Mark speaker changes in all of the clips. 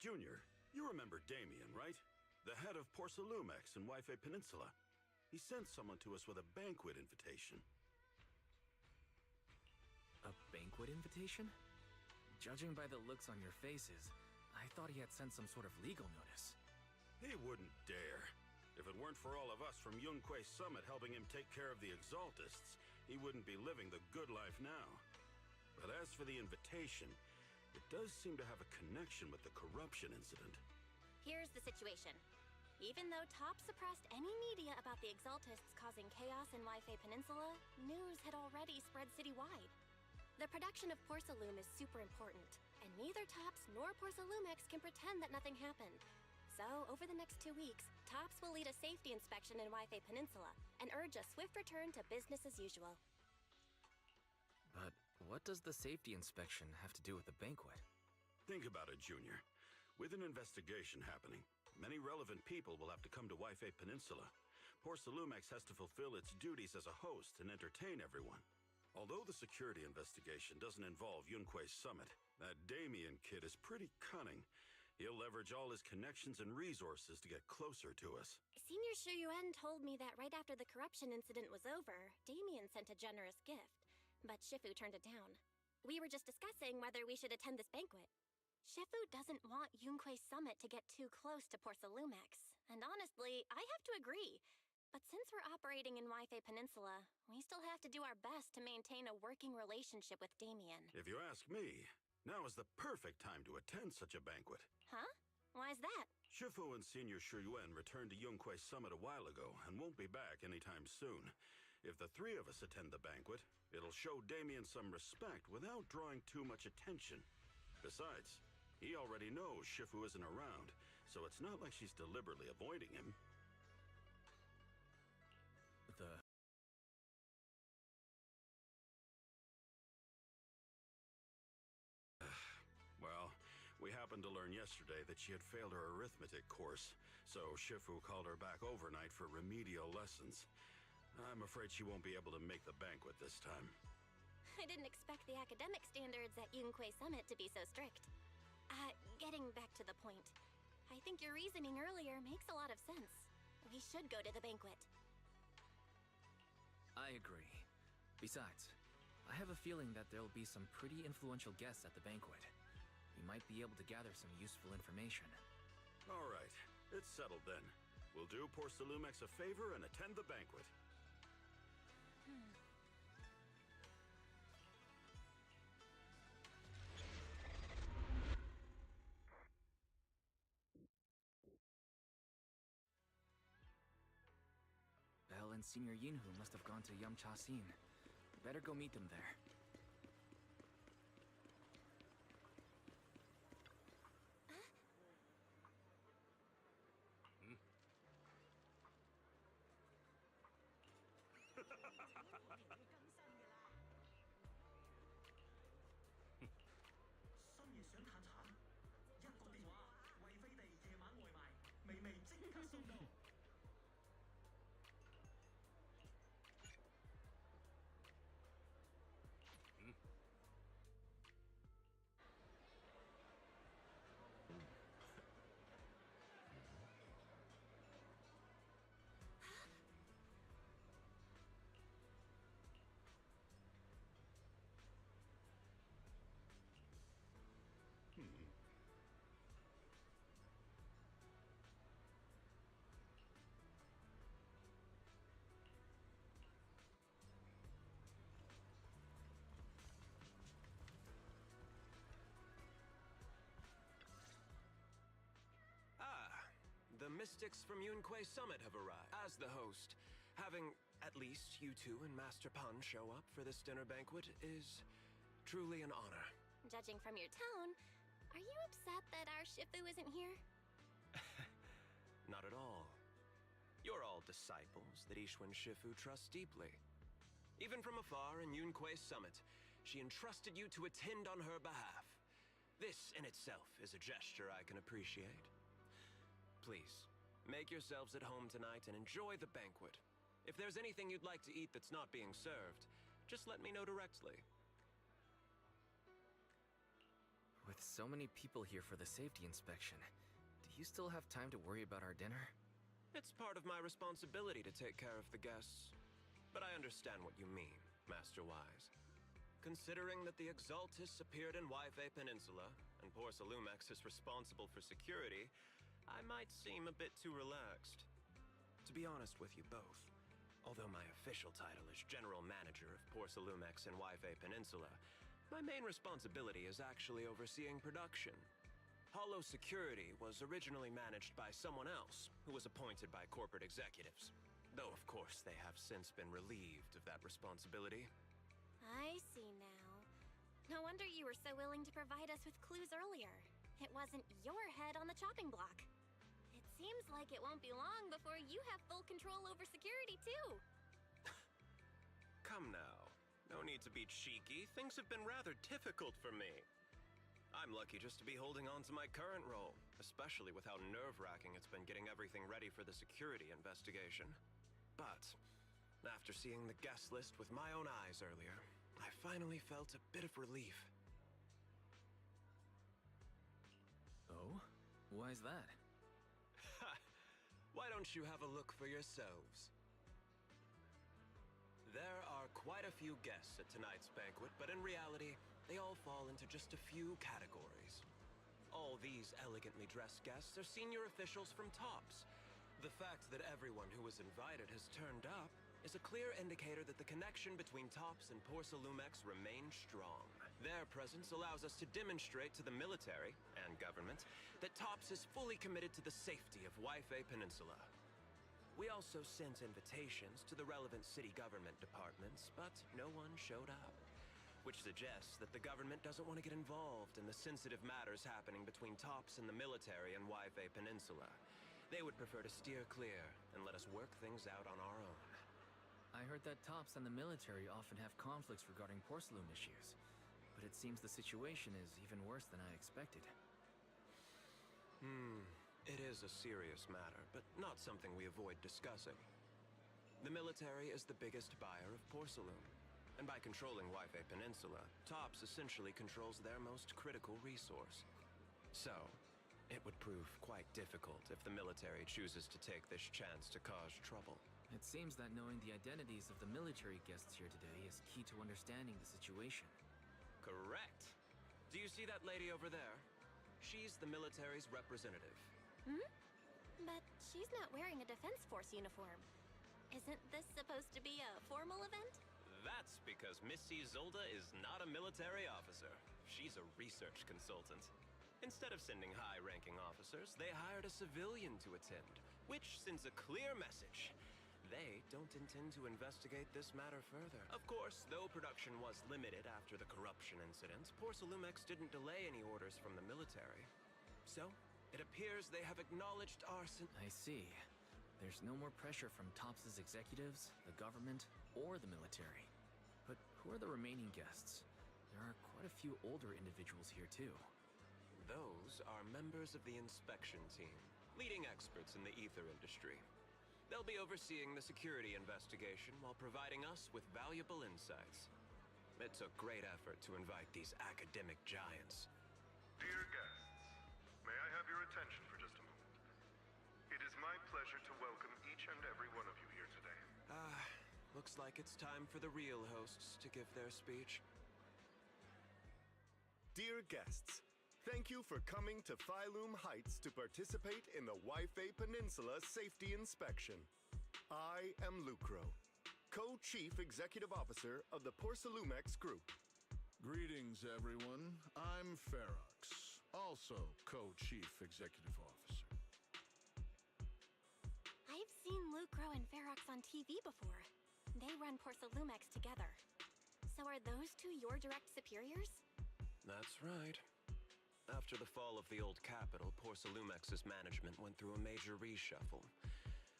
Speaker 1: Junior, you remember Damien, right? The head of Porcelumex in Wi-Fi Peninsula. He sent someone to us with a banquet invitation.
Speaker 2: A banquet invitation? Judging by the looks on your faces, I thought he had sent some sort of legal notice.
Speaker 1: He wouldn't dare. If it weren't for all of us from Yunque Summit helping him take care of the Exaltists, he wouldn't be living the good life now. But as for the invitation, it does seem to have a connection with the corruption incident.
Speaker 3: Here's the situation. Even though Top suppressed any media about the Exaltists causing chaos in Wi-Fi Peninsula, news had already spread citywide. The production of Porcelume is super important, and neither Tops nor Porcelumex can pretend that nothing happened. So, over the next 2 weeks, Tops will lead a safety inspection in Wi-Fi Peninsula and urge a swift return to business as usual.
Speaker 2: But what does the safety inspection have to do with the banquet?
Speaker 1: Think about it, Junior. With an investigation happening, many relevant people will have to come to Wi-Fi Peninsula. Porcelumex has to fulfill its duties as a host and entertain everyone. Although the security investigation doesn't involve Yunque Summit, that Damien kid is pretty cunning. He'll leverage all his connections and resources to get closer to us.
Speaker 3: Senior Shuyuan told me that right after the corruption incident was over, Damien sent a generous gift, but Shifu turned it down. We were just discussing whether we should attend this banquet. Shifu doesn't want Yunque Summit to get too close to Porcelumex, and honestly, I have to agree. But since we're operating in Wi-Fi Peninsula, we still have to do our best to maintain a working relationship with Damien.
Speaker 1: If you ask me, now is the perfect time to attend such a banquet.
Speaker 3: Huh? Why's that?
Speaker 1: Shifu and Senior Shuyuan returned to Yunque Summit a while ago and won't be back anytime soon. If the three of us attend the banquet, it'll show Damien some respect without drawing too much attention. Besides, he already knows Shifu isn't around, so it's not like she's deliberately avoiding him. Well, we happened to learn yesterday that she had failed her arithmetic course, so Shifu called her back overnight for remedial lessons. I'm afraid she won't be able to make the banquet this time.
Speaker 3: I didn't expect the academic standards at Yunque Summit to be so strict. Getting back to the point, I think your reasoning earlier makes a lot of sense. We should go to the banquet.
Speaker 2: I agree. Besides, I have a feeling that there'll be some pretty influential guests at the banquet. We might be able to gather some useful information.
Speaker 1: All right, it's settled then. We'll do Porcelumex a favor and attend the banquet.
Speaker 2: Belle and Senior Yinhu must have gone to Yamcha-sin. Better go meet them there.
Speaker 4: mystics from Yunque Summit have arrived. As the host, having at least you two and Master Pun show up for this dinner banquet is truly an honor.
Speaker 3: Judging from your tone, are you upset that our Shifu isn't here?
Speaker 4: Not at all. You're all disciples that Ishwen Shifu trusts deeply. Even from afar in Yunque Summit, she entrusted you to attend on her behalf. This in itself is a gesture I can appreciate. Please, make yourselves at home tonight and enjoy the banquet. If there's anything you'd like to eat that's not being served, just let me know directly.
Speaker 2: With so many people here for the safety inspection, do you still have time to worry about our dinner?
Speaker 4: It's part of my responsibility to take care of the guests. But I understand what you mean, Master Wise. Considering that the Exaltus appeared in Yfe Peninsula, and poor Salumex is responsible for security, I might seem a bit too relaxed. To be honest with you both, although my official title is General Manager of Poor Salumex in Yfe Peninsula, my main responsibility is actually overseeing production. Hollow Security was originally managed by someone else, who was appointed by corporate executives. Though, of course, they have since been relieved of that responsibility.
Speaker 3: I see now. No wonder you were so willing to provide us with clues earlier. It wasn't your head on the chopping block. It seems like it won't be long before you have full control over security, too.
Speaker 4: Come now. No need to be cheeky. Things have been rather difficult for me. I'm lucky just to be holding on to my current role, especially with how nerve-wracking it's been getting everything ready for the security investigation. But after seeing the guest list with my own eyes earlier, I finally felt a bit of relief.
Speaker 2: Oh? Why is that?
Speaker 4: Ha! Why don't you have a look for yourselves? There are quite a few guests at tonight's banquet, but in reality, they all fall into just a few categories. All these elegantly dressed guests are senior officials from TOPS. The fact that everyone who was invited has turned up is a clear indicator that the connection between TOPS and Poor Salumex remains strong. Their presence allows us to demonstrate to the military and government that TOPS is fully committed to the safety of Yfe Peninsula. We also sent invitations to the relevant city government departments, but no one showed up, which suggests that the government doesn't want to get involved in the sensitive matters happening between TOPS and the military in Yfe Peninsula. They would prefer to steer clear and let us work things out on our own.
Speaker 2: I heard that TOPS and the military often have conflicts regarding porcelain issues, but it seems the situation is even worse than I expected.
Speaker 4: It is a serious matter, but not something we avoid discussing. The military is the biggest buyer of porcelain, and by controlling Yfe Peninsula, TOPS essentially controls their most critical resource. So, it would prove quite difficult if the military chooses to take this chance to cause trouble.
Speaker 2: It seems that knowing the identities of the military guests here today is key to understanding the situation.
Speaker 4: Correct. Do you see that lady over there? She's the military's representative.
Speaker 3: But she's not wearing a Defense Force uniform. Isn't this supposed to be a formal event?
Speaker 4: That's because Missy Zolda is not a military officer. She's a research consultant. Instead of sending high-ranking officers, they hired a civilian to attend, which sends a clear message. They don't intend to investigate this matter further. Of course, though production was limited after the corruption incidents, Poor Salumex didn't delay any orders from the military. So, it appears they have acknowledged arson.
Speaker 2: I see. There's no more pressure from TOPS' executives, the government, or the military. But who are the remaining guests? There are quite a few older individuals here too.
Speaker 4: Those are members of the inspection team, leading experts in the ether industry. They'll be overseeing the security investigation while providing us with valuable insights. It took great effort to invite these academic giants.
Speaker 5: Dear guests, may I have your attention for just a moment? It is my pleasure to welcome each and every one of you here today.
Speaker 4: Looks like it's time for the real hosts to give their speech.
Speaker 6: Dear guests, thank you for coming to Phylum Heights to participate in the Yfe Peninsula Safety Inspection. I am Lucro, Co-Chief Executive Officer of the Porcelumex Group.
Speaker 7: Greetings, everyone. I'm Ferox, also Co-Chief Executive Officer.
Speaker 3: I've seen Lucro and Ferox on TV before. They run Porcelumex together. So are those two your direct superiors?
Speaker 4: That's right. After the fall of the old capital, Porcelumex's management went through a major reshuffle.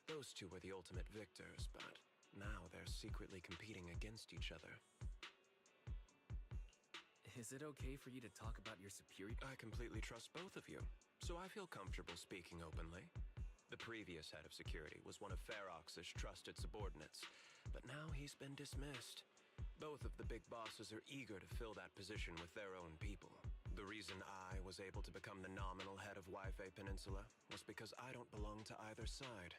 Speaker 4: Those two were the ultimate victors, but now they're secretly competing against each other.
Speaker 2: Is it okay for you to talk about your superior?
Speaker 4: I completely trust both of you, so I feel comfortable speaking openly. The previous head of security was one of Ferox's trusted subordinates, but now he's been dismissed. Both of the big bosses are eager to fill that position with their own people. The reason I was able to become the nominal head of Wi-Fi Peninsula was because I don't belong to either side.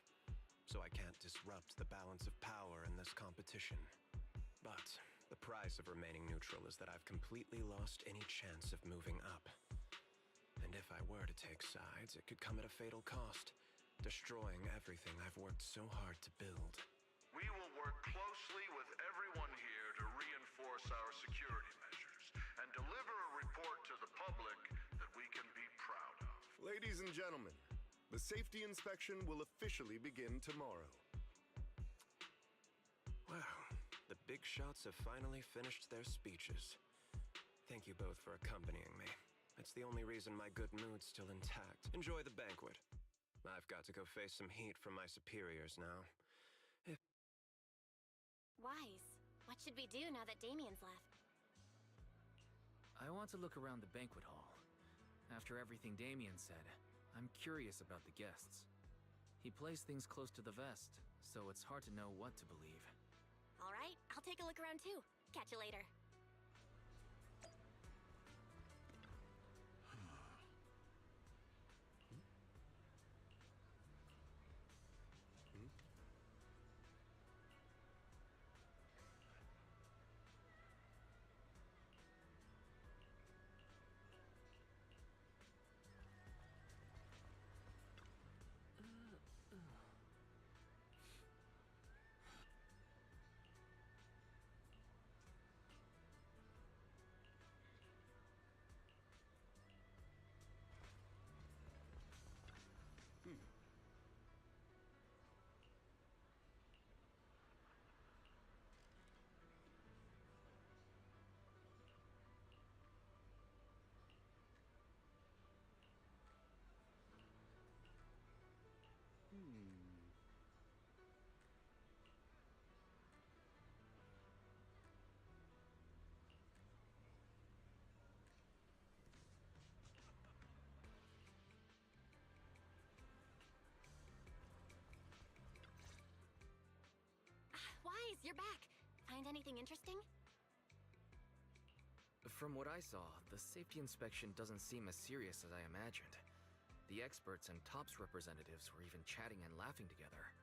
Speaker 4: So I can't disrupt the balance of power in this competition. But the price of remaining neutral is that I've completely lost any chance of moving up. And if I were to take sides, it could come at a fatal cost, destroying everything I've worked so hard to build.
Speaker 5: We will work closely with everyone here to reinforce our security measures and deliver a report to the public that we can be proud of.
Speaker 6: Ladies and gentlemen, the safety inspection will officially begin tomorrow.
Speaker 4: Wow, the big shots have finally finished their speeches. Thank you both for accompanying me. It's the only reason my good mood's still intact. Enjoy the banquet. I've got to go face some heat from my superiors now.
Speaker 3: Wise, what should we do now that Damien's left?
Speaker 2: I want to look around the banquet hall. After everything Damien said, I'm curious about the guests. He plays things close to the vest, so it's hard to know what to believe.
Speaker 3: All right, I'll take a look around too. Catch you later. Wise, you're back. Find anything interesting?
Speaker 2: From what I saw, the safety inspection doesn't seem as serious as I imagined. The experts and TOPS representatives were even chatting and laughing together.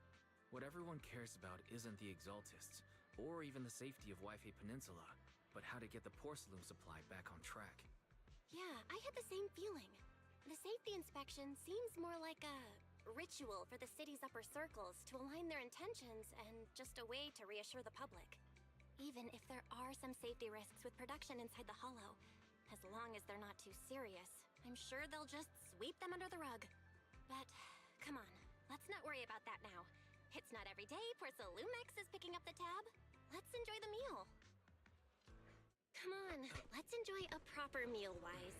Speaker 2: What everyone cares about isn't the Exaltists, or even the safety of Wi-Fi Peninsula, but how to get the porcelain supply back on track.
Speaker 3: Yeah, I had the same feeling. The safety inspection seems more like a ritual for the city's upper circles to align their intentions and just a way to reassure the public. Even if there are some safety risks with production inside the Hollow, as long as they're not too serious, I'm sure they'll just sweep them under the rug. But, come on, let's not worry about that now. It's not every day Porcelumex is picking up the tab. Let's enjoy the meal. Come on, let's enjoy a proper meal, Wise.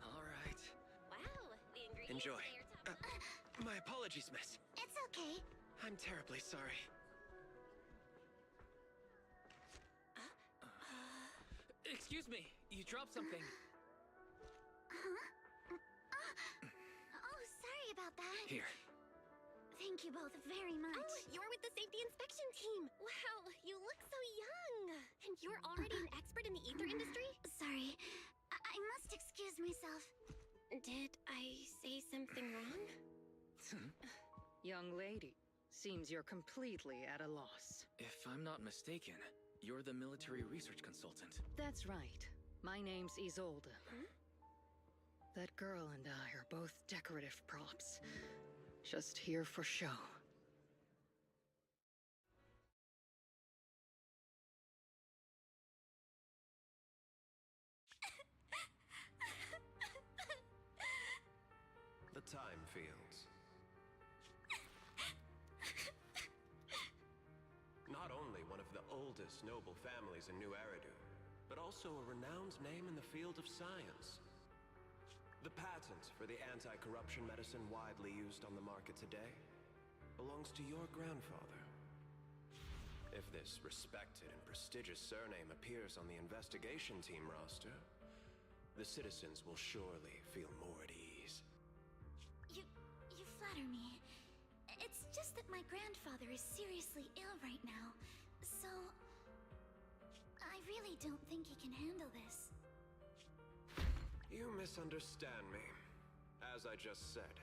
Speaker 2: All right.
Speaker 3: Wow, the ingredients
Speaker 4: Enjoy.
Speaker 3: say your top...
Speaker 4: My apologies, miss.
Speaker 3: It's okay.
Speaker 4: I'm terribly sorry.
Speaker 2: Excuse me, you dropped something.
Speaker 3: Oh, sorry about that.
Speaker 2: Here.
Speaker 3: Thank you both very much. Oh, you're with the safety inspection team. Wow, you look so young. And you're already an expert in the ether industry? Sorry, I must excuse myself. Did I say something wrong?
Speaker 8: Young lady, seems you're completely at a loss.
Speaker 2: If I'm not mistaken, you're the military research consultant.
Speaker 8: That's right. My name's Isolde.
Speaker 3: Huh?
Speaker 8: That girl and I are both decorative props. Just here for show.
Speaker 4: The time fields. oldest noble families in New Eridu, but also a renowned name in the field of science. The patent for the anti-corruption medicine widely used on the market today belongs to your grandfather. If this respected and prestigious surname appears on the investigation team roster, the citizens will surely feel more at ease.
Speaker 9: You flatter me. It's just that my grandfather is seriously ill right now, so I really don't think he can handle this.
Speaker 4: You misunderstand me. As I just said,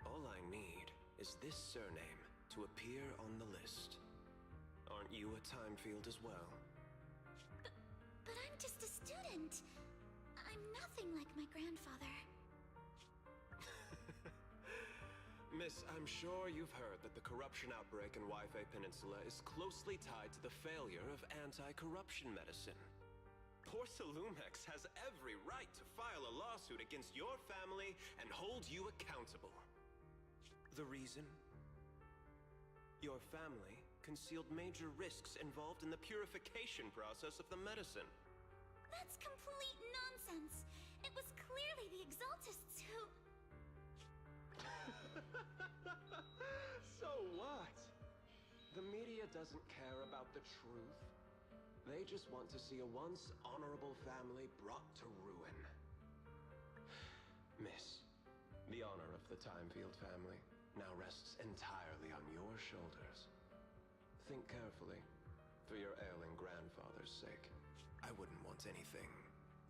Speaker 4: all I need is this surname to appear on the list. Aren't you a Timefield as well?
Speaker 9: But I'm just a student. I'm nothing like my grandfather.
Speaker 4: Miss, I'm sure you've heard that the corruption outbreak in Waifei Peninsula is closely tied to the failure of anti-corruption medicine. Porcelumex has every right to file a lawsuit against your family and hold you accountable. The reason? Your family concealed major risks involved in the purification process of the medicine.
Speaker 9: That's complete nonsense. It was clearly the Exaltists who...
Speaker 4: So what? The media doesn't care about the truth. They just want to see a once honorable family brought to ruin. Miss, the honor of the Timefield family now rests entirely on your shoulders. Think carefully, for your ailing grandfather's sake. I wouldn't want anything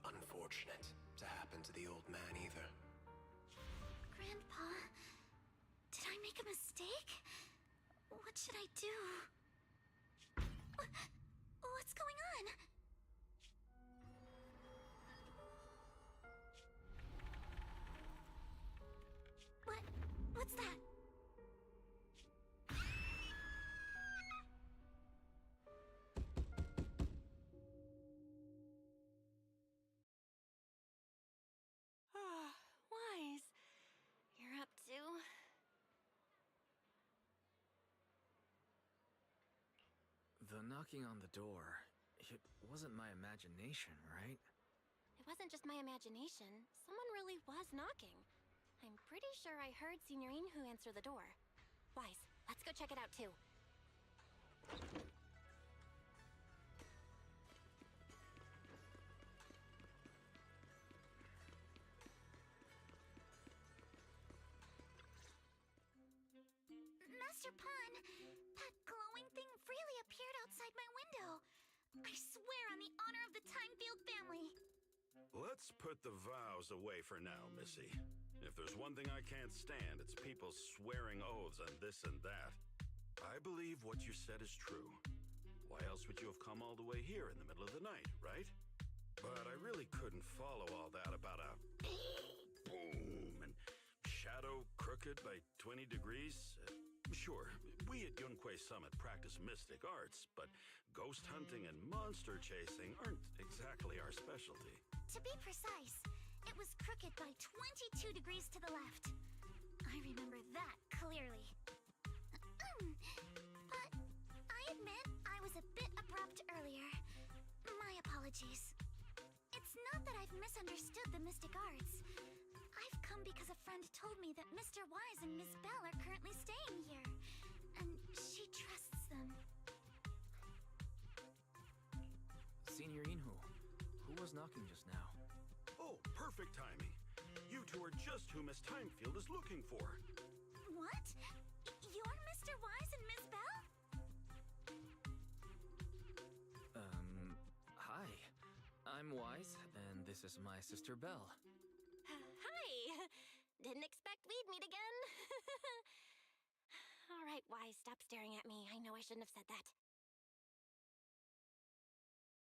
Speaker 4: unfortunate to happen to the old man either.
Speaker 9: Grandpa, did I make a mistake? What should I do? What's going on? What's that?
Speaker 3: Wise, you're up to...
Speaker 2: The knocking on the door, it wasn't my imagination, right?
Speaker 3: It wasn't just my imagination. Someone really was knocking. I'm pretty sure I heard Signorine who answer the door. Wise, let's go check it out too.
Speaker 9: Master Pawn, that glowing thing really appeared outside my window. I swear on the honor of the Timefield family.
Speaker 1: Let's put the vows away for now, Missy. If there's one thing I can't stand, it's people swearing oaths on this and that. I believe what you said is true. Why else would you have come all the way here in the middle of the night, right? But I really couldn't follow all that about a boom and shadow crooked by 20 degrees. Sure, we at Yunquay Summit practice mystic arts, but ghost hunting and monster chasing aren't exactly our specialty.
Speaker 9: To be precise, it was crooked by 22 degrees to the left. I remember that clearly. But I admit I was a bit abrupt earlier. My apologies. It's not that I've misunderstood the mystic arts. I've come because a friend told me that Mr. Wise and Miss Bell are currently staying here, and she trusts them.
Speaker 2: Signorine who was knocking just now?
Speaker 1: Oh, perfect timing. You two are just who Miss Timefield is looking for.
Speaker 9: What? You're Mr. Wise and Miss Bell?
Speaker 2: Hi. I'm Wise, and this is my sister Belle.
Speaker 3: Hi! Didn't expect we'd meet again. All right, Wise, stop staring at me. I know I shouldn't have said that.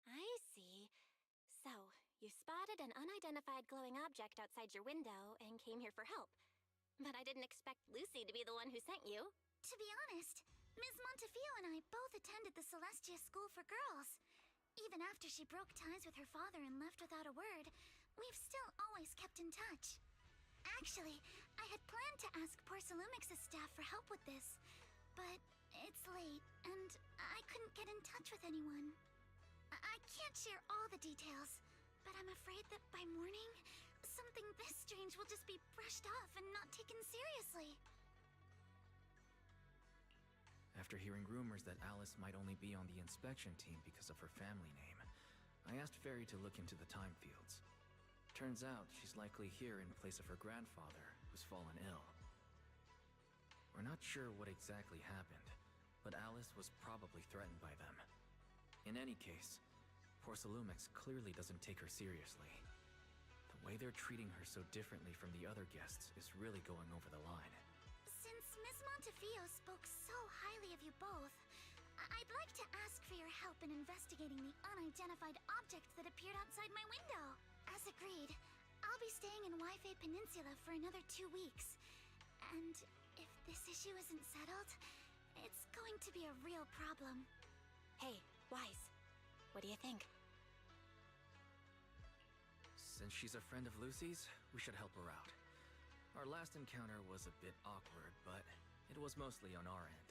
Speaker 3: I see. So, you spotted an unidentified glowing object outside your window and came here for help. But I didn't expect Lucy to be the one who sent you.
Speaker 9: To be honest, Ms. Montefio and I both attended the Celestia School for Girls. Even after she broke ties with her father and left without a word, we've still always kept in touch. Actually, I had planned to ask Porcelumix's staff for help with this, but It's late, and I couldn't get in touch with anyone. I can't share all the details, but I'm afraid that by morning, something this strange will just be brushed off and not taken seriously.
Speaker 2: After hearing rumors that Alice might only be on the inspection team because of her family name, I asked Fairy to look into the time fields. Turns out she's likely here in place of her grandfather, who's fallen ill. We're not sure what exactly happened, but Alice was probably threatened by them. In any case, Porcelumex clearly doesn't take her seriously. The way they're treating her so differently from the other guests is really going over the line.
Speaker 9: Since Ms. Montefio spoke so highly of you both, I'd like to ask for your help in investigating the unidentified object that appeared outside my window. As agreed, I'll be staying in Wi-Fi Peninsula for another 2 weeks. And if this issue isn't settled, it's going to be a real problem.
Speaker 3: Hey, Wise, what do you think?
Speaker 2: Since she's a friend of Lucy's, we should help her out. Our last encounter was a bit awkward, but it was mostly on our end.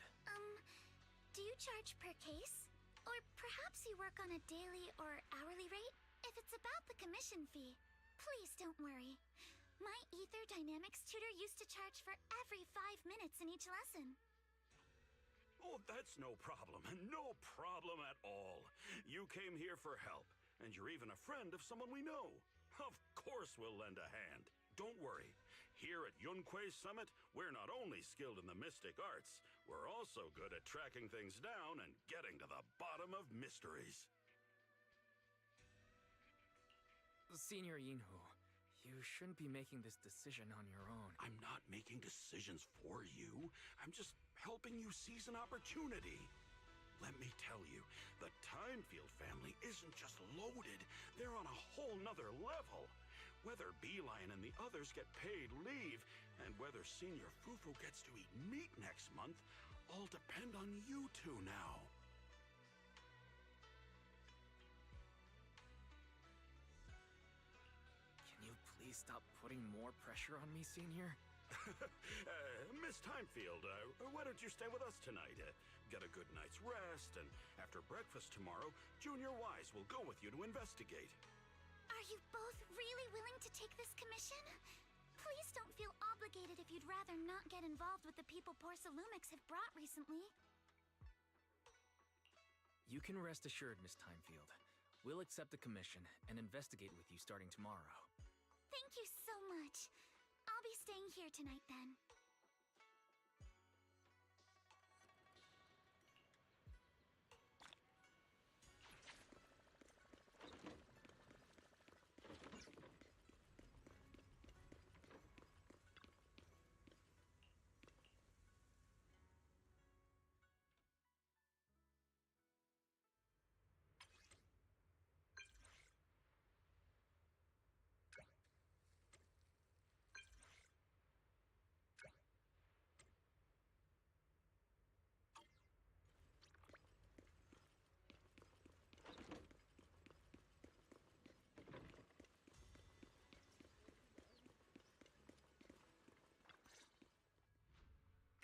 Speaker 9: Do you charge per case? Or perhaps you work on a daily or hourly rate? If it's about the commission fee, please don't worry. My Ether Dynamics tutor used to charge for every 5 minutes in each lesson.
Speaker 1: Oh, that's no problem. No problem at all. You came here for help, and you're even a friend of someone we know. Of course we'll lend a hand. Don't worry. Here at Yunque's Summit, we're not only skilled in the mystic arts, we're also good at tracking things down and getting to the bottom of mysteries.
Speaker 2: Senior Yinhu, you shouldn't be making this decision on your own.
Speaker 1: I'm not making decisions for you. I'm just helping you seize an opportunity. Let me tell you, the Timefield family isn't just loaded. They're on a whole nother level. Whether Beeline and the others get paid leave, and whether Senior Fufu gets to eat meat next month, all depend on you two now.
Speaker 2: Can you please stop putting more pressure on me, Senior?
Speaker 1: Miss Timefield, why don't you stay with us tonight? Get a good night's rest, and after breakfast tomorrow, Junior Wise will go with you to investigate.
Speaker 9: Are you both really willing to take this commission? Please don't feel obligated if you'd rather not get involved with the people Porcelumex have brought recently.
Speaker 2: You can rest assured, Miss Timefield. We'll accept the commission and investigate with you starting tomorrow.
Speaker 9: Thank you so much. I'll be staying here tonight then.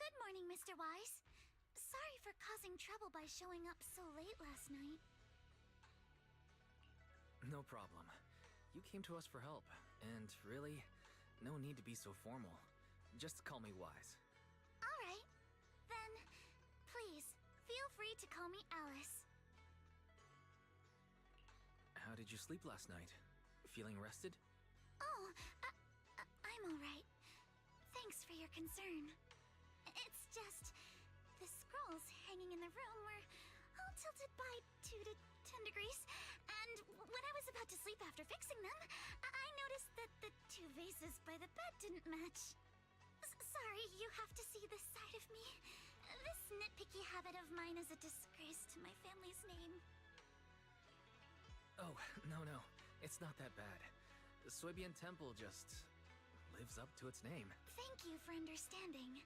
Speaker 9: Good morning, Mr. Wise. Sorry for causing trouble by showing up so late last night.
Speaker 2: No problem. You came to us for help, and really, no need to be so formal. Just call me Wise.
Speaker 9: All right. Then, please, feel free to call me Alice.
Speaker 2: How did you sleep last night? Feeling rested?
Speaker 9: Oh, I'm all right. Thanks for your concern. It's just, the scrolls hanging in the room were all tilted by 2 to 10 degrees, and when I was about to sleep after fixing them, I noticed that the 2 vases by the bed didn't match. Sorry, you have to see this side of me. This nitpicky habit of mine is a disgrace to my family's name.
Speaker 2: Oh, no. It's not that bad. The Suibian Temple just lives up to its name.
Speaker 9: Thank you for understanding.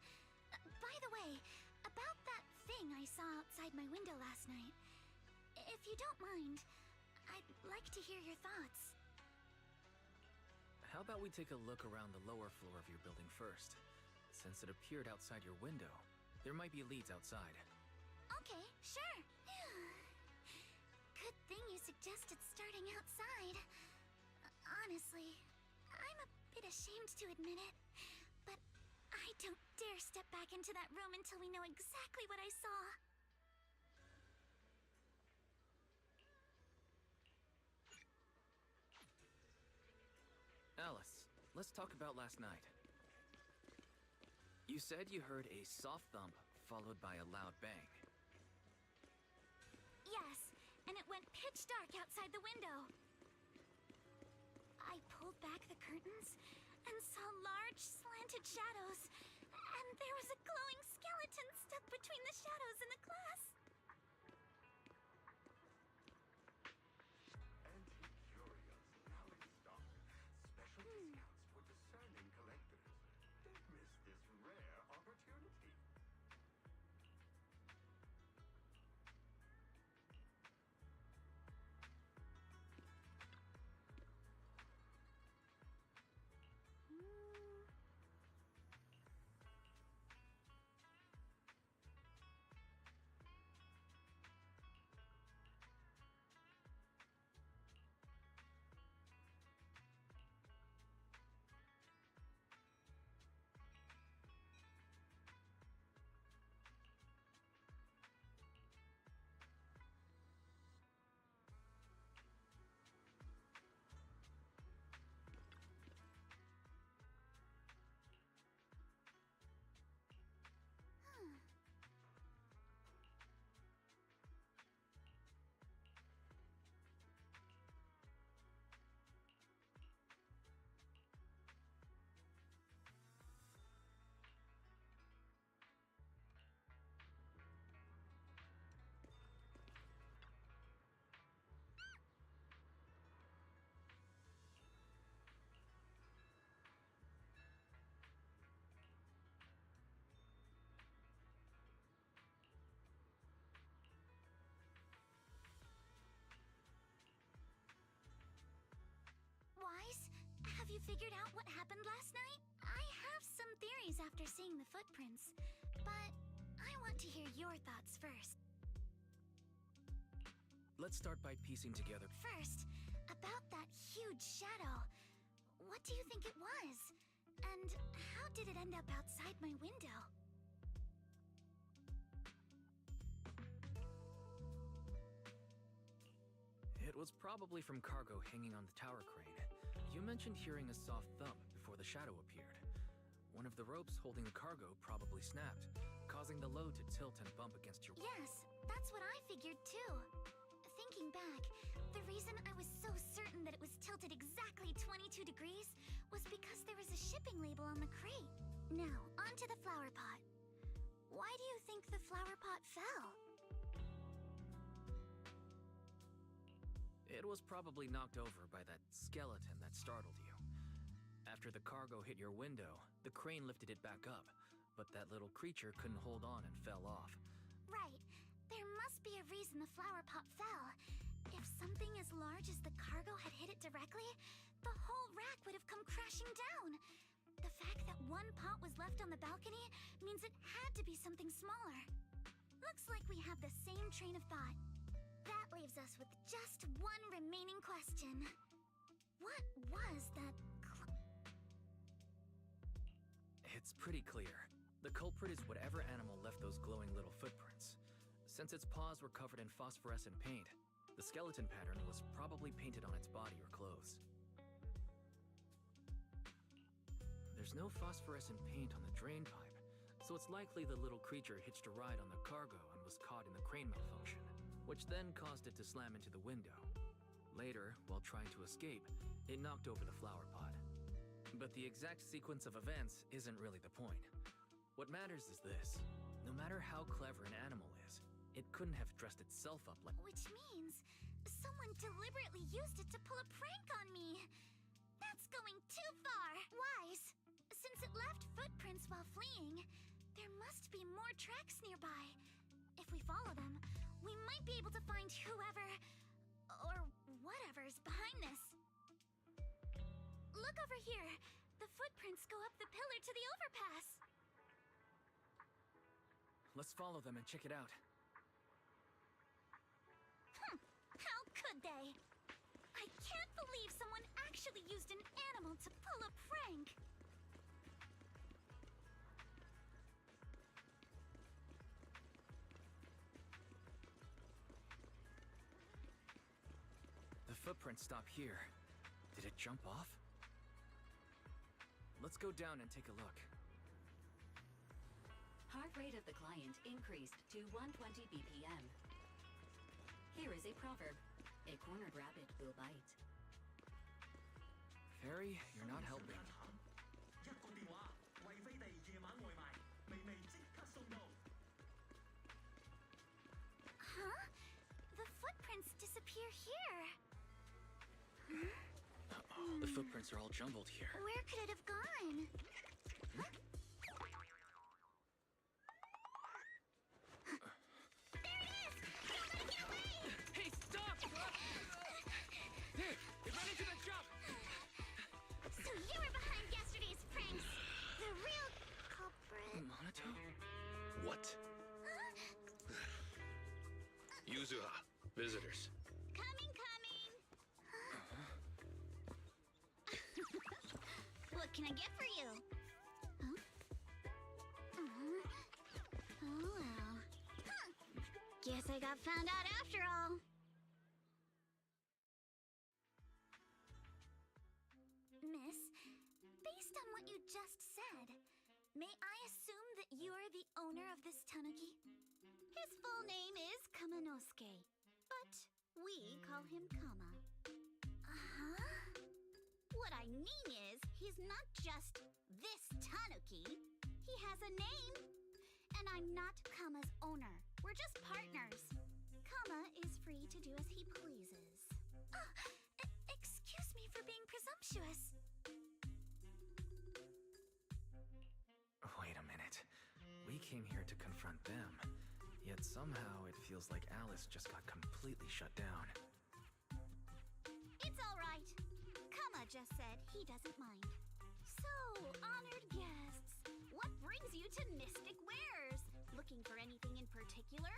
Speaker 9: By the way, about that thing I saw outside my window last night, if you don't mind, I'd like to hear your thoughts.
Speaker 2: How about we take a look around the lower floor of your building first? Since it appeared outside your window, there might be leads outside.
Speaker 9: Okay, sure. Good thing you suggested starting outside. Honestly, I'm a bit ashamed to admit it, but I don't dare step back into that room until we know exactly what I saw.
Speaker 2: Alice, let's talk about last night. You said you heard a soft thump followed by a loud bang.
Speaker 9: Yes, and it went pitch dark outside the window. I pulled back the curtains and saw large, slanted shadows, and there was a glowing skeleton stuck between the shadows and the glass.
Speaker 10: Anti-curious, now in stock. Special discounts for discerning collectors. Don't miss this rare opportunity.
Speaker 9: Wise, have you figured out what happened last night? I have some theories after seeing the footprints, but I want to hear your thoughts first.
Speaker 2: Let's start by piecing together.
Speaker 9: First, about that huge shadow. What do you think it was? And how did it end up outside my window?
Speaker 2: It was probably from cargo hanging on the tower crane. You mentioned hearing a soft thump before the shadow appeared. One of the ropes holding the cargo probably snapped, causing the load to tilt and bump against your...
Speaker 9: Yes, that's what I figured too. Thinking back, the reason I was so certain that it was tilted exactly 22 degrees was because there was a shipping label on the crate. Now, onto the flower pot. Why do you think the flower pot fell?
Speaker 2: It was probably knocked over by that skeleton that startled you. After the cargo hit your window, the crane lifted it back up, but that little creature couldn't hold on and fell off.
Speaker 9: Right. There must be a reason the flower pot fell. If something as large as the cargo had hit it directly, the whole rack would have come crashing down. The fact that one pot was left on the balcony means it had to be something smaller. Looks like we have the same train of thought. That leaves us with just one remaining question. What was that
Speaker 2: It's pretty clear. The culprit is whatever animal left those glowing little footprints. Since its paws were covered in phosphorescent paint, the skeleton pattern was probably painted on its body or clothes. There's no phosphorescent paint on the drain pipe, so it's likely the little creature hitched a ride on the cargo and was caught in the crane malfunction, which then caused it to slam into the window. Later, while trying to escape, it knocked over the flower pot. But the exact sequence of events isn't really the point. What matters is this. No matter how clever an animal is, it couldn't have dressed itself up like...
Speaker 9: Which means someone deliberately used it to pull a prank on me. That's going too far. Wise, since it left footprints while fleeing, there must be more tracks nearby. If we follow them, we might be able to find whoever or whatever's behind this. Look over here. The footprints go up the pillar to the overpass.
Speaker 2: Let's follow them and check it out.
Speaker 9: day. I can't believe someone actually used an animal to pull a prank.
Speaker 2: The footprints stop here. Did it jump off? Let's go down and take a look.
Speaker 11: Heart rate of the client increased to 120 BPM. Here is a proverb. A cornered rabbit will bite.
Speaker 2: Fairy, you're not helping.
Speaker 9: Huh? The footprints disappear here.
Speaker 2: Uh-oh, the footprints are all jumbled here.
Speaker 9: Where could it have gone? Huh? There it is! Somebody get away!
Speaker 2: Hey, stop! Here, it ran into the jump!
Speaker 9: So you were behind yesterday's pranks. The real culprit.
Speaker 2: Monato?
Speaker 1: What? Yuzuha, visitors.
Speaker 9: Coming. What can I get for you? Huh? Oh well. Huh. Guess I got found out after all. Miss, based on what you just said, may I assume that you're the owner of this tanuki? His full name is Kamanosuke, but we call him Kama. Uh-huh. What I mean is, he's not just this tanuki. He has a name. And I'm not Kama's owner. We're just partners. Kama is free to do as he pleases. Excuse me for being presumptuous.
Speaker 2: Wait a minute. We came here to confront them. Yet somehow it feels like Alice just got completely shut down.
Speaker 9: It's all right. Kama just said he doesn't mind. So, honored guests, what brings you to Mystic Wares? Looking for anything in particular?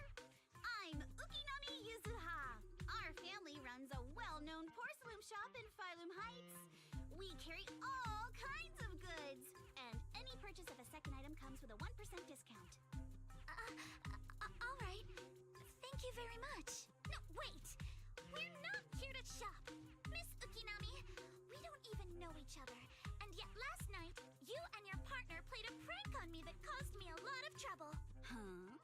Speaker 9: I'm Ukinami Yuzuha. Our family runs a well-known porcelain shop in Phylum Heights. We carry all kinds of goods, and any purchase of a second item comes with a 1% discount. All right. Thank you very much. No, wait! We're not here to shop. Miss Ukinami, we don't even know each other. And yet last night, you and your partner played a prank on me that caused me a lot of trouble. Huh?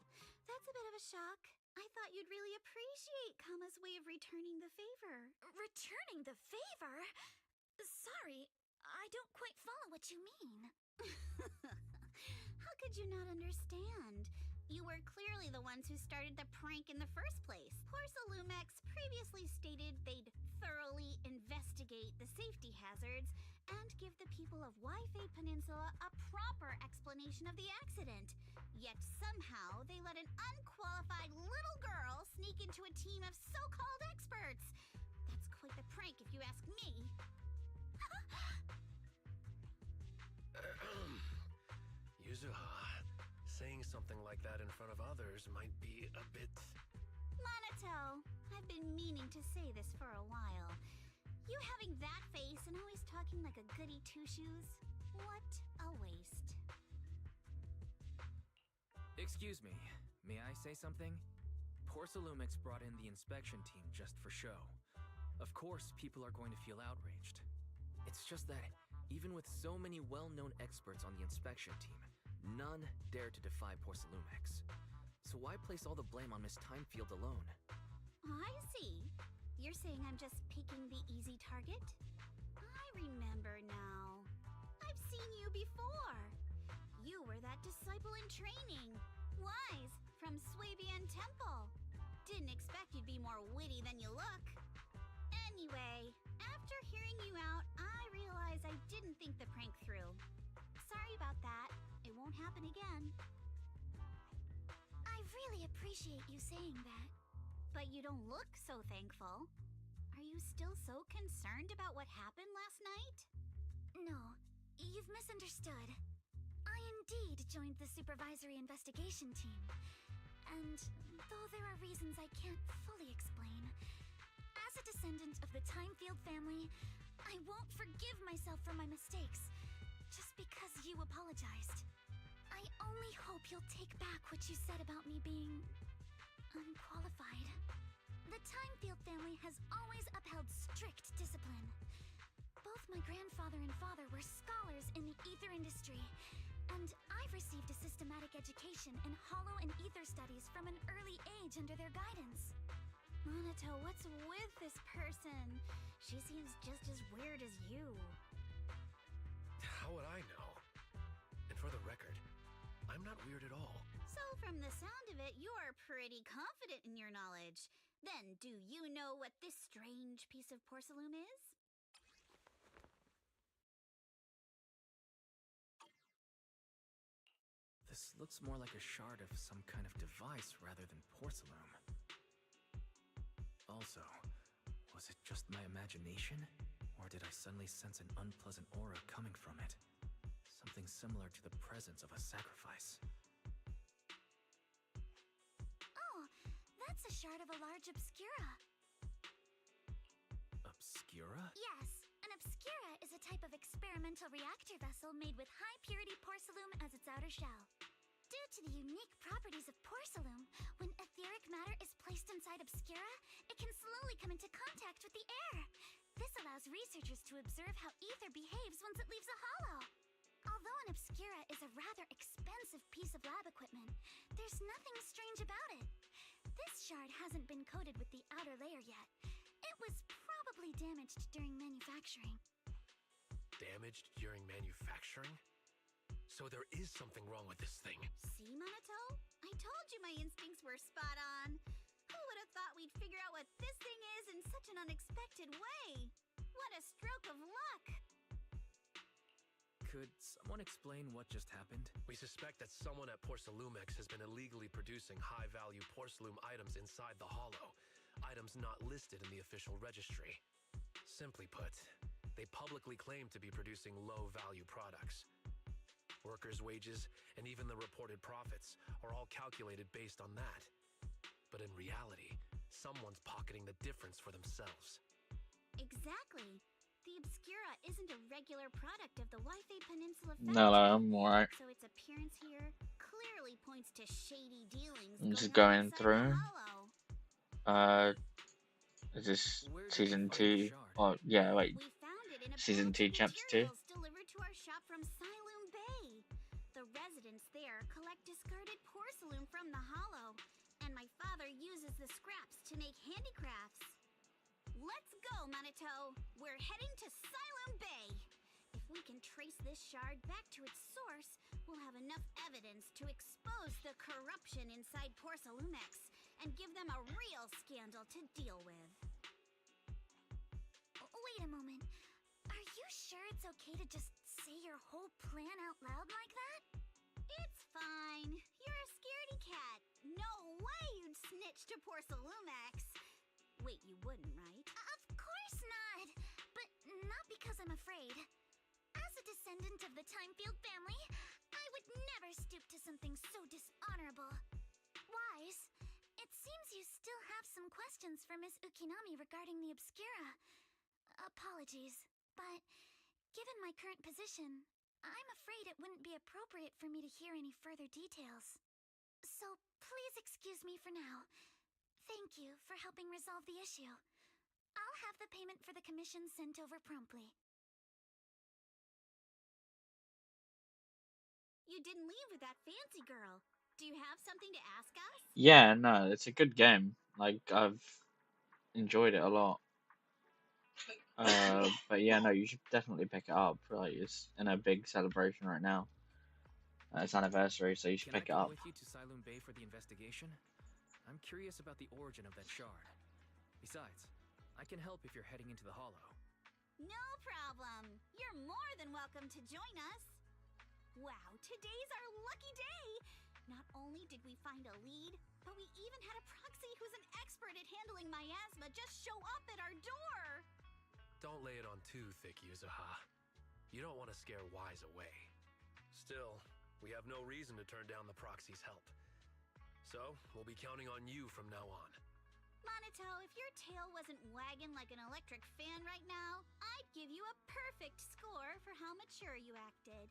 Speaker 9: That's a bit of a shock. I thought you'd really appreciate Kama's way of returning the favor. Returning the favor? Sorry, I don't quite follow what you mean. How could you not understand? You were clearly the ones who started the prank in the first place. Porcelumex previously stated they'd thoroughly investigate the safety hazards and give the people of Waifei Peninsula a proper explanation of the accident. Yet somehow they let an unqualified little girl sneak into a team of so-called experts. That's quite the prank if you ask me.
Speaker 4: Yuzuha, saying something like that in front of others might be a bit...
Speaker 9: Monato, I've been meaning to say this for a while. You having that face and always talking like a goody two-shoes? What a waste.
Speaker 2: Excuse me, may I say something? Porcelumix brought in the inspection team just for show. Of course, people are going to feel outraged. It's just that, even with so many well-known experts on the inspection team, none dare to defy Porcelumix. So why place all the blame on Miss Timefield alone?
Speaker 9: I see. You're saying I'm just picking the easy target? I remember now. I've seen you before. You were that disciple in training. Wise, from Swabian Temple. Didn't expect you'd be more witty than you look. Anyway, after hearing you out, I realized I didn't think the prank through. Sorry about that. It won't happen again. I really appreciate you saying that. But you don't look so thankful. Are you still so concerned about what happened last night? No, you've misunderstood. I indeed joined the supervisory investigation team. And though there are reasons I can't fully explain, as As a descendant of the Timefield family, I won't forgive myself for my mistakes, just because you apologized. I only hope you'll take back what you said about me being unqualified. The Timefield family has always upheld strict discipline. Both my grandfather and father were scholars in the ether industry, and I've received a systematic education in hollow and ether studies from an early age under their guidance. Monato, what's with this person? She seems just as weird as you.
Speaker 12: How would I know? And for the record, I'm not weird at all.
Speaker 9: So from the sound of it, you're pretty confident in your knowledge. Then, do you know what this strange piece of porcelain is?
Speaker 2: This looks more like a shard of some kind of device rather than porcelain. Also, was it just my imagination? Or did I suddenly sense an unpleasant aura coming from it? Something similar to the presence of a sacrifice.
Speaker 9: Oh, that's a shard of a large obscura.
Speaker 2: Obscura?
Speaker 9: Yes, an obscura is a type of experimental reactor vessel made with high-purity porcelain as its outer shell. Due to the unique properties of porcelain, when etheric matter is placed inside obscura, it can slowly come into contact with the air. This allows researchers to observe how ether behaves once it leaves a hollow. Although an obscura is a rather expensive piece of lab equipment, there's nothing strange about it. This shard hasn't been coated with the outer layer yet. It was probably damaged during manufacturing.
Speaker 12: Damaged during manufacturing? So there is something wrong with this thing.
Speaker 9: See, Monato? I told you my instincts were spot on. Who would have thought we'd figure out what this thing is in such an unexpected way? What a stroke of luck!
Speaker 2: Could someone explain what just happened?
Speaker 12: We suspect that someone at Porcelumex has been illegally producing high-value porcelain items inside the hollow. Items not listed in the official registry. Simply put, they publicly claim to be producing low-value products. Workers' wages, and even the reported profits are all calculated based on that. But in reality, someone's pocketing the difference for themselves.
Speaker 9: Exactly. The obscura isn't a regular product of the Wi-Fi Peninsula factory.
Speaker 13: No, I'm alright.
Speaker 9: So its appearance here clearly points to shady dealings
Speaker 13: I'm just
Speaker 9: going on
Speaker 13: going
Speaker 9: inside
Speaker 13: through.
Speaker 9: the hollow.
Speaker 13: Is this season 2? Oh, yeah, wait.
Speaker 9: We found it in a
Speaker 13: Season
Speaker 9: pouch
Speaker 13: 2,
Speaker 9: of
Speaker 13: chapter 2?
Speaker 9: materials delivered to our shop from Siloam Bay. The residents there collect discarded porcelain from the hollow, and my father uses the scraps to make handicrafts. Let's go, Monato. We're heading to Siloam Bay. If we can trace this shard back to its source, we'll have enough evidence to expose the corruption inside Porcelumex and give them a real scandal to deal with. Wait a moment. Are you sure it's okay to just say your whole plan out loud like that? It's fine. You're a scaredy cat. No way you'd snitch to Porcelumex. Wait, you wouldn't, right? Of course not. But not because I'm afraid. As a descendant of the Timefield family, I would never stoop to something so dishonorable. Wise, it seems you still have some questions for Miss Ukinami regarding the obscura. Apologies, but given my current position, I'm afraid it wouldn't be appropriate for me to hear any further details. So please excuse me for now. Thank you for helping resolve the issue. I'll have the payment for the commission sent over promptly. You didn't leave with that fancy girl. Do you have something to ask us?
Speaker 13: Yeah, no, it's a good game. Like, I've enjoyed it a lot. But yeah, no, you should definitely pick it up. Like, it's in a big celebration right now. It's anniversary, so you should pick it
Speaker 2: Can I
Speaker 13: up.
Speaker 2: come with you to Siloam Bay for the investigation? I'm curious about the origin of that shard. Besides, I can help if you're heading into the hollow.
Speaker 9: No problem. You're more than welcome to join us. Wow, today's our lucky day. Not only did we find a lead, but we even had a proxy who's an expert at handling miasma just show up at our door.
Speaker 12: Don't lay it on too thick, Yuzuha. You don't want to scare Wise away. Still, we have no reason to turn down the proxy's help. So, we'll be counting on you from now on.
Speaker 9: Monito, if your tail wasn't wagging like an electric fan right now, I'd give you a perfect score for how mature you acted.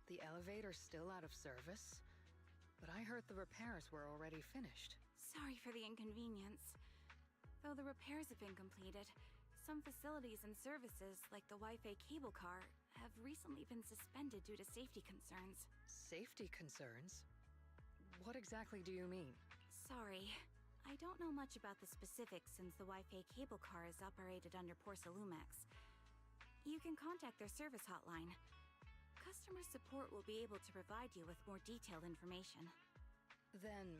Speaker 8: The elevator's still out of service? But I heard the repairs were already finished.
Speaker 14: Sorry for the inconvenience. Though the repairs have been completed, some facilities and services, like the Wi-Fi cable car, have recently been suspended due to safety concerns.
Speaker 8: Safety concerns? What exactly do you mean?
Speaker 14: Sorry. I don't know much about the specifics since the Wi-Fi cable car is operated under Porsalumex. You can contact their service hotline. Customer support will be able to provide you with more detailed information.
Speaker 8: Then,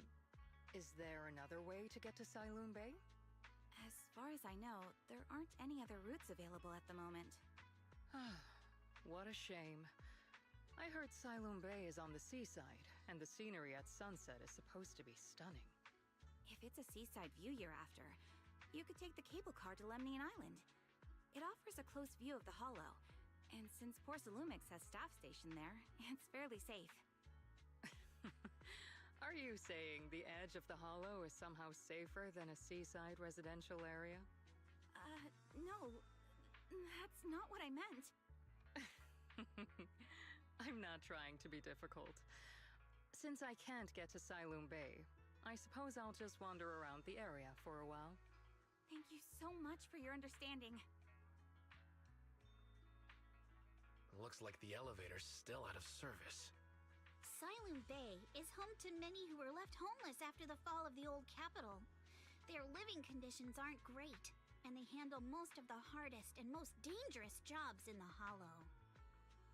Speaker 8: is there another way to get to Siloon Bay?
Speaker 14: As far as I know, there aren't any other routes available at the moment.
Speaker 8: What a shame. I heard Siloon Bay is on the seaside, and the scenery at sunset is supposed to be stunning.
Speaker 14: If it's a seaside view you're after, you could take the cable car to Lemnian Island. It offers a close view of the hollow, and since Porsalumex has staff stationed there, it's fairly safe.
Speaker 8: Are you saying the edge of the hollow is somehow safer than a seaside residential area?
Speaker 14: No. That's not what I meant.
Speaker 8: I'm not trying to be difficult. Since I can't get to Siloon Bay, I suppose I'll just wander around the area for a while.
Speaker 14: Thank you so much for your understanding.
Speaker 12: Looks like the elevator's still out of service.
Speaker 9: Siloon Bay is home to many who were left homeless after the fall of the old capital. Their living conditions aren't great, and they handle most of the hardest and most dangerous jobs in the hollow.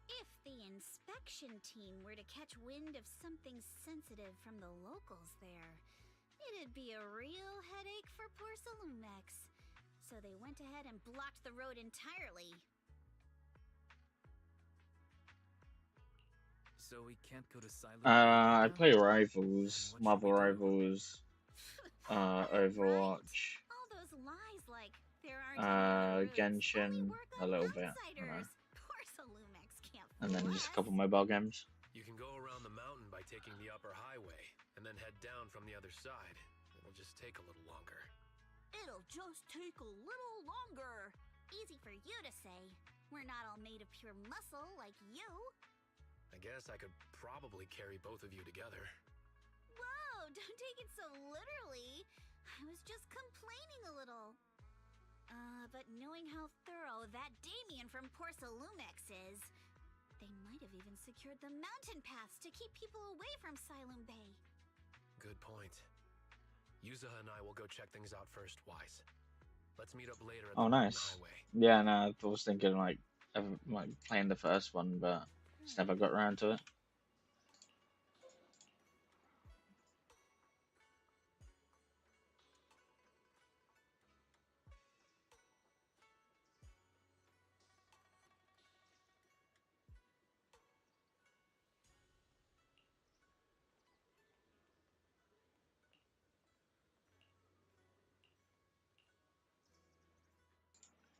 Speaker 9: If the inspection team were to catch wind of something sensitive from the locals there, it'd be a real headache for Porsalumex. So they went ahead and blocked the road entirely.
Speaker 2: So we can't go to Siloon
Speaker 13: I play Rivals, Marvel Rivals, Overwatch,
Speaker 9: All those lies like there aren't
Speaker 13: Genshin, a little bit,
Speaker 9: Porsalumex can't
Speaker 13: and then just a couple mobile games.
Speaker 12: You can go around the mountain by taking the upper highway, and then head down from the other side. It'll just take a little longer.
Speaker 9: It'll just take a little longer. Easy for you to say. We're not all made of pure muscle like you.
Speaker 12: I guess I could probably carry both of you together.
Speaker 9: Whoa, don't take it so literally. I was just complaining a little. But knowing how thorough that Damien from Porsalumex is, they might have even secured the mountain paths to keep people away from Siloon Bay.
Speaker 12: Good point. Yuzaha and I will go check things out first, Wise. Let's meet up later at the
Speaker 13: nice.
Speaker 12: highway.
Speaker 13: Yeah, no, I was thinking like playing the first one, but just never got around to it.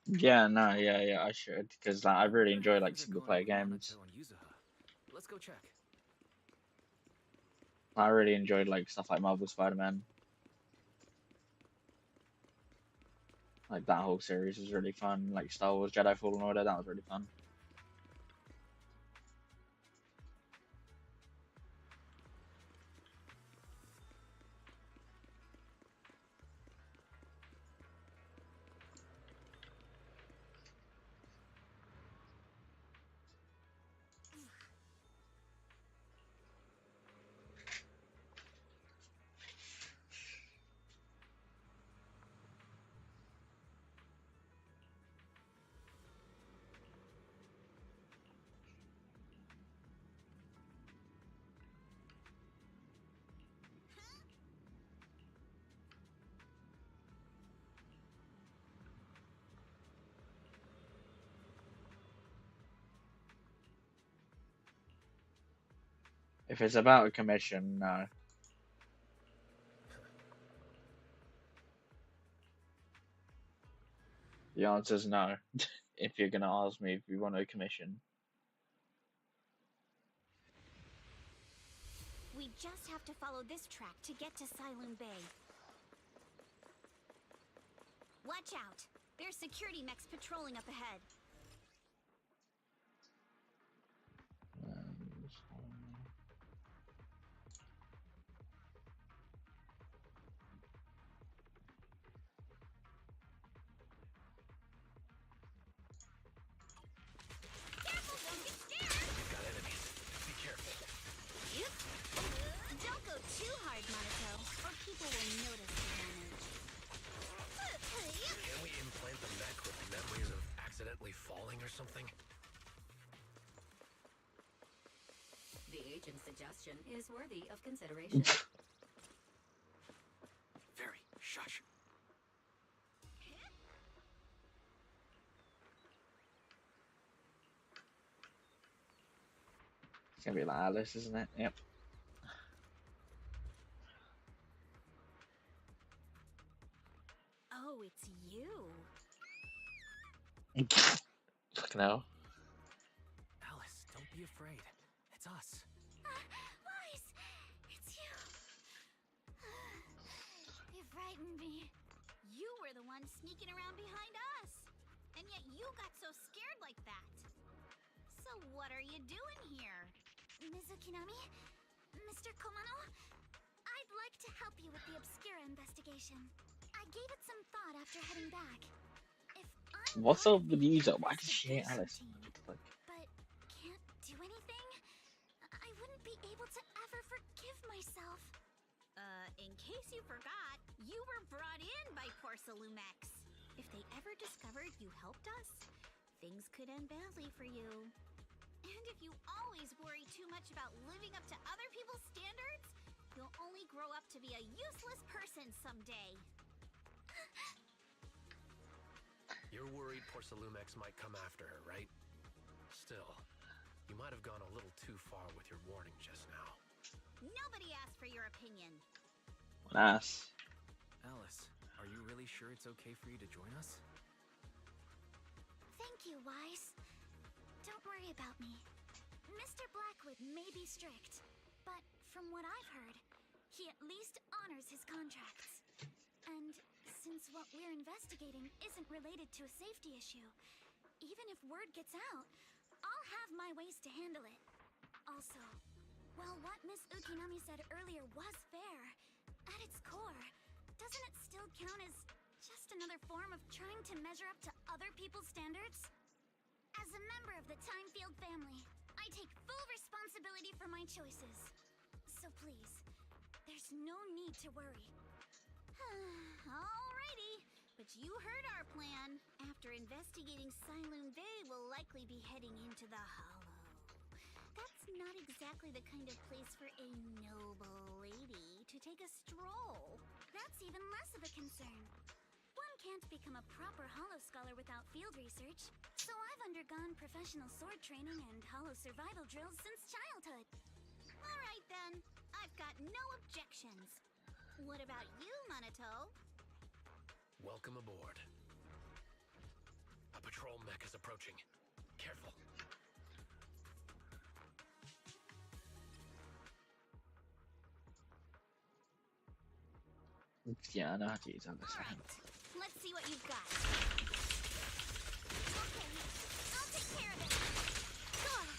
Speaker 13: Yeah, no, yeah, I should, because like, I really enjoy like single player games.
Speaker 2: Let's go check.
Speaker 13: I really enjoyed like stuff like Marvel Spider-Man. Like that whole series was really fun. Like Star Wars Jedi Fallen Order, that was really fun. If it's about a commission, no. The answer's no. If you're gonna ask me if you want a commission.
Speaker 9: We just have to follow this track to get to Siloon Bay. Watch out! There's security mechs patrolling up ahead. Careful, don't get scared!
Speaker 12: You've got enemies. Be careful.
Speaker 9: Yep. Don't go too hard, Monaco, or people will notice the damage.
Speaker 12: Can we implant the mech with memories of accidentally falling or something?
Speaker 11: The agent's suggestion is worthy of consideration.
Speaker 12: Very. Shush.
Speaker 13: It's gonna be like Alice, isn't it? Yep.
Speaker 9: Oh, it's you.
Speaker 13: Fucking hell.
Speaker 2: Alice, don't be afraid. It's us.
Speaker 9: Weiss, it's you. You frightened me. You were the one sneaking around behind us. And yet you got so scared like that. So what are you doing here? Mizukinami? Mr. Komano? I'd like to help you with the Obscura investigation. I gave it some thought after heading back. If I'm
Speaker 13: What's
Speaker 9: part
Speaker 13: up
Speaker 9: of
Speaker 13: with
Speaker 9: the
Speaker 13: you? Why did she hate
Speaker 9: investigation
Speaker 13: Alice?
Speaker 9: team,
Speaker 13: Like,
Speaker 9: but can't do anything, I wouldn't be able to ever forgive myself. In case you forgot, you were brought in by Porcelumex. If they ever discovered you helped us, things could end badly for you. And if you always worry too much about living up to other people's standards, you'll only grow up to be a useless person someday.
Speaker 12: You're worried Porcelumex might come after her, right? Still, you might have gone a little too far with your warning just now.
Speaker 9: Nobody asked for your opinion.
Speaker 13: nice.
Speaker 2: Alice, are you really sure it's okay for you to join us?
Speaker 9: Thank you, Weiss. Don't worry about me. Mr. Blackwood may be strict, but from what I've heard, he at least honors his contracts. And since what we're investigating isn't related to a safety issue, even if word gets out, I'll have my ways to handle it. Also, while what Miss Ukinami said earlier was fair, at its core, doesn't it still count as just another form of trying to measure up to other people's standards? As a member of the Timefield family, I take full responsibility for my choices. So please, there's no need to worry. Alrighty, but you heard our plan. After investigating Siloon Bay, we'll likely be heading into the Hollow. That's not exactly the kind of place for a noble lady to take a stroll. That's even less of a concern. One can't become a proper Hollow scholar without field research, so I've undergone professional sword training and Hollow survival drills since childhood. Alright then, I've got no objections. What about you, Monato?
Speaker 12: Welcome aboard. A patrol mech is approaching. Careful.
Speaker 13: Yeah, I know how to use Alice.
Speaker 9: Alright, let's see what you've got. Okay, I'll take care of it. Ugh,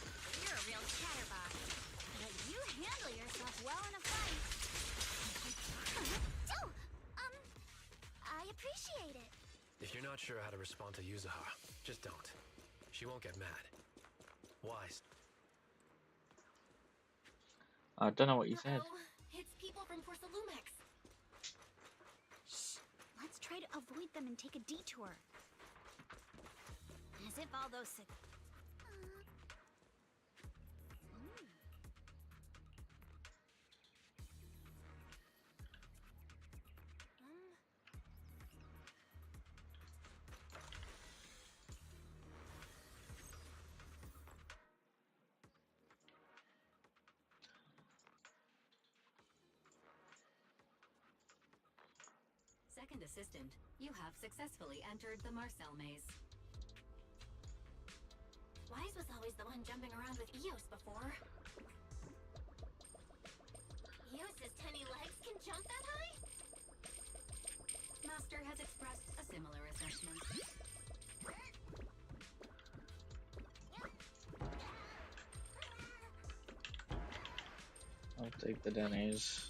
Speaker 9: you're a real chatterbox. But you handle yourself well in a fight. Oh, I appreciate it.
Speaker 12: If you're not sure how to respond to Yuzuha, just don't. She won't get mad. Wise.
Speaker 13: I don't know what you said.
Speaker 3: It's people from Porcelumex.
Speaker 9: Shh, let's try to avoid them and take a detour. As if all those
Speaker 11: second assistant, you have successfully entered the Marcel maze.
Speaker 3: Wise was always the one jumping around with Eos before. Eos's tiny legs can jump that high?
Speaker 11: Master has expressed a similar assessment.
Speaker 13: I'll take the Denny's.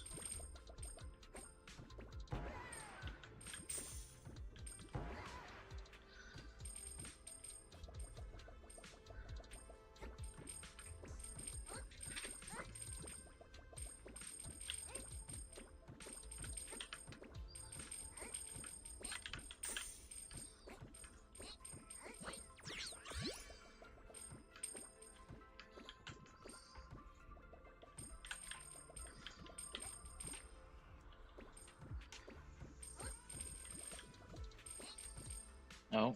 Speaker 13: Oh.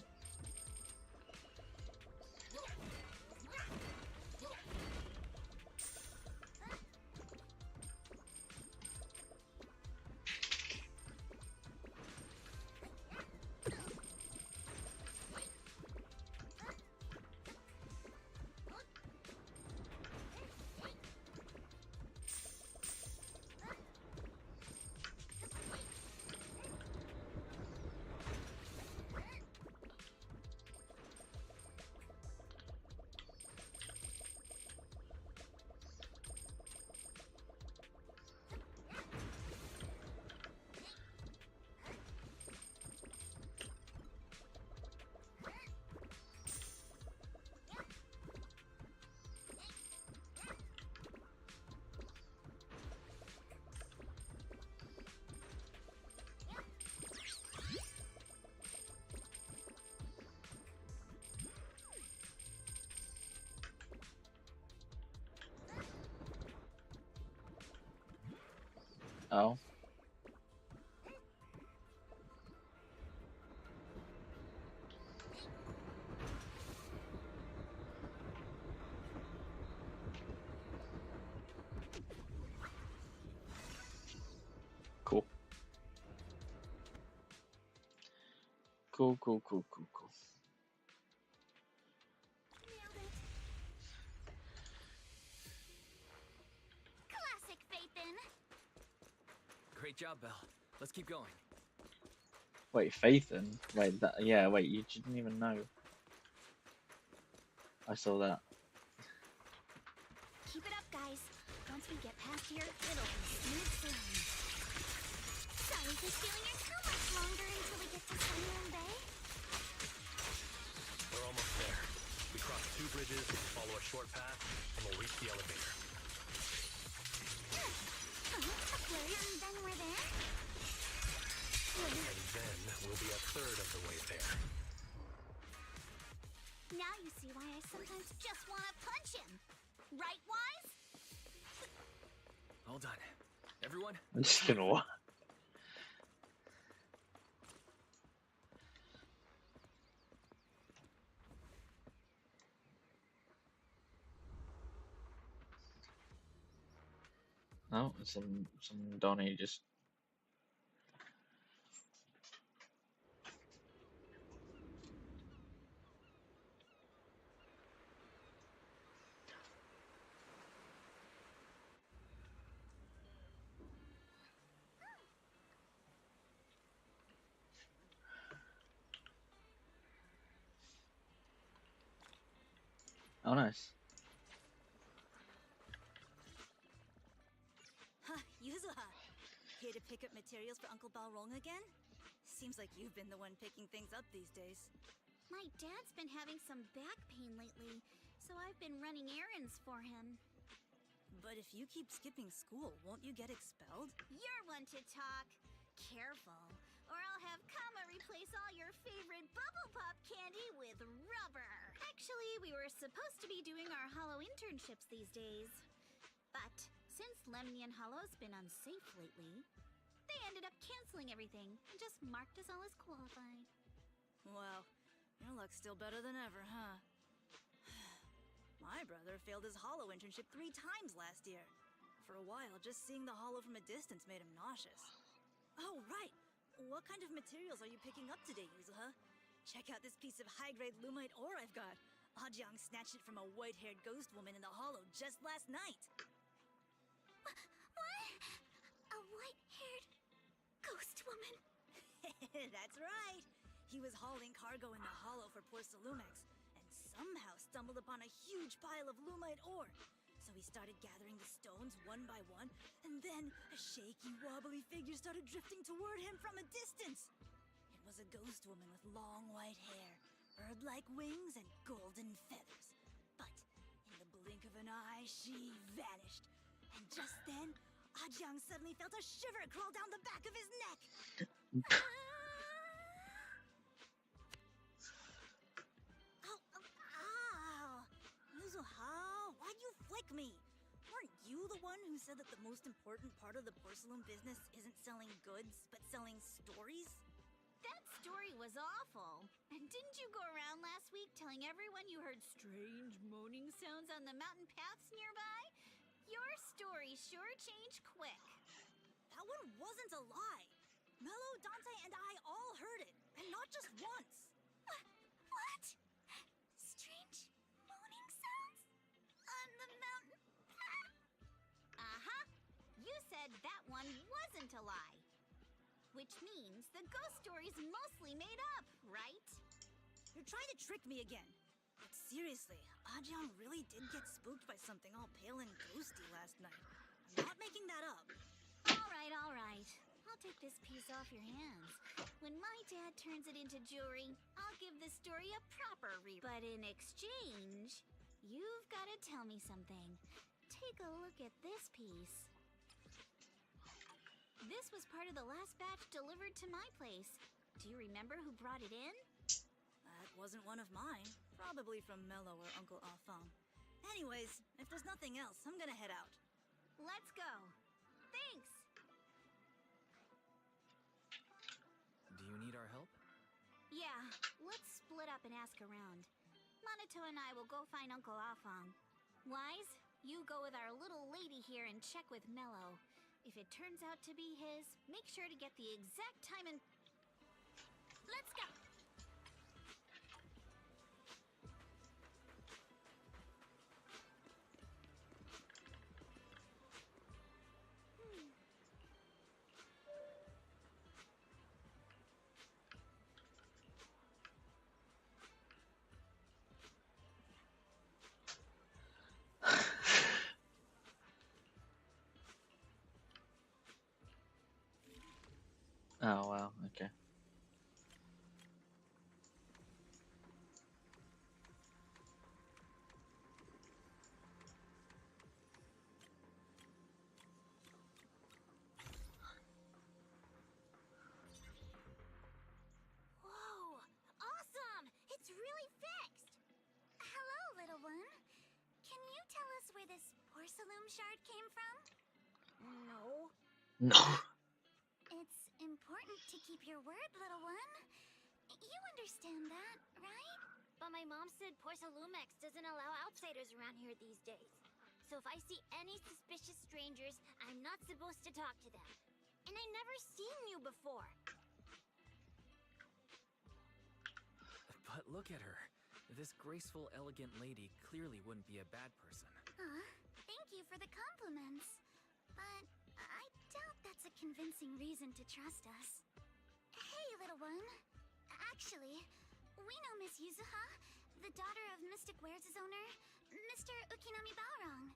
Speaker 13: Oh. Cool. Cool.
Speaker 9: Classic Phaethon.
Speaker 2: Great job, Belle. Let's keep going.
Speaker 13: Wait, Phaethon? Wait, that, yeah, wait, you didn't even know. I saw that.
Speaker 9: Keep it up, guys. Once we get past here, it'll be smooth sailing. Sorry for stealing your so much longer until we get to Sunroom Bay.
Speaker 12: We're almost there. We cross 2 bridges, follow a short path, and we'll reach the elevator.
Speaker 9: And then we're there?
Speaker 12: And then we'll be a third of the way there.
Speaker 9: Now you see why I sometimes just want to punch him. Right, Wise?
Speaker 2: All done. Everyone?
Speaker 13: I'm just gonna what? No, some Donnie just. Oh, nice.
Speaker 15: Yuzuha! Here to pick up materials for Uncle Balrog again? Seems like you've been the one picking things up these days.
Speaker 9: My dad's been having some back pain lately, so I've been running errands for him.
Speaker 15: But if you keep skipping school, won't you get expelled?
Speaker 9: You're one to talk. Careful, or I'll have Kama replace all your favorite Bubble Pop candy with rubber. Actually, we were supposed to be doing our Hollow internships these days. But since Lemnian Hollow's been unsafe lately, they ended up canceling everything and just marked us all as qualified.
Speaker 15: Well, your luck's still better than ever, huh? My brother failed his Hollow internship 3 times last year. For a while, just seeing the Hollow from a distance made him nauseous. Oh, right! What kind of materials are you picking up today, Yuzuha? Check out this piece of high-grade lumite ore I've got. Ajiang snatched it from a white-haired ghost woman in the hollow just last night.
Speaker 9: What? A white-haired ghost woman?
Speaker 15: That's right. He was hauling cargo in the hollow for poor Salumex, and somehow stumbled upon a huge pile of lumite ore. So he started gathering the stones one by one, and then a shaky, wobbly figure started drifting toward him from a distance. It was a ghost woman with long white hair, bird-like wings, and golden feathers. But in the blink of an eye, she vanished. And just then, Ajiang suddenly felt a shiver crawl down the back of his neck. Ow! Yuzuha, why'd you flick me? Weren't you the one who said that the most important part of the porcelain business isn't selling goods, but selling stories?
Speaker 16: That story was awful. And didn't you go around last week telling everyone you heard strange moaning sounds on the mountain paths nearby? Your story sure changed quick.
Speaker 15: That one wasn't a lie. Mello, Dante, and I all heard it, and not just once.
Speaker 9: What? Strange moaning sounds? On the mountain path?
Speaker 16: Uh-huh. You said that one wasn't a lie. Which means the ghost story's mostly made up, right?
Speaker 15: You're trying to trick me again. But seriously, Ajiang really did get spooked by something all pale and ghosty last night. I'm not making that up.
Speaker 16: All right. I'll take this piece off your hands. When my dad turns it into jewelry, I'll give this story a proper But in exchange, you've got to tell me something. Take a look at this piece. This was part of the last batch delivered to my place. Do you remember who brought it in?
Speaker 15: That wasn't one of mine. Probably from Mello or Uncle Afam. Anyways, if there's nothing else, I'm gonna head out.
Speaker 16: Let's go. Thanks!
Speaker 2: Do you need our help?
Speaker 16: Yeah, let's split up and ask around. Monato and I will go find Uncle Afam. Wise, you go with our little lady here and check with Mello. If it turns out to be his, make sure to get the exact time and... Let's go!
Speaker 13: Oh, wow, okay.
Speaker 9: Whoa! Awesome! It's really fixed! Hello, little one. Can you tell us where this porcelain shard came from?
Speaker 3: No.
Speaker 13: No.
Speaker 9: It's important to keep your word, little one. You understand that, right?
Speaker 3: But my mom said Porcelumex doesn't allow outsiders around here these days. So if I see any suspicious strangers, I'm not supposed to talk to them. And I never seen you before.
Speaker 2: But look at her. This graceful, elegant lady clearly wouldn't be a bad person.
Speaker 9: Thank you for the compliments. But I doubt that's a convincing reason to trust us. Hey, little one. Actually, we know Miss Yuzuha, the daughter of Mystic Wares' owner, Mr. Ukinami Balrong.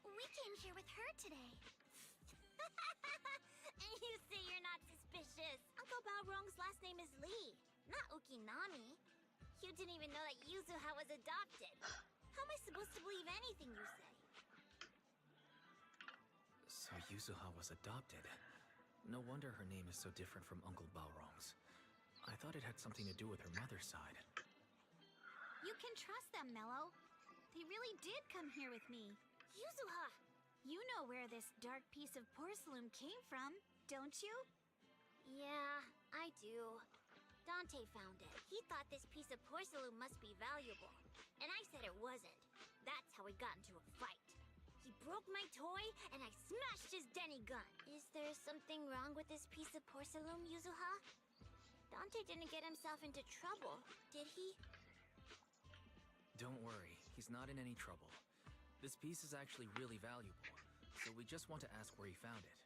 Speaker 9: We came here with her today.
Speaker 3: And you say you're not suspicious. Uncle Balrong's last name is Lee, not Ukinami. You didn't even know that Yuzuha was adopted. How am I supposed to believe anything you say?
Speaker 2: So Yuzuha was adopted. No wonder her name is so different from Uncle Balrong's. I thought it had something to do with her mother's side.
Speaker 16: You can trust them, Mello. They really did come here with me.
Speaker 3: Yuzuha!
Speaker 16: You know where this dark piece of porcelain came from, don't you?
Speaker 3: Yeah, I do. Dante found it. He thought this piece of porcelain must be valuable. And I said it wasn't. That's how we got into a fight. He
Speaker 16: He broke my toy, and I smashed his Denny gun. Is there something wrong with this piece of porcelain, Yuzuha? Dante didn't get himself into trouble, did he?
Speaker 2: Don't worry, he's not in any trouble. This piece is actually really valuable, so we just want to ask where he found it.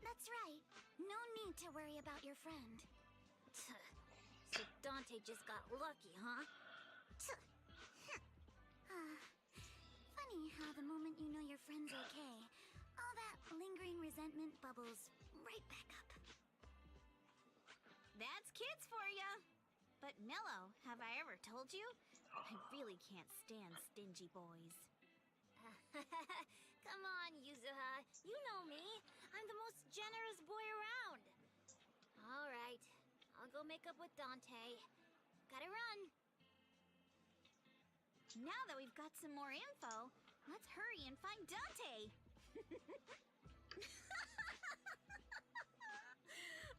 Speaker 16: That's right. No need to worry about your friend. So Dante just got lucky, huh? Funny how the moment you know your friend's okay, all that lingering resentment bubbles right back up. That's kids for ya! But Mello, have I ever told you? I really can't stand stingy boys. Come on, Yuzuha. You know me. I'm the most generous boy around. All right. I'll go make up with Dante. Gotta run. Now that we've got some more info, let's hurry and find Dante.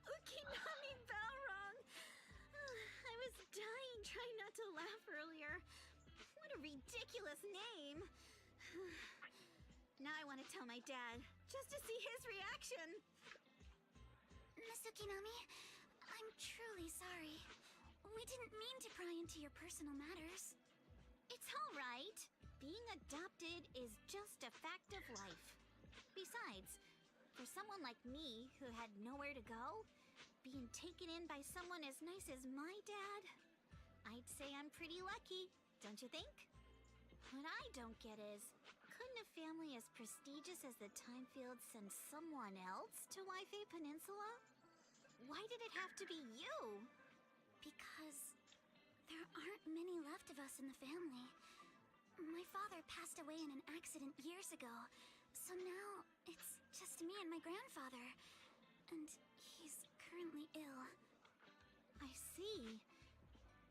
Speaker 16: Ukinami Balrog. I was dying trying not to laugh earlier. What a ridiculous name. Now I want to tell my dad, just to see his reaction.
Speaker 9: Miss Ukinami, I'm truly sorry. We didn't mean to pry into your personal matters.
Speaker 16: It's all right. Being adopted is just a fact of life. Besides, for someone like me who had nowhere to go, being taken in by someone as nice as my dad, I'd say I'm pretty lucky, don't you think? What I don't get is, couldn't a family as prestigious as the Timefields send someone else to Waifei Peninsula? Why did it have to be you?
Speaker 9: Because there aren't many left of us in the family. My father passed away in an accident years ago, so now it's just me and my grandfather. And he's currently ill.
Speaker 16: I see.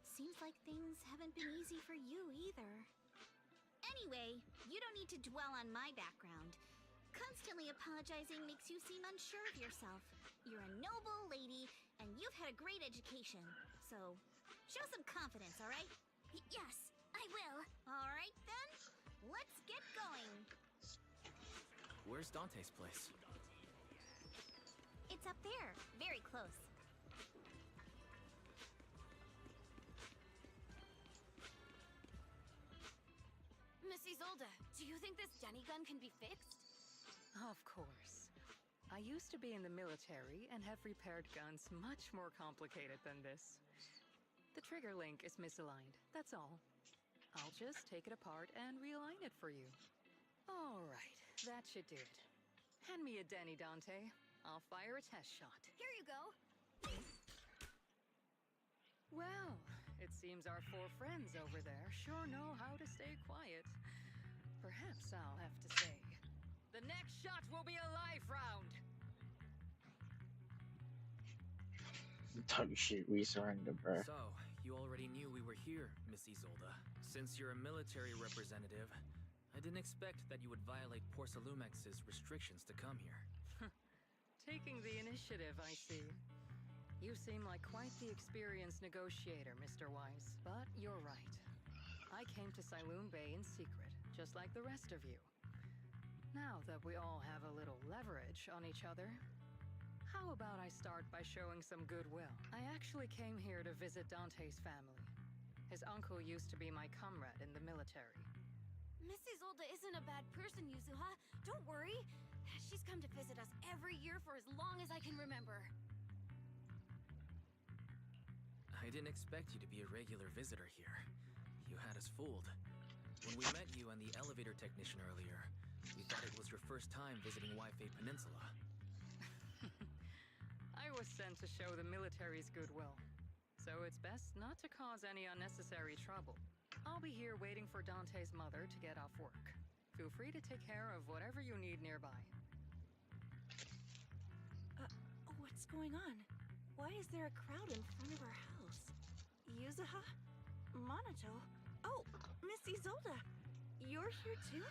Speaker 16: Seems like things haven't been easy for you either. Anyway, you don't need to dwell on my background. Constantly apologizing makes you seem unsure of yourself. You're a noble lady, and you've had a great education. So, show some confidence, all right?
Speaker 9: Yes, I will.
Speaker 16: All right, then. Let's get going.
Speaker 2: Where's Dante's place?
Speaker 16: It's up there, very close.
Speaker 14: Miss Isolde, do you think this Denny gun can be fixed?
Speaker 8: Of course. I used to be in the military and have repaired guns much more complicated than this. The trigger link is misaligned, that's all. I'll just take it apart and realign it for you. All right, that should do it. Hand me a Denny, Dante. I'll fire a test shot.
Speaker 14: Here you go.
Speaker 8: Well, it seems our four friends over there sure know how to stay quiet. Perhaps I'll have to say, the next shot will be a live round.
Speaker 13: Don't shoot, we surrender, bro.
Speaker 2: So, you already knew we were here, Miss Isolde. Since you're a military representative, I didn't expect that you would violate Porcelumex's restrictions to come here.
Speaker 8: Taking the initiative, I see. You seem like quite the experienced negotiator, Mr. Wise. But you're right. I came to Sailoon Bay in secret, just like the rest of you. Now that we all have a little leverage on each other, how about I start by showing some goodwill? I actually came here to visit Dante's family. His uncle used to be my comrade in the military.
Speaker 14: Miss Isolde isn't a bad person, Yuzuha. Don't worry. She's come to visit us every year for as long as I can remember.
Speaker 2: I didn't expect you to be a regular visitor here. You had us fooled. When we met you and the elevator technician earlier, we thought it was your first time visiting Waifei Peninsula.
Speaker 8: I was sent to show the military's goodwill, so it's best not to cause any unnecessary trouble. I'll be here waiting for Dante's mother to get off work. Feel free to take care of whatever you need nearby.
Speaker 17: What's going on? Why is there a crowd in front of our house? Yuzuha? Monato? Oh, Miss Isolde! You're here too?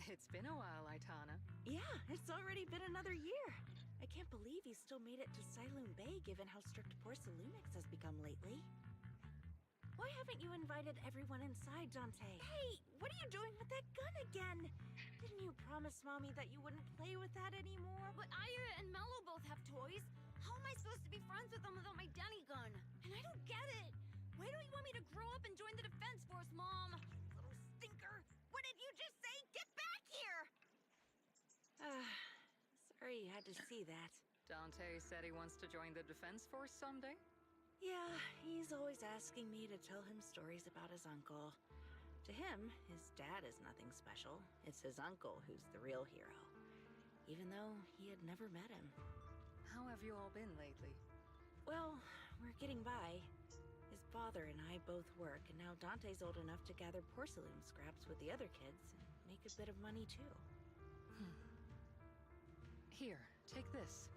Speaker 8: It's been a while, Aitana.
Speaker 17: Yeah, it's already been another year. I can't believe you still made it to Sailoon Bay given how strict Porcelumex has become lately. Why haven't you invited everyone inside, Dante? Hey, what are you doing with that gun again? Didn't you promise Mommy that you wouldn't play with that anymore?
Speaker 18: But Aya and Mello both have toys. How am I supposed to be friends with them without my Denny gun? And I don't get it. Why don't you want me to grow up and join the Defense Force, Mom? Little stinker. What did you just say? Get back here!
Speaker 17: Sorry you had to see that.
Speaker 8: Dante said he wants to join the Defense Force someday?
Speaker 17: Yeah, he's always asking me to tell him stories about his uncle. To him, his dad is nothing special. It's his uncle who's the real hero. Even though he had never met him.
Speaker 8: How have you all been lately?
Speaker 17: Well, we're getting by. His father and I both work, and now Dante's old enough to gather porcelain scraps with the other kids and make a bit of money too.
Speaker 8: Here, take this.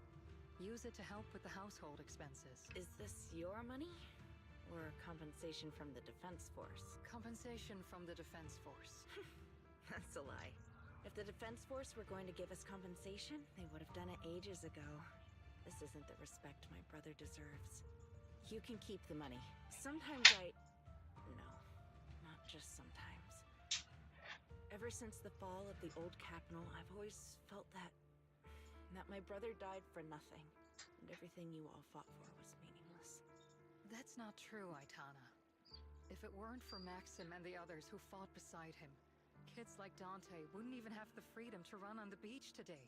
Speaker 8: Use it to help with the household expenses.
Speaker 17: Is this your money? Or compensation from the Defense Force?
Speaker 8: Compensation from the Defense Force.
Speaker 17: That's a lie. If the Defense Force were going to give us compensation, they would have done it ages ago. This isn't the respect my brother deserves. You can keep the money. Sometimes No, not just sometimes. Ever since the fall of the old capital, I've always felt that my brother died for nothing, and everything you all fought for was meaningless.
Speaker 8: That's not true, Aitana. If it weren't for Maxim and the others who fought beside him, kids like Dante wouldn't even have the freedom to run on the beach today.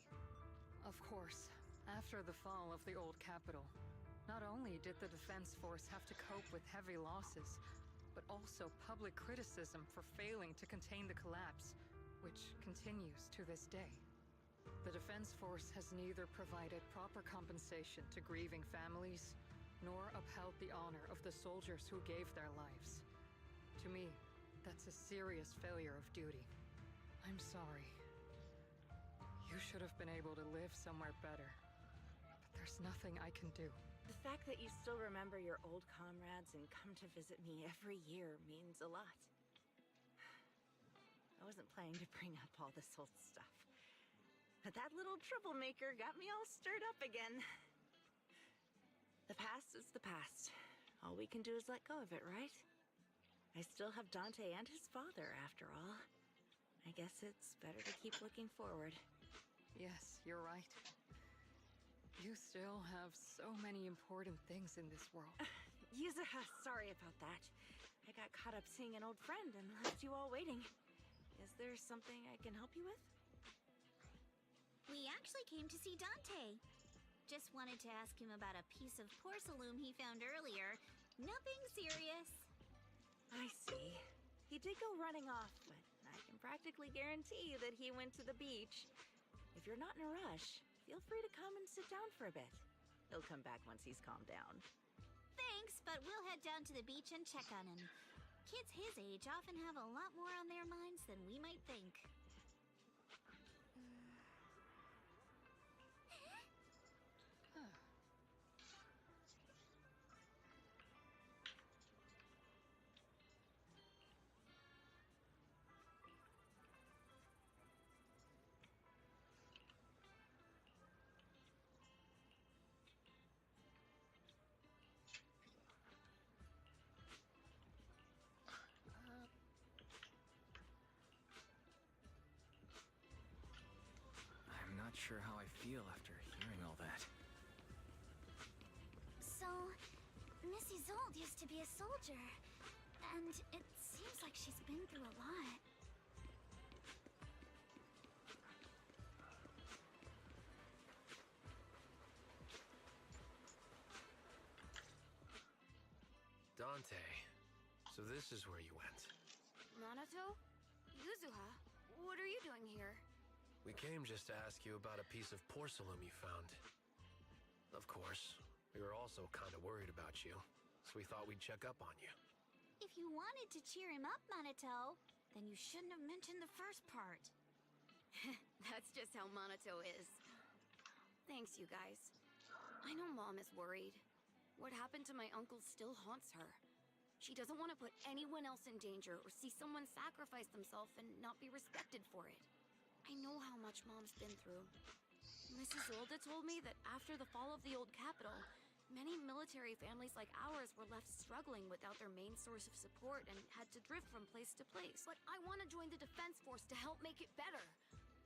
Speaker 8: Of course, after the fall of the old capital, not only did the Defense Force have to cope with heavy losses, but also public criticism for failing to contain the collapse, which continues to this day. The Defense Force has neither provided proper compensation to grieving families, nor upheld the honor of the soldiers who gave their lives. To me, that's a serious failure of duty. I'm sorry. You should have been able to live somewhere better. But there's nothing I can do.
Speaker 17: The fact that you still remember your old comrades and come to visit me every year means a lot. I wasn't planning to bring up all this old stuff. But that little troublemaker got me all stirred up again. The past is the past. All we can do is let go of it, right? I still have Dante and his father, after all. I guess it's better to keep looking forward.
Speaker 8: Yes, you're right. You still have so many important things in this world.
Speaker 17: Yuzuha, sorry about that. I got caught up seeing an old friend and left you all waiting. Is there something I can help you with?
Speaker 16: We actually came to see Dante. Just wanted to ask him about a piece of porcelain he found earlier. Nothing serious.
Speaker 17: I see. He did go running off, but I can practically guarantee that he went to the beach. If you're not in a rush, feel free to come and sit down for a bit. He'll come back once he's calmed down.
Speaker 16: Thanks, but we'll head down to the beach and check on him. Kids his age often have a lot more on their minds than we might think.
Speaker 2: I'm not sure how I feel after hearing all that.
Speaker 16: So, Miss Isolde used to be a soldier, and it seems like she's been through a lot.
Speaker 12: Dante, so this is where you went.
Speaker 18: Minato? Yuzuha? What are you doing here?
Speaker 12: We came just to ask you about a piece of porcelain you found. Of course, we were also kind of worried about you, so we thought we'd check up on you.
Speaker 16: If you wanted to cheer him up, Minato, then you shouldn't have mentioned the first part.
Speaker 18: That's just how Minato is. Thanks, you guys. I know Mom is worried. What happened to my uncle still haunts her. She doesn't want to put anyone else in danger or see someone sacrifice themselves and not be respected for it. I know how much Mom's been through. Mrs. Zolda told me that after the fall of the old capital, Many military families like ours were left struggling without their main source of support and had to drift from place to place. But I want to join the Defense Force to help make it better.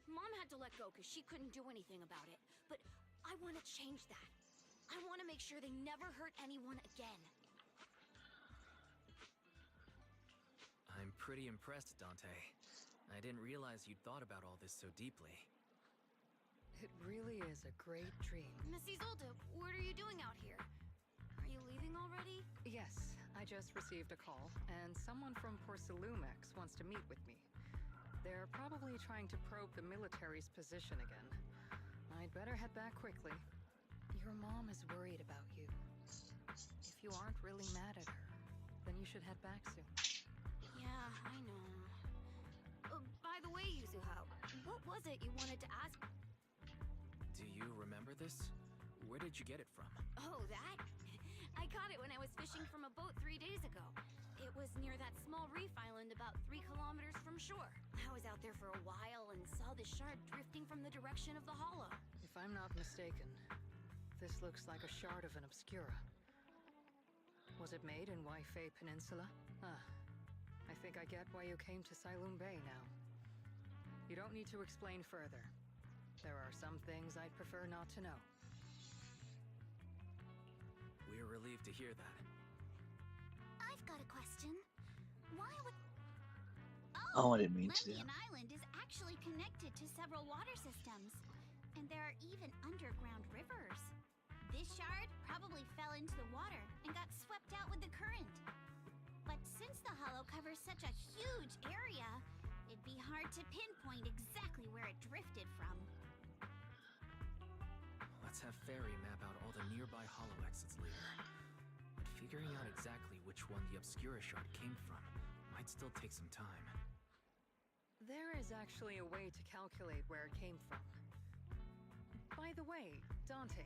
Speaker 18: Mom had to let go because she couldn't do anything about it. But I want to change that. I want to make sure they never hurt anyone again.
Speaker 2: I'm pretty impressed, Dante. I didn't realize you'd thought about all this so deeply.
Speaker 8: It really is a great dream.
Speaker 18: Miss Isolde, what are you doing out here? Are you leaving already?
Speaker 8: Yes, I just received a call, and someone from Porcelumex wants to meet with me. They're probably trying to probe the military's position again. I'd better head back quickly. Your mom is worried about you. If you aren't really mad at her, then you should head back soon.
Speaker 18: Yeah, I know. By the way, Yuzuha, what was it you wanted to ask?
Speaker 2: Do you remember this? Where did you get it from?
Speaker 18: Oh, that? I caught it when I was fishing from a boat 3 days ago. It was near that small reef island about 3 kilometers from shore. I was out there for a while and saw the shard drifting from the direction of the hollow.
Speaker 8: If I'm not mistaken, this looks like a shard of an Obscura. Was it made in Waifei Peninsula? I think I get why you came to Sailoon Bay now. You don't need to explain further. There are some things I'd prefer not to know.
Speaker 2: We're relieved to hear that.
Speaker 9: I've got a question. Why would...
Speaker 13: Oh, I didn't mean to.
Speaker 9: Lembian Island is actually connected to several water systems. And there are even underground rivers. This shard probably fell into the water and got swept out with the current. But since the hollow covers such a huge area, it'd be hard to pinpoint exactly where it drifted from.
Speaker 2: Let's have Fairy map out all the nearby hollow exits later. But figuring out exactly which one the Obscura shard came from might still take some time.
Speaker 8: There is actually a way to calculate where it came from. By the way, Dante,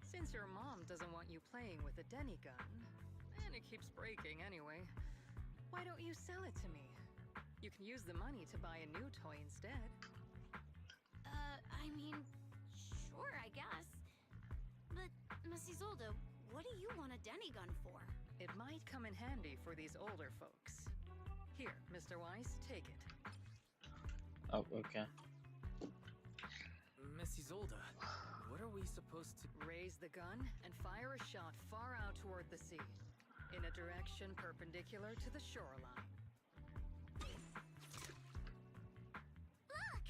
Speaker 8: since your mom doesn't want you playing with a Denny gun, and it keeps breaking anyway, why don't you sell it to me? You can use the money to buy a new toy instead.
Speaker 18: I mean, sure, I guess. But, Miss Isolde, what do you want a Denny gun for?
Speaker 8: It might come in handy for these older folks. Here, Mr. Weiss, take it.
Speaker 13: Oh, okay.
Speaker 2: Miss Isolde, what are we supposed to...
Speaker 8: Raise the gun and fire a shot far out toward the sea, in a direction perpendicular to the shoreline.
Speaker 9: Look!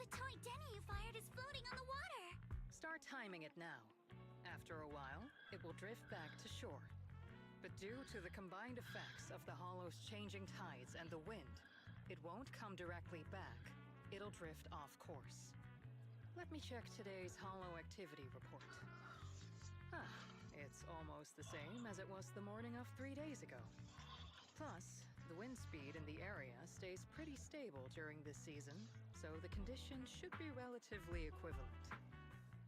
Speaker 9: The toy Denny you fired is floating on the water!
Speaker 8: Start timing it now. After a while, it will drift back to shore. But due to the combined effects of the hollow's changing tides and the wind, it won't come directly back. It'll drift off course. Let me check today's hollow activity report. It's almost the same as it was the morning of 3 days ago. Plus, the wind speed in the area stays pretty stable during this season, so the conditions should be relatively equivalent.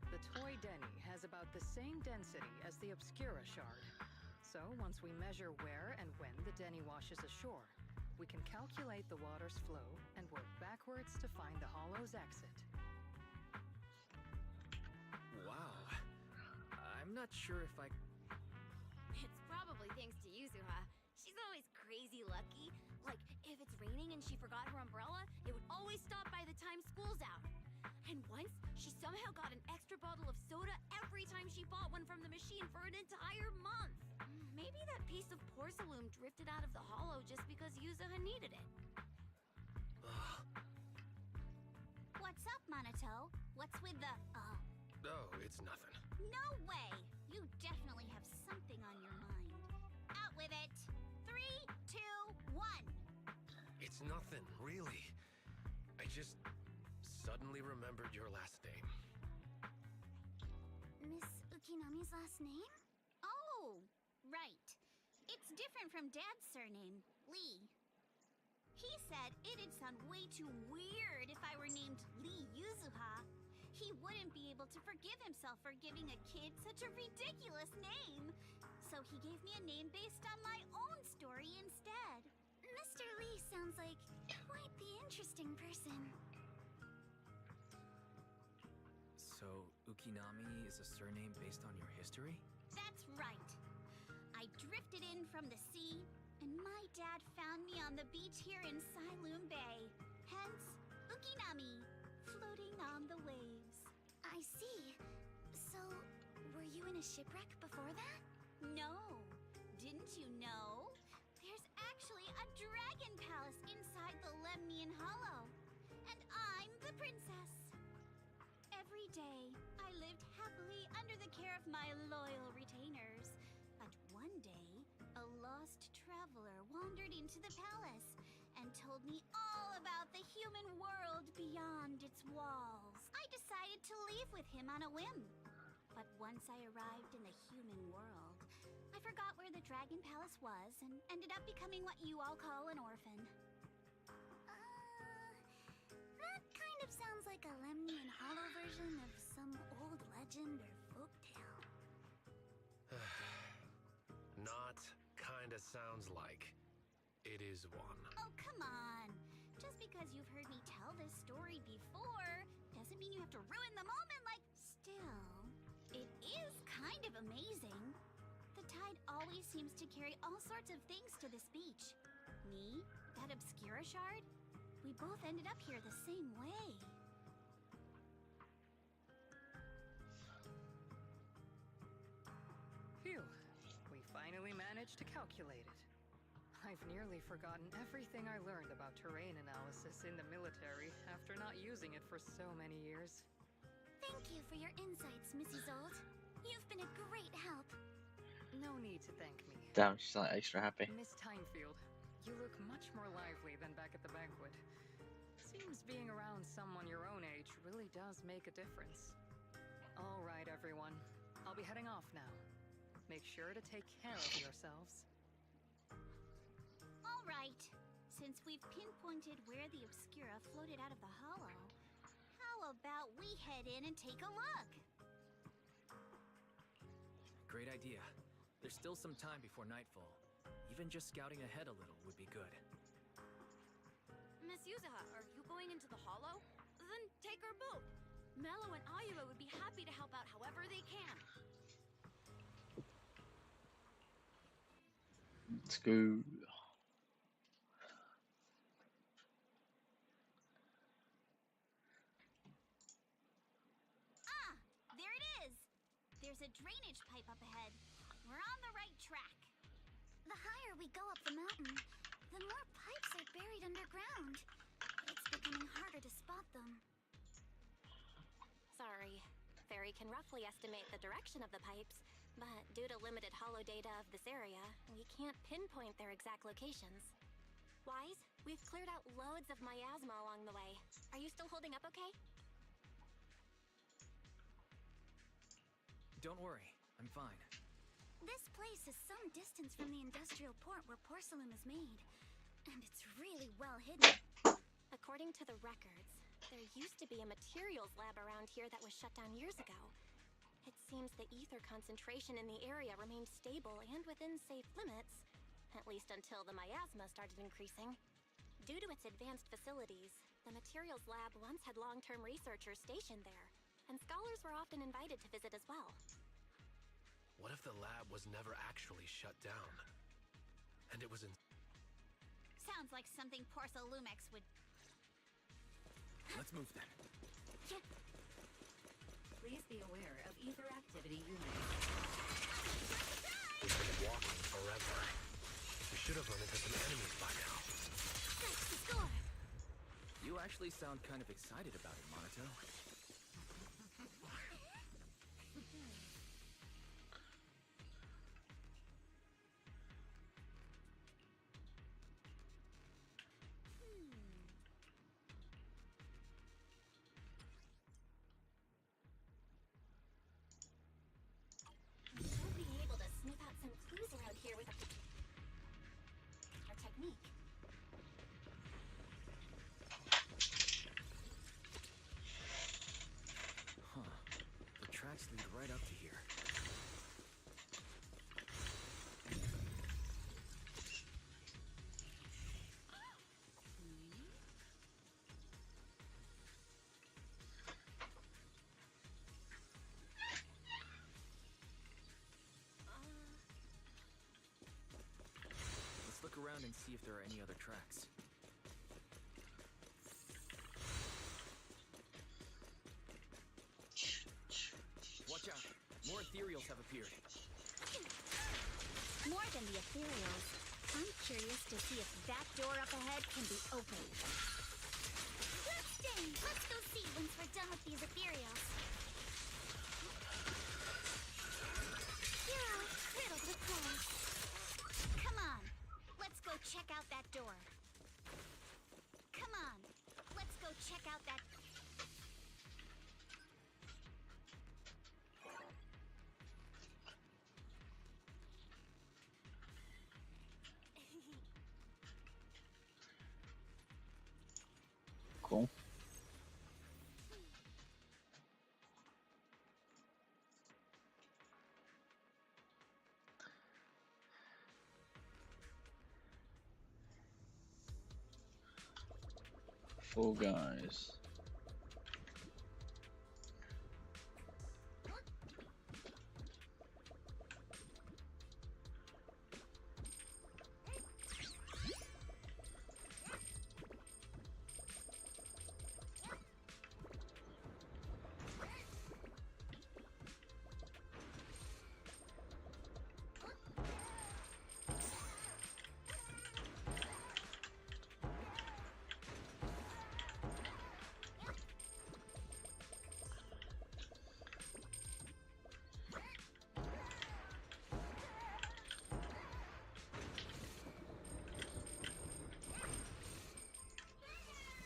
Speaker 8: The toy Denny has about the same density as the Obscura shard. So once we measure where and when the Denny washes ashore, we can calculate the water's flow and work backwards to find the hollow's exit.
Speaker 2: Wow. I'm not sure if I...
Speaker 18: It's probably thanks to Yuzuha. She's always crazy lucky. Like, if it's raining and she forgot her umbrella, it would always stop by the time school's out. And once, she somehow got an extra bottle of soda every time she bought one from the machine for an entire month. Maybe that piece of porcelain drifted out of the hollow just because Yuzuha needed it.
Speaker 9: What's up, Monato? What's with the,
Speaker 12: Oh, it's nothing.
Speaker 9: No way! You definitely have something on your mind. Out with it! 3, 2, 1!
Speaker 12: It's nothing, really. I just suddenly remembered your last name.
Speaker 9: Miss Ukinami's last name? Oh, right. It's different from Dad's surname, Lee. He said it'd sound way too weird if I were named Lee Yuzuha. He wouldn't be able to forgive himself for giving a kid such a ridiculous name. So he gave me a name based on my own story instead. Mr. Lee sounds like quite the interesting person.
Speaker 2: So, Ukinami is a surname based on your history?
Speaker 16: right. I drifted in from the sea, and my dad found me on the beach here in Siloon Bay. Hence, Ukinami, floating on the waves.
Speaker 9: I see. So, were you in a shipwreck before that?
Speaker 16: No. Didn't you know? There's actually a dragon palace inside the Lemnian Hollow. And I'm the princess. Every day, I lived happily under the care of my loyal retainers. But one day, a lost traveler wandered into the palace and told me all about the human world beyond its walls. I decided to leave with him on a whim. But once I arrived in the human world, I forgot where the Dragon Palace was and ended up becoming what you all call an orphan.
Speaker 9: That kind of sounds like a Lemnian Hollow version of some old legend or folktale.
Speaker 12: Not kinda sounds like. It is one.
Speaker 16: Oh, come on. Just because you've heard me tell this story before doesn't mean you have to ruin the moment like... Still, it is kind of amazing. The tide always seems to carry all sorts of things to this beach. Me, that Obscura shard, we both ended up here the same way.
Speaker 8: Phew. We finally managed to calculate it. I've nearly forgotten everything I learned about terrain analysis in the military after not using it for so many years.
Speaker 9: Thank you for your insights, Mrs. Zold. You've been a great help.
Speaker 8: No need to thank me.
Speaker 13: Damn, she's like extra happy.
Speaker 8: Miss Timefield, you look much more lively than back at the banquet. Seems being around someone your own age really does make a difference. All right, everyone. I'll be heading off now. Make sure to take care of yourselves.
Speaker 16: All right. Since we've pinpointed where the Obscura floated out of the hollow, how about we head in and take a look?
Speaker 2: Great idea. There's still some time before nightfall. Even just scouting ahead a little would be good.
Speaker 18: Miss Yuzuha, are you going into the hollow? Then take our boat. Mello and Ayuba would be happy to help out however they can.
Speaker 13: Let's go.
Speaker 16: Ah, there it is. There's a drainage pipe up ahead. We're on the right track.
Speaker 9: The higher we go up the mountain, the more pipes are buried underground. It's becoming harder to spot them.
Speaker 3: Sorry. Fairy can roughly estimate the direction of the pipes, but due to limited hollow data of this area, we can't pinpoint their exact locations. Wise, we've cleared out loads of miasma along the way. Are you still holding up okay?
Speaker 2: Don't worry, I'm fine.
Speaker 9: This place is some distance from the industrial port where porcelain is made, and it's really well hidden.
Speaker 3: According to the records, there used to be a materials lab around here that was shut down years ago. It seems the ether concentration in the area remained stable and within safe limits, at least until the miasma started increasing. Due to its advanced facilities, the materials lab once had long-term researchers stationed there, and scholars were often invited to visit as well.
Speaker 12: What if the lab was never actually shut down? And it was in...
Speaker 16: Sounds like something Porcelumex would...
Speaker 2: Let's move then.
Speaker 11: Please be aware of ether activity units.
Speaker 12: We've been walking forever. We should have run into some enemies by now.
Speaker 16: That's the score!
Speaker 2: You actually sound kind of excited about it, Monato.
Speaker 3: Should be able to sniff out some clues around here with our technique.
Speaker 2: Huh. The tracks lead right up to here. and see if there are any other tracks. Watch out! More ethereals have appeared.
Speaker 16: More than the ethereals. I'm curious to see if that door up ahead can be opened. Let's stay. Let's go see once we're done with these ethereals. Here, riddled with holes. Come on. Let's go check out that door. Come on. Let's go check out that...
Speaker 13: Cool. Four guys.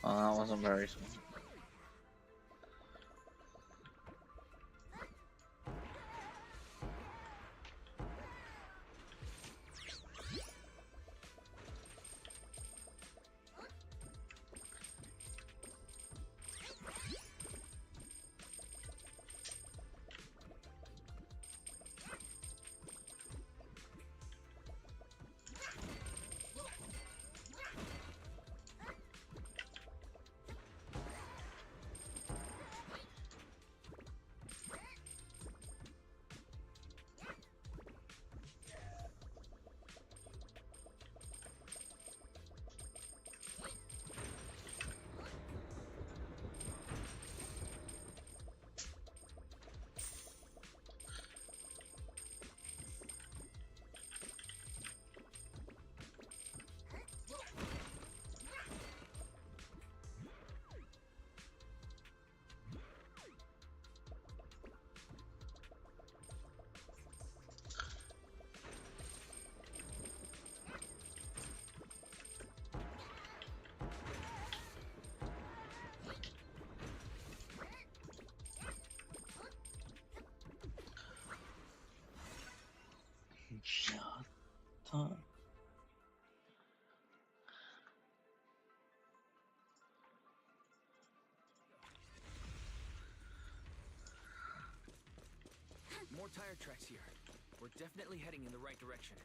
Speaker 13: Oh, that wasn't very smart. Shut up.
Speaker 2: More tire tracks here. We're definitely heading in the right direction.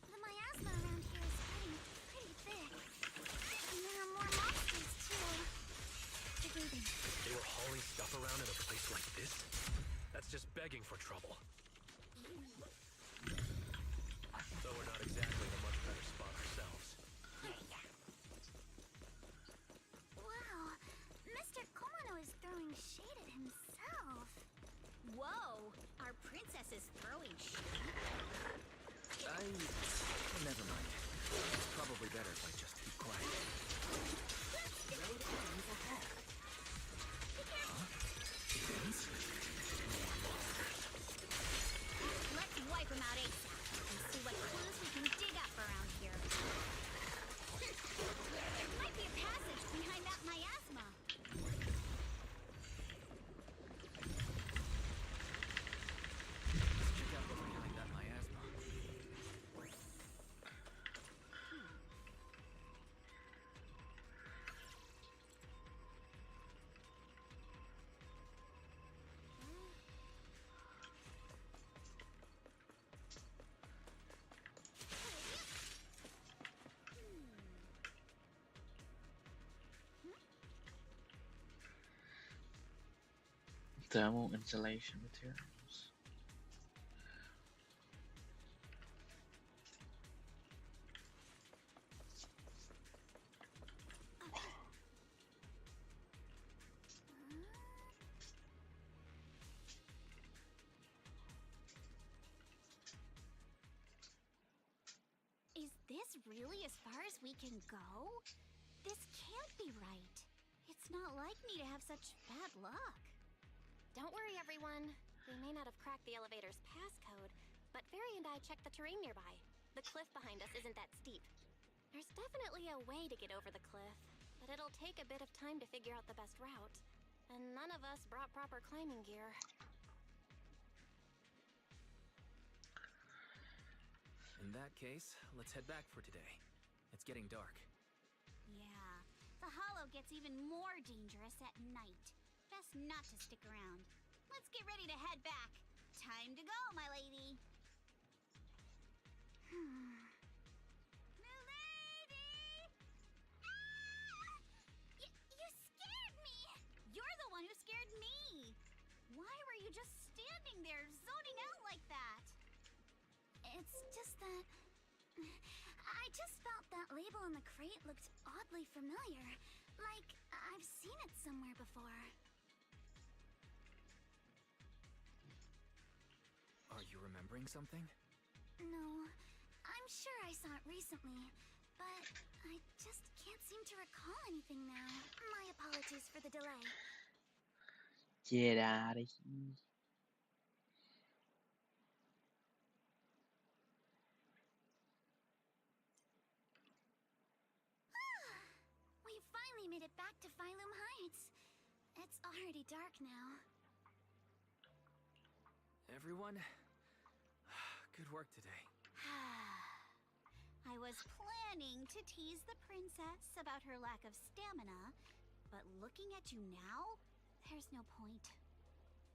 Speaker 16: The miasma around here is pretty thick. And there are more monsters, too. Degrading.
Speaker 12: They were hauling stuff around in a place like this? That's just begging for trouble. Though we're not exactly in a much better spot ourselves.
Speaker 16: Wow, Mr. Komono is throwing shade at himself. Whoa, our princess is throwing shade?
Speaker 2: Never mind. It's probably better if I just keep quiet.
Speaker 16: Road ends ahead. Let's wipe him out ASAP and see what clues we can dig up around here. There might be a passage behind that miasma.
Speaker 2: Let's check out what's behind that miasma.
Speaker 13: Thermal insulation materials.
Speaker 16: really as far as we can go? This can't be right. It's not like me to have such bad luck.
Speaker 3: Don't worry, everyone. We may not have cracked the elevator's passcode, but Fairy and I checked the terrain nearby. The cliff behind us isn't that steep. There's definitely a way to get over the cliff, but it'll take a bit of time to figure out the best route. And none of us brought proper climbing gear.
Speaker 2: In that case, let's head back for today. It's getting dark.
Speaker 16: Yeah, the hollow gets even more dangerous at night. Best not to stick around. Let's get ready to head back. Time to go, my lady. Milady! Ah! You scared me! You're the one who scared me! Why were you just standing there, zoning out like that?
Speaker 9: It's just that... I just felt that label on the crate looked oddly familiar. Like, I've seen it somewhere before.
Speaker 2: Are you remembering something?
Speaker 9: No, I'm sure I saw it recently, but I just can't seem to recall anything now. My apologies for the delay.
Speaker 13: Get out of here.
Speaker 9: We finally made it back to Phylum Heights. It's already dark now.
Speaker 2: Everyone, good work today.
Speaker 16: I was planning to tease the princess about her lack of stamina, but looking at you now, there's no point.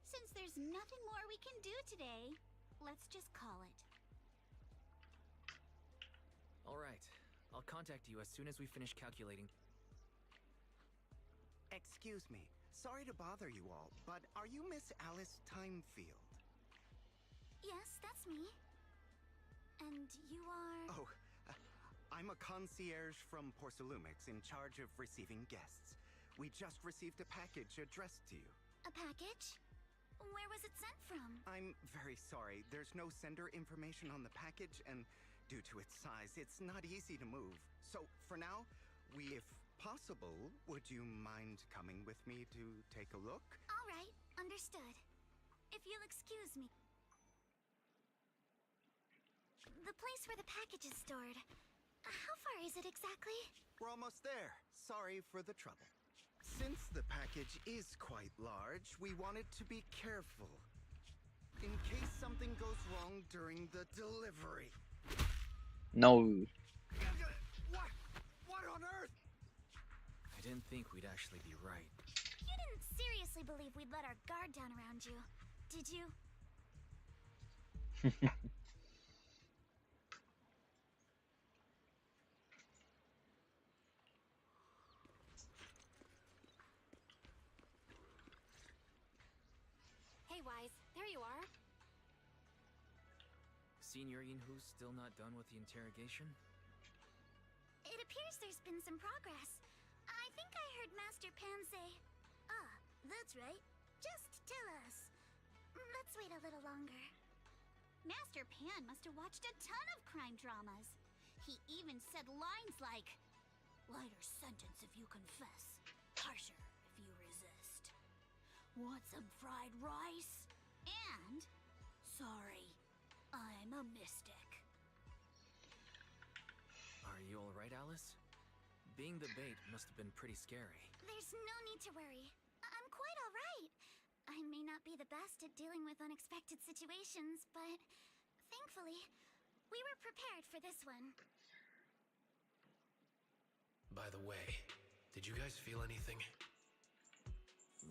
Speaker 16: Since there's nothing more we can do today, let's just call it.
Speaker 2: All right, I'll contact you as soon as we finish calculating.
Speaker 19: Excuse me. Sorry to bother you all, but are you Miss Alice Timefield?
Speaker 9: Yes, that's me. And you are...
Speaker 19: Oh, I'm a concierge from Porcelumix in charge of receiving guests. We just received a package addressed to you.
Speaker 9: A package? Where was it sent from?
Speaker 19: I'm very sorry. There's no sender information on the package, and due to its size, it's not easy to move. So, for now, if possible, would you mind coming with me to take a look?
Speaker 9: All right, understood. If you'll excuse me. The place where the package is stored. How far is it exactly?
Speaker 19: We're almost there. Sorry for the trouble. Since the package is quite large, we wanted to be careful. In case something goes wrong during the delivery.
Speaker 13: No.
Speaker 19: What on earth?
Speaker 2: I didn't think we'd actually be right.
Speaker 9: You didn't seriously believe we'd let our guard down around you, did you?
Speaker 3: Hey, Wise, there you are.
Speaker 2: Senior Yinhu's still not done with the interrogation?
Speaker 9: It appears there's been some progress. I think I heard Master Pan say... Ah, that's right. Just tell us. Let's wait a little longer.
Speaker 16: Master Pan must have watched a ton of crime dramas. He even said lines like, "Lighter sentence if you confess, harsher if you resist. Want some fried rice? And, sorry, I'm a mystic."
Speaker 2: Are you alright, Alice? Being the bait must have been pretty scary.
Speaker 9: There's no need to worry. I'm quite alright. I may not be the best at dealing with unexpected situations, but thankfully, we were prepared for this one.
Speaker 12: By the way, did you guys feel anything?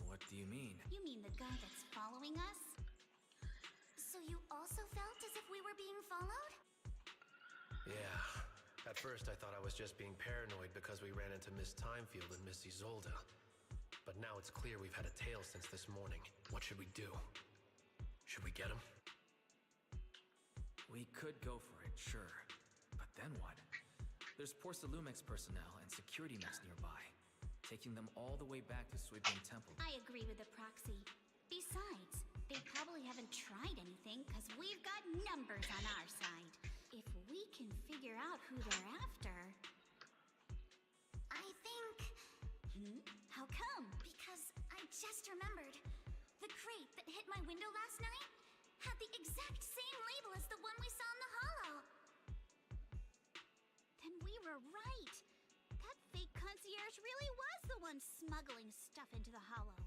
Speaker 2: What do you mean?
Speaker 16: You mean the guy that's following us?
Speaker 9: So you also felt as if we were being followed?
Speaker 12: Yeah. At first I thought I was just being paranoid because we ran into Miss Timefield and Miss Isolde. But now it's clear we've had a tail since this morning. What should we do? Should we get him?
Speaker 2: We could go for it, sure. But then what? There's Porcelumix personnel and security mechs nearby, taking them all the way back to Suibin Temple.
Speaker 16: I agree with the proxy. Besides, they probably haven't tried anything because we've got numbers on our side. If we can figure out who they're after. I think... How come? Because I just remembered. The crate that hit my window last night had the exact same label as the one we saw in the hollow. Then we were right. That fake concierge really was the one smuggling stuff into the hollow.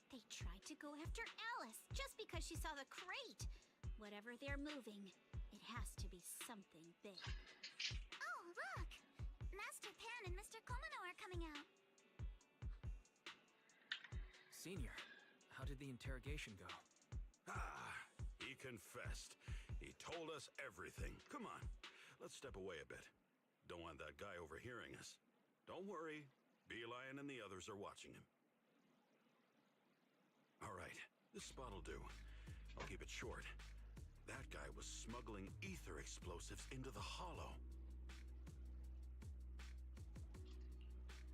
Speaker 16: They tried to go after Alice just because she saw the crate. Whatever they're moving, it has to be something big. Oh, look! Master Pan and Mr. Komano are coming out.
Speaker 2: Senior, how did the interrogation go?
Speaker 1: He confessed. He told us everything. Come on, let's step away a bit. Don't want that guy overhearing us. Don't worry, Beeline and the others are watching him. All right, this spot'll do. I'll keep it short. That guy was smuggling ether explosives into the hollow.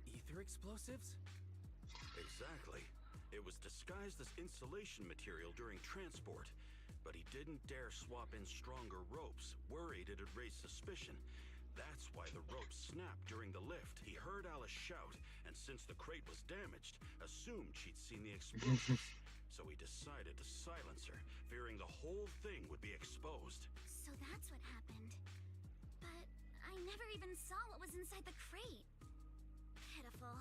Speaker 2: Ether explosives?
Speaker 1: Exactly. It was disguised as insulation material during transport, but he didn't dare swap in stronger ropes, worried it'd raise suspicion. That's why the ropes snapped during the lift. He heard Alice shout, and since the crate was damaged, assumed she'd seen the explosives. So he decided to silence her, fearing the whole thing would be exposed.
Speaker 16: So that's what happened. But I never even saw what was inside the crate. Pitiful.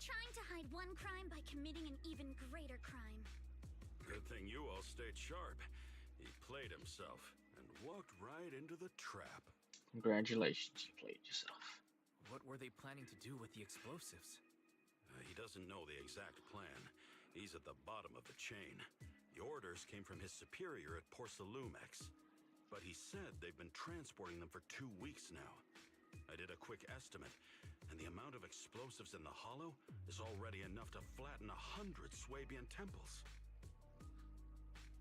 Speaker 16: Trying to hide one crime by committing an even greater crime.
Speaker 1: Good thing you all stayed sharp. He played himself and walked right into the trap.
Speaker 13: Congratulations, you played yourself.
Speaker 2: What were they planning to do with the explosives?
Speaker 1: He doesn't know the exact plan. He's at the bottom of the chain. The orders came from his superior at Porcelumex. But he said they've been transporting them for 2 weeks now. I did a quick estimate, and the amount of explosives in the hollow is already enough to flatten 100 Swabian temples.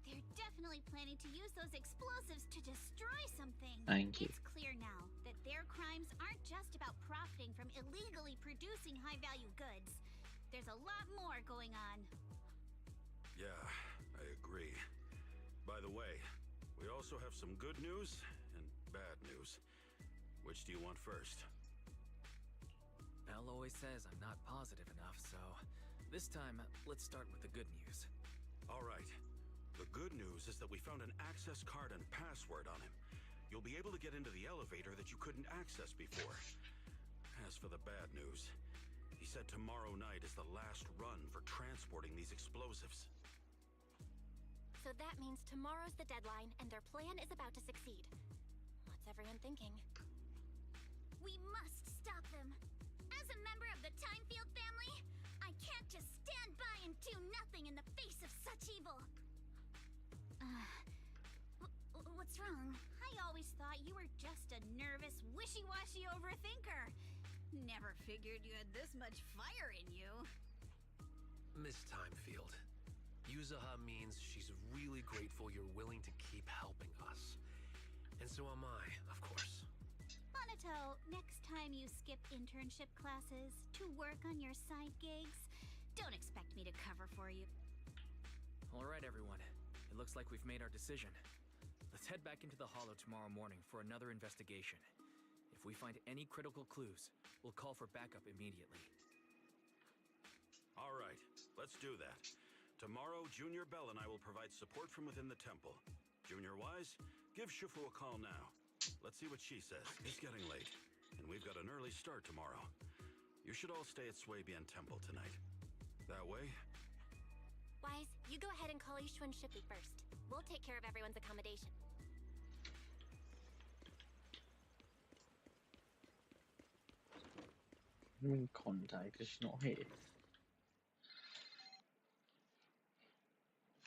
Speaker 16: They're definitely planning to use those explosives to destroy something.
Speaker 13: Thank you.
Speaker 16: It's clear now that their crimes aren't just about profiting from illegally producing high-value goods. There's a lot more going on.
Speaker 1: Yeah, I agree. By the way, we also have some good news and bad news. Which do you want first?
Speaker 2: Belle always says I'm not positive enough, so this time, let's start with the good news.
Speaker 1: All right. The good news is that we found an access card and password on him. You'll be able to get into the elevator that you couldn't access before. As for the bad news, he said tomorrow night is the last run for transporting these explosives.
Speaker 3: So that means tomorrow's the deadline, and their plan is about to succeed. What's everyone thinking?
Speaker 16: We must stop them. As a member of the Timefield family, I can't just stand by and do nothing in the face of such evil. What's wrong? I always thought you were just a nervous, wishy-washy overthinker. Never figured you had this much fire in you.
Speaker 12: Miss Timefield, Yuzaha means she's really grateful you're willing to keep helping us. And so am I, of course.
Speaker 16: Monato, next time you skip internship classes to work on your side gigs, don't expect me to cover for you.
Speaker 2: All right, everyone. It looks like we've made our decision. Let's head back into the hollow tomorrow morning for another investigation. If we find any critical clues, we'll call for backup immediately.
Speaker 1: All right, let's do that. Tomorrow, Junior Bell and I will provide support from within the temple. Junior Wise, give Shifu a call now. Let's see what she says. It's getting late, and we've got an early start tomorrow. You should all stay at Swabian Temple tonight. That way...
Speaker 3: Wise, you go ahead and call Ishu and Shifu first. We'll take care of everyone's accommodation.
Speaker 13: I'm in contact, it's not here.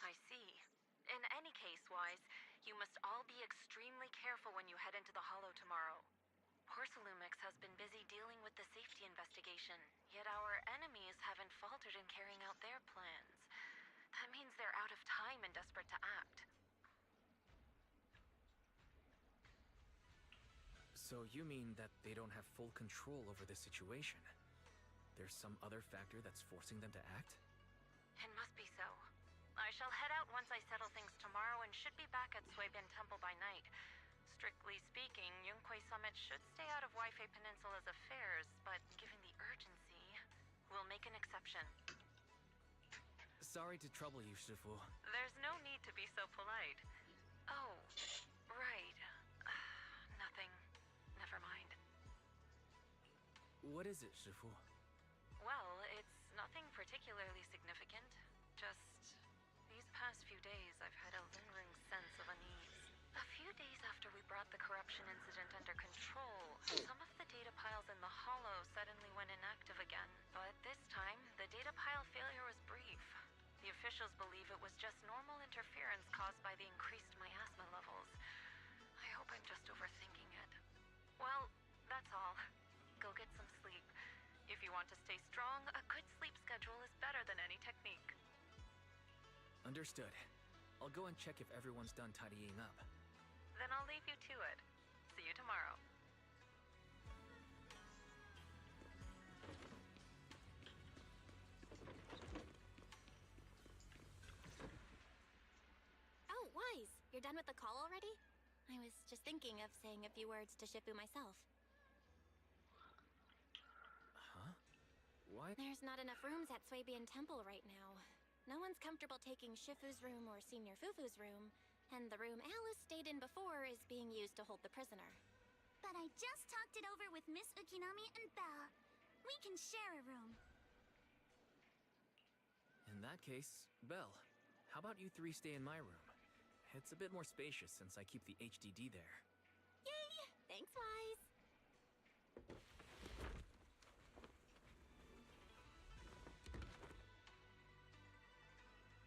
Speaker 20: I see. In any case, Wise, you must all be extremely careful when you head into the hollow tomorrow. Porcelumex has been busy dealing with the safety investigation, yet our enemies haven't faltered in carrying out their plans. That means they're out of time and desperate to act.
Speaker 2: So you mean that they don't have full control over the situation? There's some other factor that's forcing them to act?
Speaker 20: It must be so. I shall head out once I settle things tomorrow and should be back at Swabian Temple by night. Strictly speaking, Yunquei Summit should stay out of Wi-Fi Peninsula's affairs, but given the urgency, we'll make an exception.
Speaker 2: Sorry to trouble you, Shifu.
Speaker 20: There's no need to be so polite. Oh, right. Nothing. Never mind.
Speaker 2: What is it, Shifu?
Speaker 20: Well, it's nothing particularly significant. Just these past few days, I've had a lingering sense of unease. A few days after we brought the corruption incident under control, some of the data piles in the Hollow suddenly went inactive again. But this time, the data pile failure was brief. The officials believe it was just normal interference caused by the increased miasma levels. I hope I'm just overthinking it. Well, that's all. Go get some sleep. If you want to stay strong, a good sleep schedule is better than any technique.
Speaker 2: Understood. I'll go and check if everyone's done tidying up.
Speaker 20: Then I'll leave you to it. See you tomorrow.
Speaker 3: Oh, Wise, you're done with the call already? I was just thinking of saying a few words to Shifu myself.
Speaker 2: Huh? What?
Speaker 3: There's not enough rooms at Swabian Temple right now. No one's comfortable taking Shifu's room or Senior Fufu's room, and the room Alice stayed in before is being used to hold the prisoner.
Speaker 9: But I just talked it over with Miss Ukinami and Belle. We can share a room.
Speaker 2: In that case, Belle, how about you three stay in my room? It's a bit more spacious since I keep the HDD there.
Speaker 3: Yay! Thanks, Wise.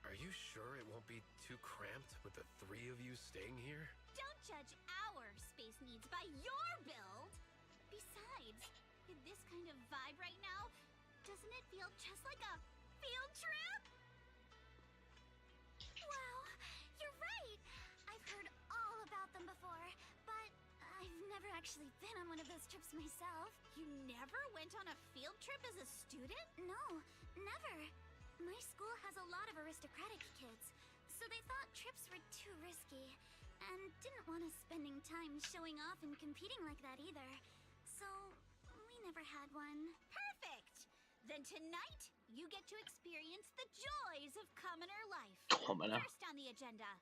Speaker 12: Are you sure it won't be too cramped with the three of you staying here?
Speaker 16: Don't judge our space needs by your build! Besides, with this kind of vibe right now, doesn't it feel just like a field trip?
Speaker 9: Wow, you're right! I've heard all about them before, but I've never actually been on one of those trips myself.
Speaker 16: You never went on a field trip as a student?
Speaker 9: No, never. My school has a lot of aristocratic kids, so they thought trips were too risky, and didn't want us spending time showing off and competing like that either. So, we never had one.
Speaker 16: Perfect! Then tonight, you get to experience the joys of commoner life.
Speaker 13: Commoner.
Speaker 16: First on the agenda,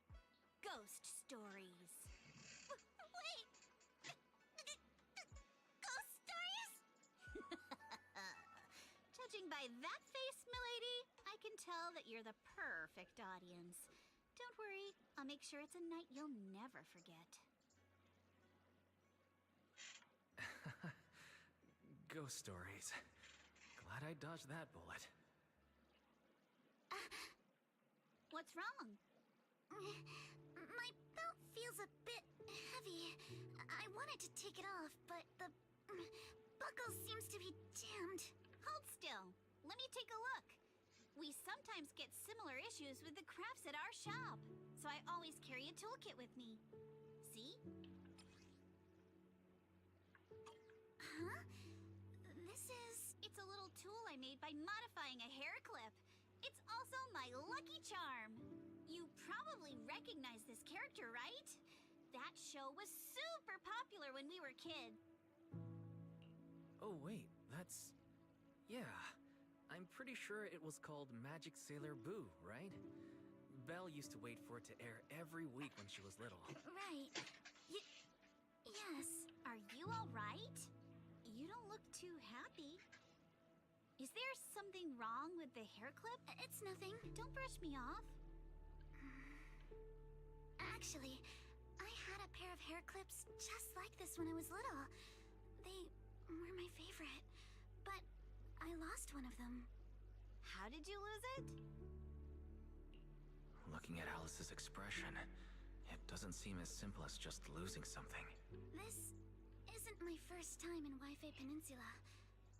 Speaker 16: ghost stories.
Speaker 9: Wait! Ghost stories?
Speaker 16: Judging by that face, milady, I can tell that you're the perfect audience. Don't worry, I'll make sure it's a night you'll never forget.
Speaker 2: Ghost stories. Glad I dodged that bullet.
Speaker 16: What's wrong?
Speaker 9: My belt feels a bit heavy. I wanted to take it off, but the buckle seems to be jammed.
Speaker 16: Hold still. Let me take a look. We sometimes get similar issues with the crafts at our shop, so I always carry a toolkit with me. See?
Speaker 9: Huh?
Speaker 16: It's a little tool I made by modifying a hair clip. It's also my lucky charm. You probably recognize this character, right? That show was super popular when we were kids.
Speaker 2: Oh wait, that's... Yeah, I'm pretty sure it was called Magic Sailor Boo, right? Belle used to wait for it to air every week when she was little.
Speaker 9: Right. Yes.
Speaker 16: Are you all right? You don't look too happy. Is there something wrong with the hair clip?
Speaker 9: It's nothing.
Speaker 16: Don't brush me off.
Speaker 9: Actually, I had a pair of hair clips just like this when I was little. They were my favorite, but I lost one of them.
Speaker 16: How did you lose it?
Speaker 2: Looking at Alice's expression, it doesn't seem as simple as just losing something.
Speaker 9: This isn't my first time in Wi-Fi Peninsula.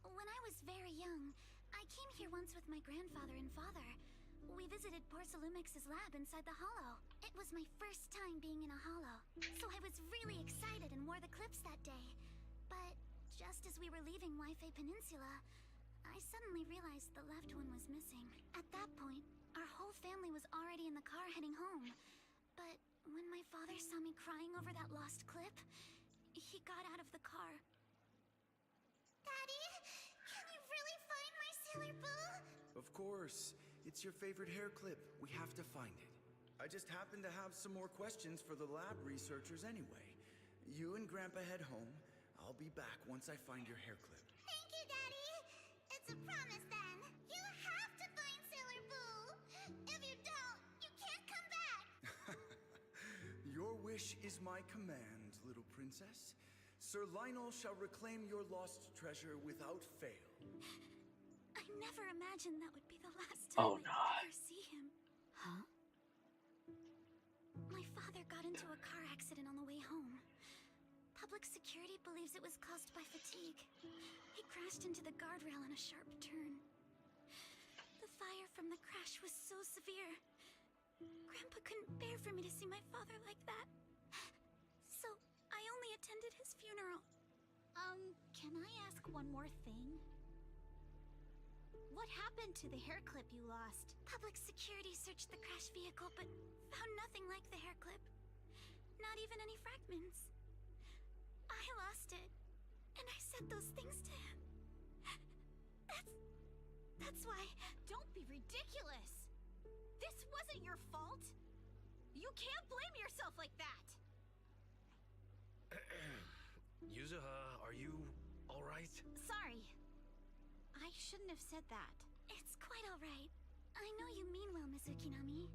Speaker 9: When I was very young, I came here once with my grandfather and father. We visited Porcelumex's lab inside the Hollow. It was my first time being in a Hollow, so I was really excited and wore the clips that day. But just as we were leaving Wi-Fi Peninsula, I suddenly realized the left one was missing. At that point, our whole family was already in the car heading home. But When my father saw me crying over that lost clip, he got out of the car.
Speaker 16: Daddy, can you really find my Sailor Boo?
Speaker 21: Of course. It's your favorite hair clip. We have to find it. I just happen to have some more questions for the lab researchers anyway. You and Grandpa head home. I'll be back once I find your hair clip.
Speaker 16: Thank you, Daddy. It's a promise then. You have to find Sailor Boo. If you don't, you can't come back.
Speaker 21: Your wish is my command, little princess. Sir Lionel shall reclaim your lost treasure without fail.
Speaker 9: I never imagined that would be the last time I'd ever see him.
Speaker 14: Huh?
Speaker 9: My father got into a car accident on the way home. Public security believes it was caused by fatigue. He crashed into the guardrail on a sharp turn. The fire from the crash was so severe. Grandpa couldn't bear for me to see my father like that. So I only attended his funeral.
Speaker 16: Can I ask one more thing? What happened to the hair clip you lost?
Speaker 9: Public security searched the crash vehicle, but found nothing like the hair clip. Not even any fragments. I lost it, and I said those things to him. That's why...
Speaker 16: Don't be ridiculous! This wasn't your fault! You can't blame yourself like that!
Speaker 12: Yuzuha, are you alright?
Speaker 16: Sorry. I shouldn't have said that.
Speaker 9: It's quite alright. I know you mean well, Miss Ukinami.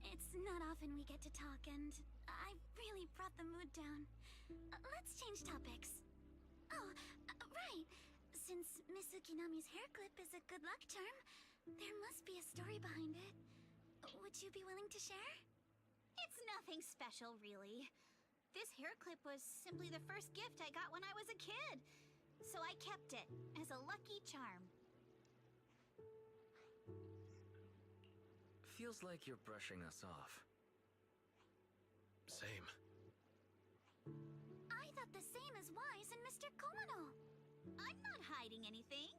Speaker 9: It's not often we get to talk, and I really brought the mood down. Let's change topics. Oh, right. Since Miss Ukinami's hair clip is a good luck charm, there must be a story behind it. Would you be willing to share?
Speaker 16: It's nothing special, really. This hair clip was simply the first gift I got when I was a kid. So I kept it as a lucky charm.
Speaker 2: Feels like you're brushing us off.
Speaker 12: Same.
Speaker 9: I thought the same as Wise and Mr. Komano.
Speaker 16: I'm not hiding anything.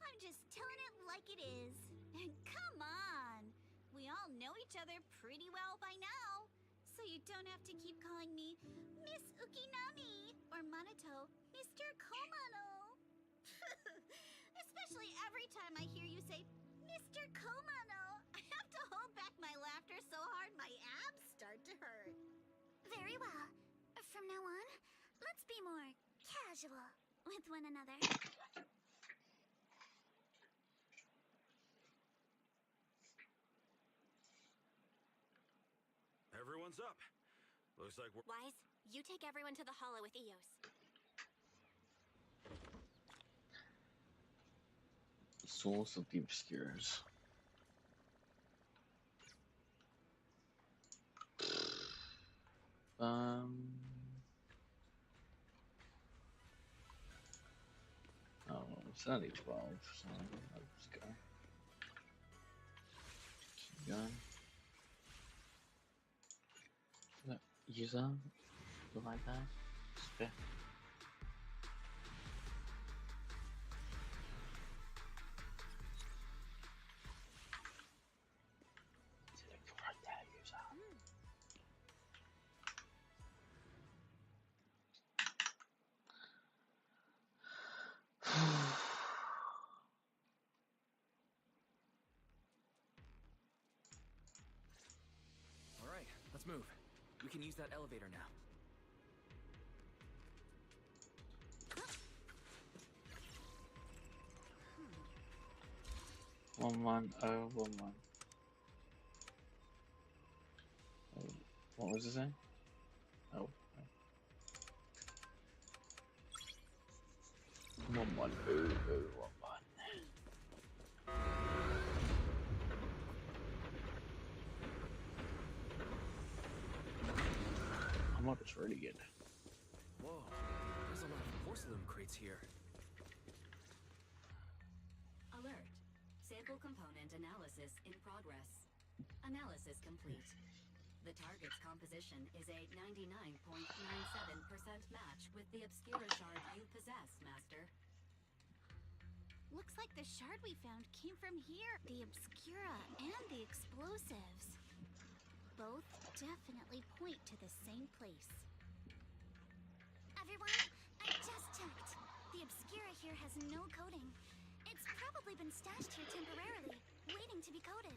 Speaker 16: I'm just telling it like it is. And come on! We all know each other pretty well by now. So you don't have to keep calling me Miss Ukinami or Manato Mr. Komano. Especially every time I hear you say Mr. Komano, I have to hold back my laughter so hard my abs start to hurt.
Speaker 9: Very well. From now on, let's be more casual with one another.
Speaker 1: Everyone's up. Looks like we're...
Speaker 3: Wise, you take everyone to the hollow with Eos.
Speaker 13: Souls of the Obscures. Oh, it's only 12, so let's go. Keep going. No, user, go like that. Okay.
Speaker 2: Alright, let's move. We can use that elevator now.
Speaker 13: One. Oh, what was it saying? Oh. Okay. 11. I'm up, it's really good.
Speaker 2: Whoa, there's a lot of porcelain crates here.
Speaker 11: Alert. Sample component analysis in progress. Analysis complete. The target's composition is a 99.97% match with the Obscura shard you possess, Master.
Speaker 16: Looks like the shard we found came from here. The Obscura and the explosives. both definitely point to the same place. Everyone, I just checked. The Obscura here has no coding. It's probably been stashed here temporarily, waiting to be coded.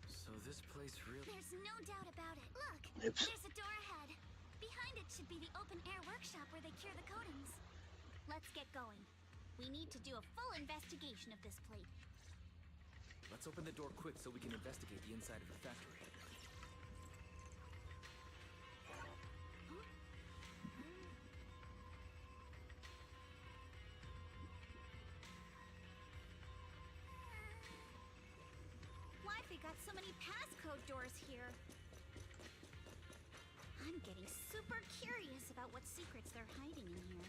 Speaker 2: So this place really...
Speaker 16: There's no doubt about it. Look,
Speaker 13: Oops.
Speaker 16: there's a door ahead. Behind it should be the open-air workshop where they cure the coatings. Let's get going. We need to do a full investigation of this plate.
Speaker 2: Let's open the door quick so we can investigate the inside of the factory.
Speaker 16: Why've they got so many passcode doors here? I'm getting super curious about what secrets they're hiding in here.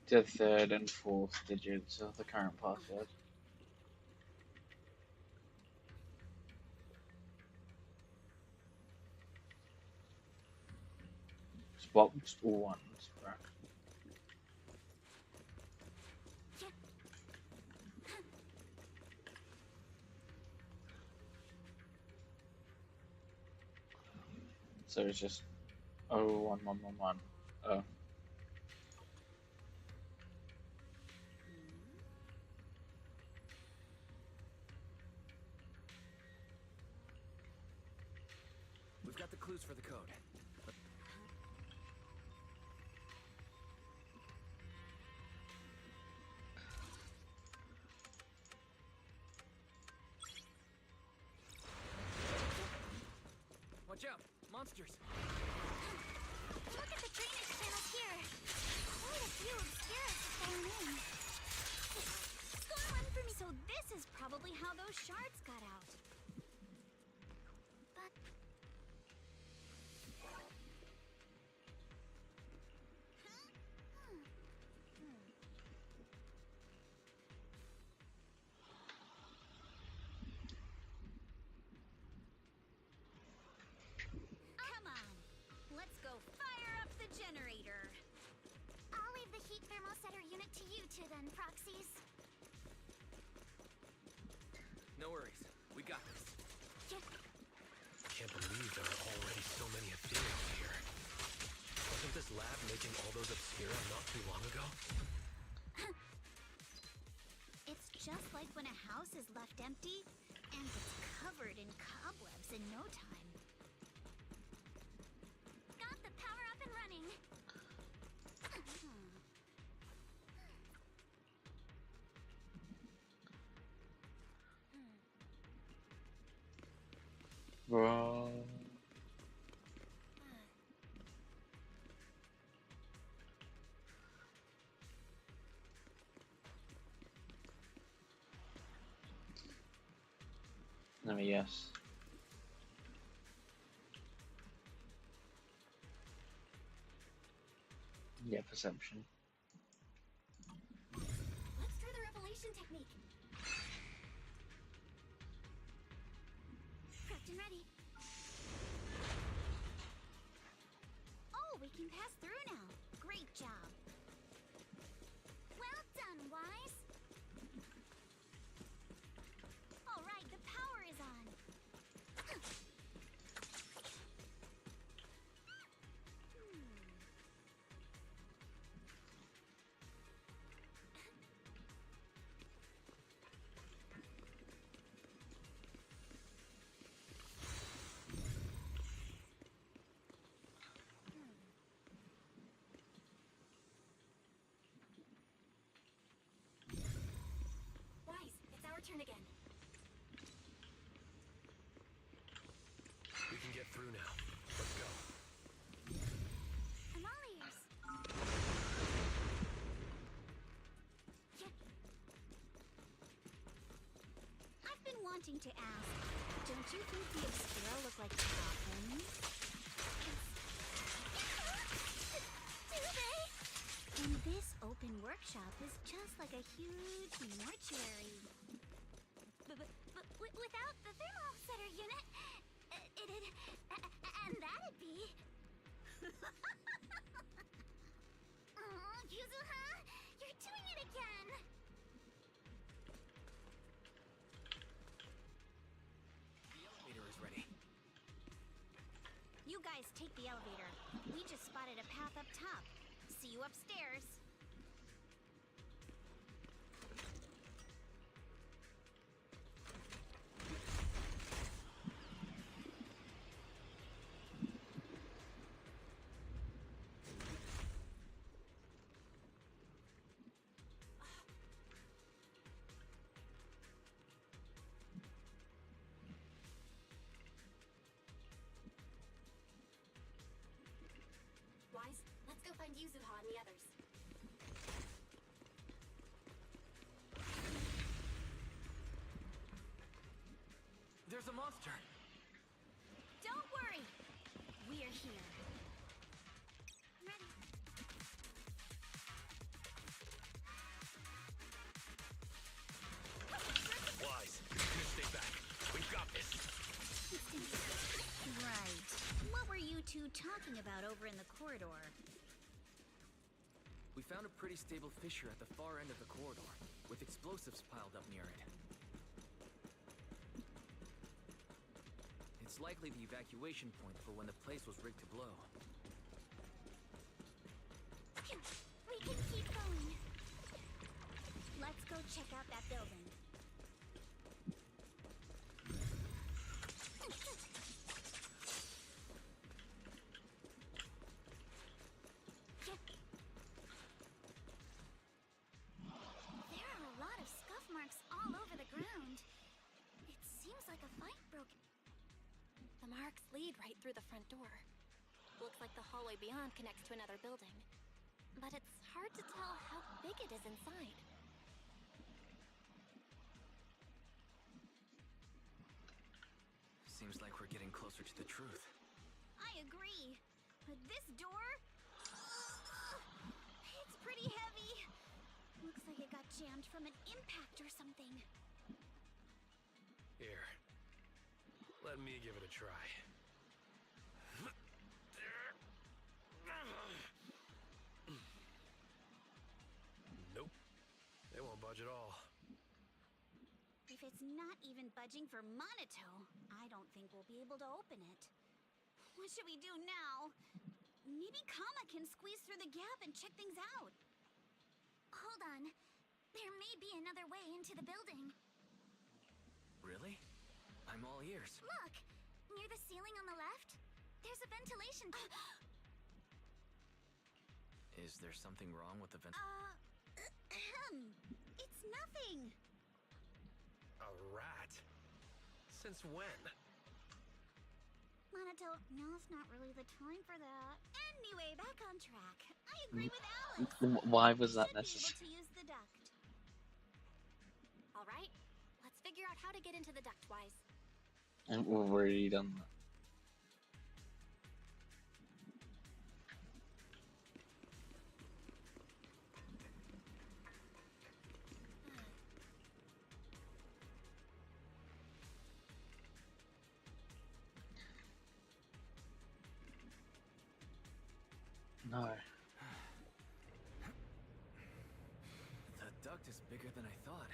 Speaker 13: The third and fourth digits of the current password. Swapped all ones, right? So it's just 01111. Oh.
Speaker 2: We've got the clues for the code. Watch out! Monsters!
Speaker 16: Look at the drainage channels here. Quite a few Obscuras have fallen in. Score one for me. So this is probably how those shards got out. But... Come on. Let's go fire up the generator.
Speaker 9: I'll leave the heat thermosetter unit to you two then, proxies.
Speaker 2: No worries. We got this.
Speaker 12: Can't believe there are already so many Ethereals here. Wasn't this lab making all those Obscura not too long ago?
Speaker 16: It's just like when a house is left empty and it's covered in cobwebs in no time.
Speaker 9: Got the power up and running.
Speaker 13: Bro. Let me guess. Yeah, perception.
Speaker 16: Let's try the revelation technique. Prepped and ready. Oh, we can pass through now. Great job.
Speaker 9: Well done, Wise.
Speaker 16: All right, the power is on. Wise, it's our turn again.
Speaker 12: We can get through now. Let's go.
Speaker 16: I'm all ears. I've been wanting to ask, Don't you think the Obscura look like coffins? Do they? And this open workshop is just like a huge mortuary. But without the thermal offsetter unit, it'd... and that'd be... Oh, Yuzuha! You're doing it again!
Speaker 2: The elevator is ready.
Speaker 16: You guys take the elevator. We just spotted a path up top. See you upstairs.
Speaker 3: Wise, let's go find Yuzuha and the others.
Speaker 2: There's a monster!
Speaker 16: Don't worry. We're here. Ready.
Speaker 12: Wise, stay back. We've got this.
Speaker 16: Right. What were you two talking about over in the corridor?
Speaker 2: We found a pretty stable fissure at the far end of the corridor, with explosives piled up near it. It's likely the evacuation point for when the place was rigged to blow.
Speaker 16: We can keep going. Let's go check out that building. There are a lot of scuff marks all over the ground. It seems like a fight broke.
Speaker 3: The marks lead right through the front door. Looks like the hallway beyond connects to another building. But it's hard to tell how big it is inside.
Speaker 2: Seems like we're getting closer to the truth.
Speaker 16: I agree. But this door... it's pretty heavy. Looks like it got jammed from an impact or something.
Speaker 12: Here. Let me give it a try. Nope. They won't budge at all.
Speaker 16: If it's not even budging for Monato, I don't think we'll be able to open it. What should we do now? Maybe Kama can squeeze through the gap and check things out. Hold on. There may be another way into the building.
Speaker 2: Really? I'm all ears.
Speaker 16: Look! Near the ceiling on the left, there's a ventilation...
Speaker 2: Is there something wrong with the vent?
Speaker 16: It's nothing.
Speaker 12: A rat? Since when?
Speaker 16: Monato, now's not really the time for that. Anyway, back on track. I agree with Alice.
Speaker 13: Why was that
Speaker 16: Should
Speaker 13: necessary?
Speaker 16: be able to use the duct.
Speaker 3: All right, let's figure out how to get into the duct, Wise.
Speaker 13: And we've already done that. No.
Speaker 2: The duct is bigger than I thought.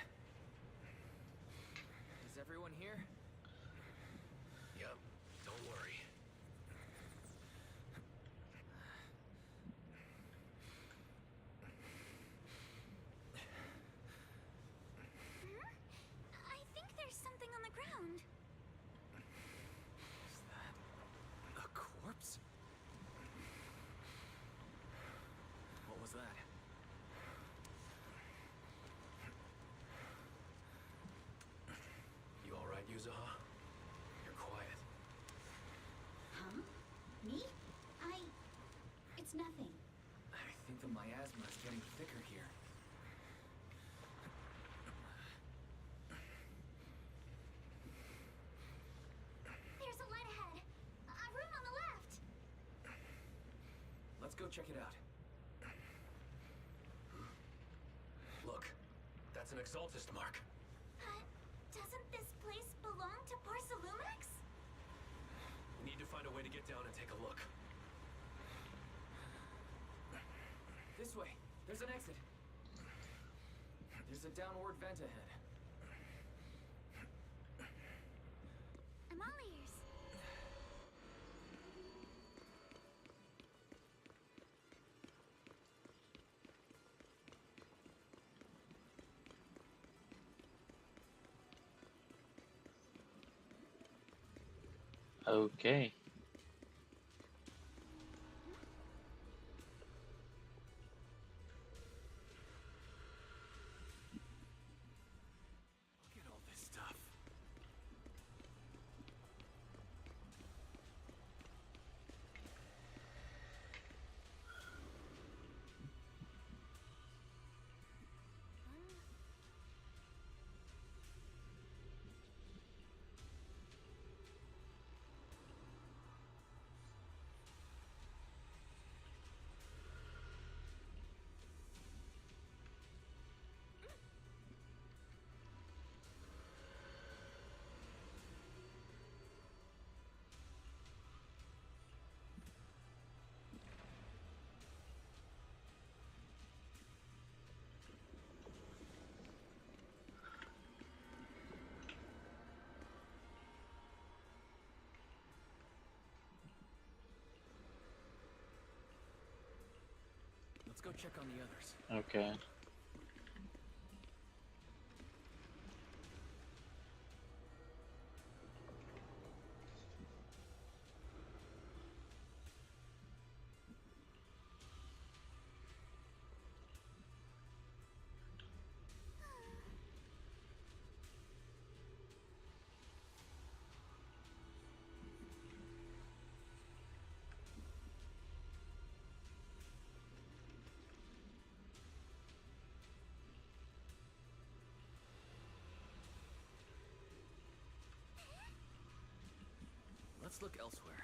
Speaker 2: Is everyone here?
Speaker 12: Yep, don't worry.
Speaker 16: I think there's something on the ground.
Speaker 2: Is that a corpse? What was that?
Speaker 12: You alright, Yuzuha? You're quiet.
Speaker 16: Huh? Me? It's nothing.
Speaker 2: I think the miasma is getting thicker here. go check it out.
Speaker 12: Look, that's an Exaltist mark.
Speaker 9: Doesn't this place belong to Porcelumex?
Speaker 12: We need to find a way to get down and take a look.
Speaker 2: This way. There's an exit. There's a downward vent ahead.
Speaker 9: I'm all ears.
Speaker 13: Okay.
Speaker 2: Look at all this stuff. Let's go check on the others.
Speaker 13: Okay.
Speaker 2: Let's look elsewhere.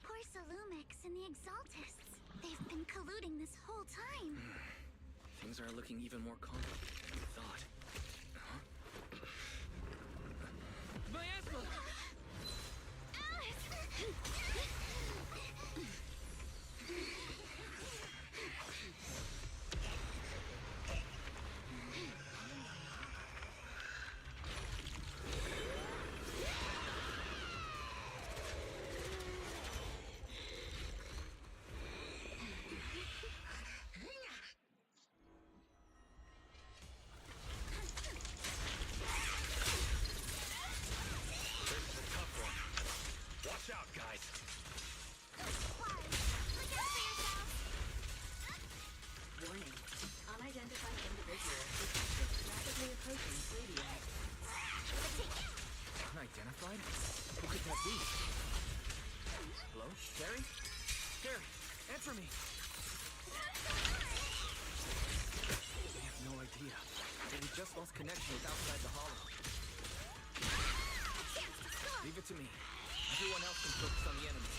Speaker 9: Porcelumex and the Exaltists. They've been colluding this whole time.
Speaker 2: Things are looking even more complicated than we thought. Miasma!
Speaker 12: Watch out, guys!
Speaker 11: Warning. Unidentified individual detected rapidly approaching radio.
Speaker 2: Unidentified? Who could that be? Hello? Terry? Terry, answer me! I have no idea. But we just lost connection with outside the hollow. Leave it to me. Everyone else can focus on the enemy.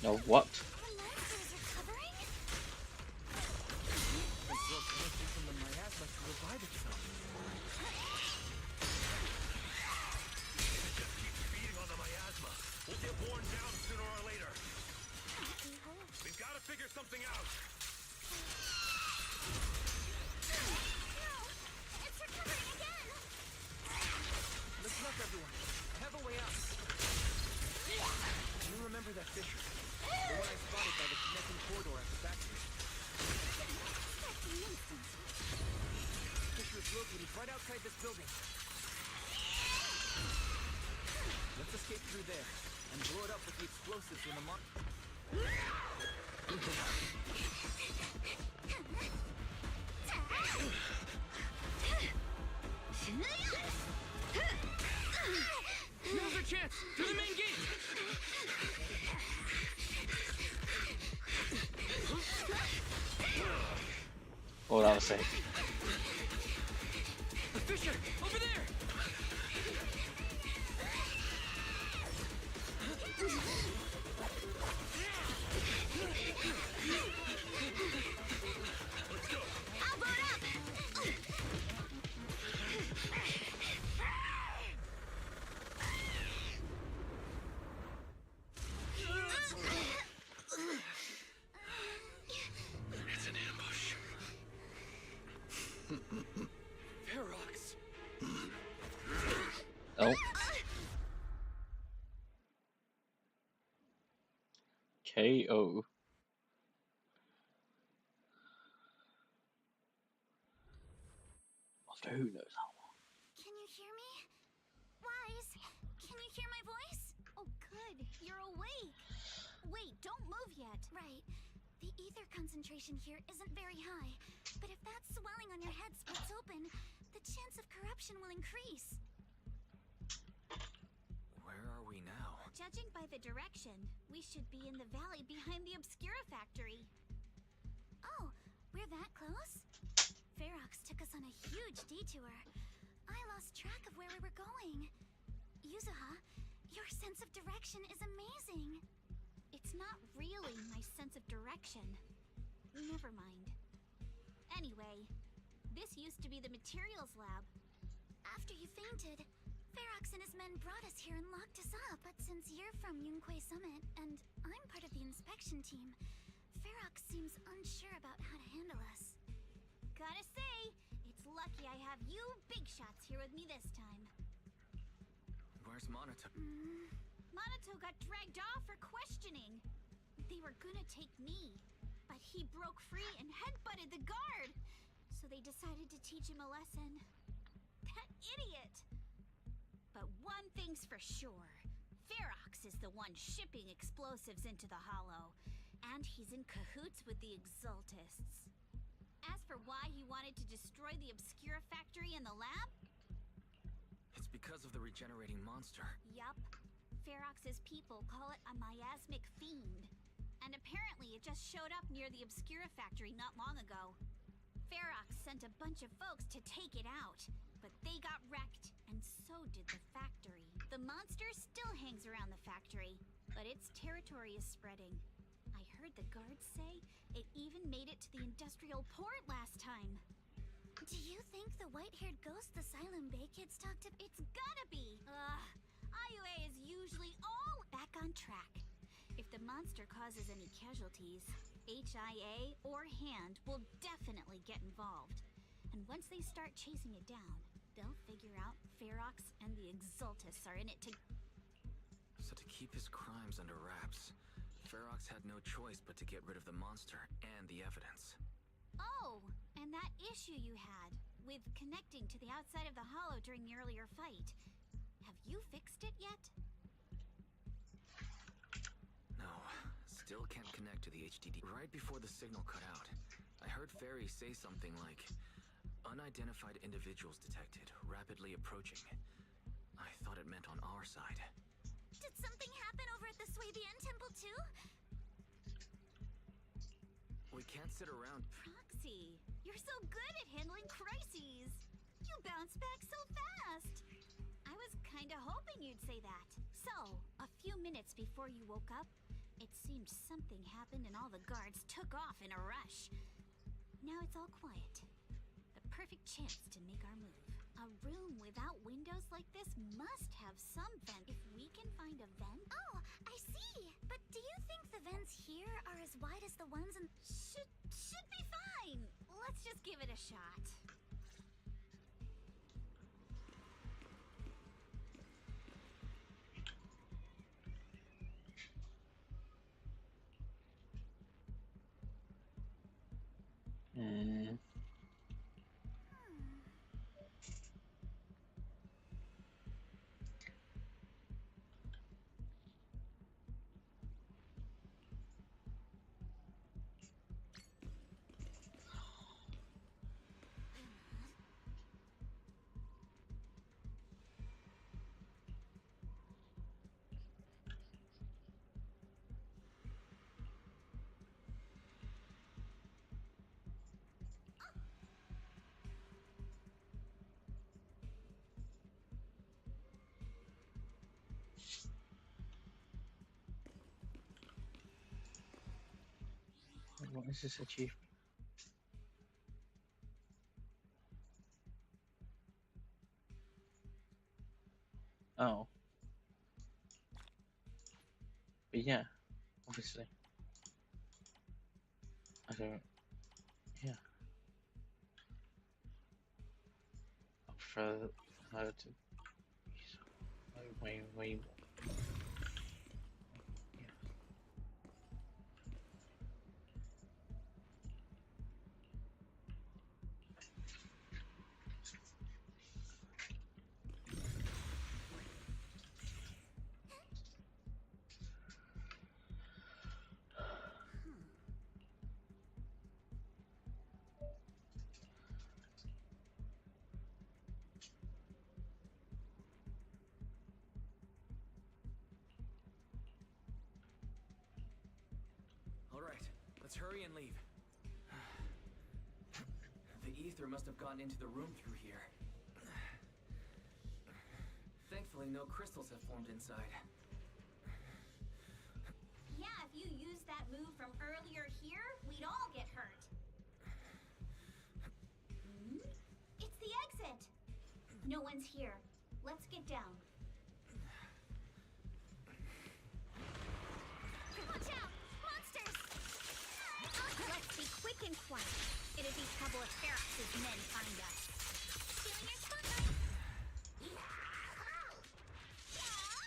Speaker 13: No, what?
Speaker 2: Absorb energy from the miasma to revive itself.
Speaker 12: Just keep feeding on the miasma. We'll get worn down sooner or later. We've got to figure something out.
Speaker 9: No! It's recovering again!
Speaker 2: Listen up, everyone. I have a way out. Do you remember that fissure? The one I spotted by the connecting corridor at the factory. Fissure is located right outside this building. Let's escape through there and blow it up with the explosives when the
Speaker 13: Oh, that was sick.
Speaker 2: The Fisher! Over there!
Speaker 16: I'll boot up!
Speaker 2: It's an ambush. Ferox!
Speaker 13: Oh. KO. After who knows how long.
Speaker 16: Can you hear me? Wise, can you hear my voice? Oh, good. You're awake. Wait, don't move yet. Right. The ether concentration here isn't very high, but if that swelling on your head splits open, the chance of corruption will increase.
Speaker 2: Where are we now?
Speaker 16: Judging by the direction, we should be in the valley behind the Obscura factory. Oh, we're that close? Ferox took us on a huge detour. I lost track of where we were going. Yuzuha, your sense of direction is amazing. It's not really my sense of direction. Never mind. Anyway, this used to be the materials lab. After you fainted, Ferox and his men brought us here and locked us up. But since you're from Yunquay Summit, and I'm part of the inspection team, Ferox seems unsure about how to handle us. Gotta say, it's lucky I have you big shots here with me this time.
Speaker 2: Where's Monato?
Speaker 16: Monato got dragged off for questioning. They were gonna take me, but he broke free and headbutted the guard. So they decided to teach him a lesson. That idiot! But one thing's for sure. Ferox is the one shipping explosives into the Hollow. And he's in cahoots with the Exaltists. As for why he wanted to destroy the Obscura factory and the lab?
Speaker 2: It's because of the regenerating monster.
Speaker 16: Yup. Ferox's people call it a miasmic fiend. And apparently it just showed up near the Obscura factory not long ago. Ferox sent a bunch of folks to take it out, but they got wrecked, and so did the factory. The monster still hangs around the factory, but its territory is spreading. I heard the guards say it even made it to the industrial port last time. Do you think the white-haired ghost the Silent Bay kids talked to? It's gotta be! IUA is usually all back on track. If the monster causes any casualties, HIA or HAND will definitely get involved. And once they start chasing it down, they'll figure out Ferox and the Exaltists are in it to...
Speaker 2: So to keep his crimes under wraps, Ferox had no choice but to get rid of the monster and the evidence.
Speaker 16: Oh, and that issue you had with connecting to the outside of the Hollow during the earlier fight. Have you fixed it yet?
Speaker 2: No, still can't connect to the HDD. Right before the signal cut out, I heard Fairy say something like, "Unidentified individuals detected, rapidly approaching." I thought it meant on our side.
Speaker 16: Did something happen over at the Swabian Temple too?
Speaker 2: We can't sit around.
Speaker 16: Proxy, you're so good at handling crises. You bounce back so fast. I was kinda hoping you'd say that. So, a few minutes before you woke up, it seemed something happened and all the guards took off in a rush. Now it's all quiet. The perfect chance to make our move. A room without windows like this must have some vent. If we can find a vent... Oh, I see! But do you think the vents here are as wide as the ones in... Should be fine! Let's just give it a shot.
Speaker 13: What is this achievement? Oh. But yeah, obviously. I don't. Yeah. I prefer her to. Way more.
Speaker 2: Alright, let's hurry and leave. The ether must have gotten into the room through here. Thankfully, no crystals have formed inside.
Speaker 16: Yeah, if you used that move from earlier here, we'd all get hurt. It's the exit. No one's here. Let's get down. Watch out! Monsters! Let's be quick and quiet. It'd be trouble if Ferox's men find us. Stealing your spotlight.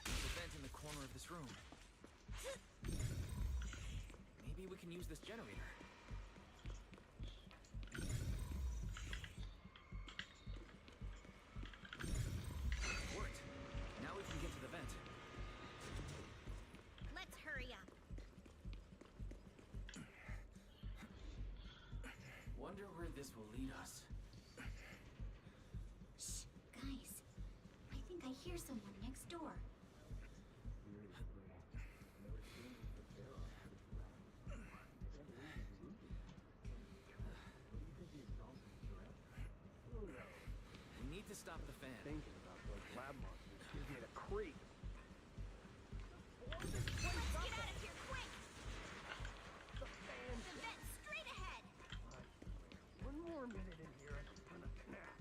Speaker 2: There's a vent in the corner of this room. Maybe we can use this generator. Worked. Now we can get to the vent.
Speaker 16: Let's hurry up.
Speaker 2: Wonder where this will lead us.
Speaker 16: Shh, guys. I think I hear someone next door.
Speaker 2: We need to stop the fan.
Speaker 7: Thinking about those lab monsters gives me the creep.
Speaker 16: Let's get out of here quick!
Speaker 7: The fan.
Speaker 16: The vent's straight ahead!
Speaker 7: One more minute in here and I'm gonna snap.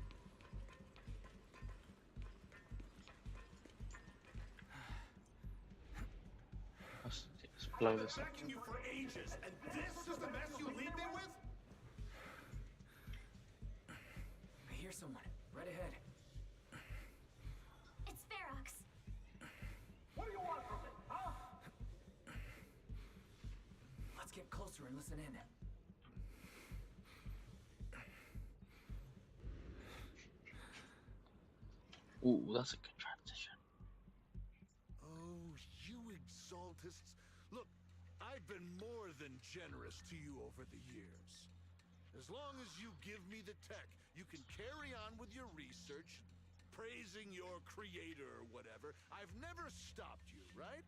Speaker 13: Let's blow this up.
Speaker 10: Backing you for ages, and this is the mess you leave me with?
Speaker 2: I hear someone. Right ahead.
Speaker 16: It's Ferox.
Speaker 10: What do you want from me, huh?
Speaker 2: Let's get closer and listen in.
Speaker 13: Ooh, that's a good transition.
Speaker 5: Oh, you exaltists. Look, I've been more than generous to you over the years. As long as you give me the tech, you can carry on with your research, praising your creator or whatever. I've never stopped you, right?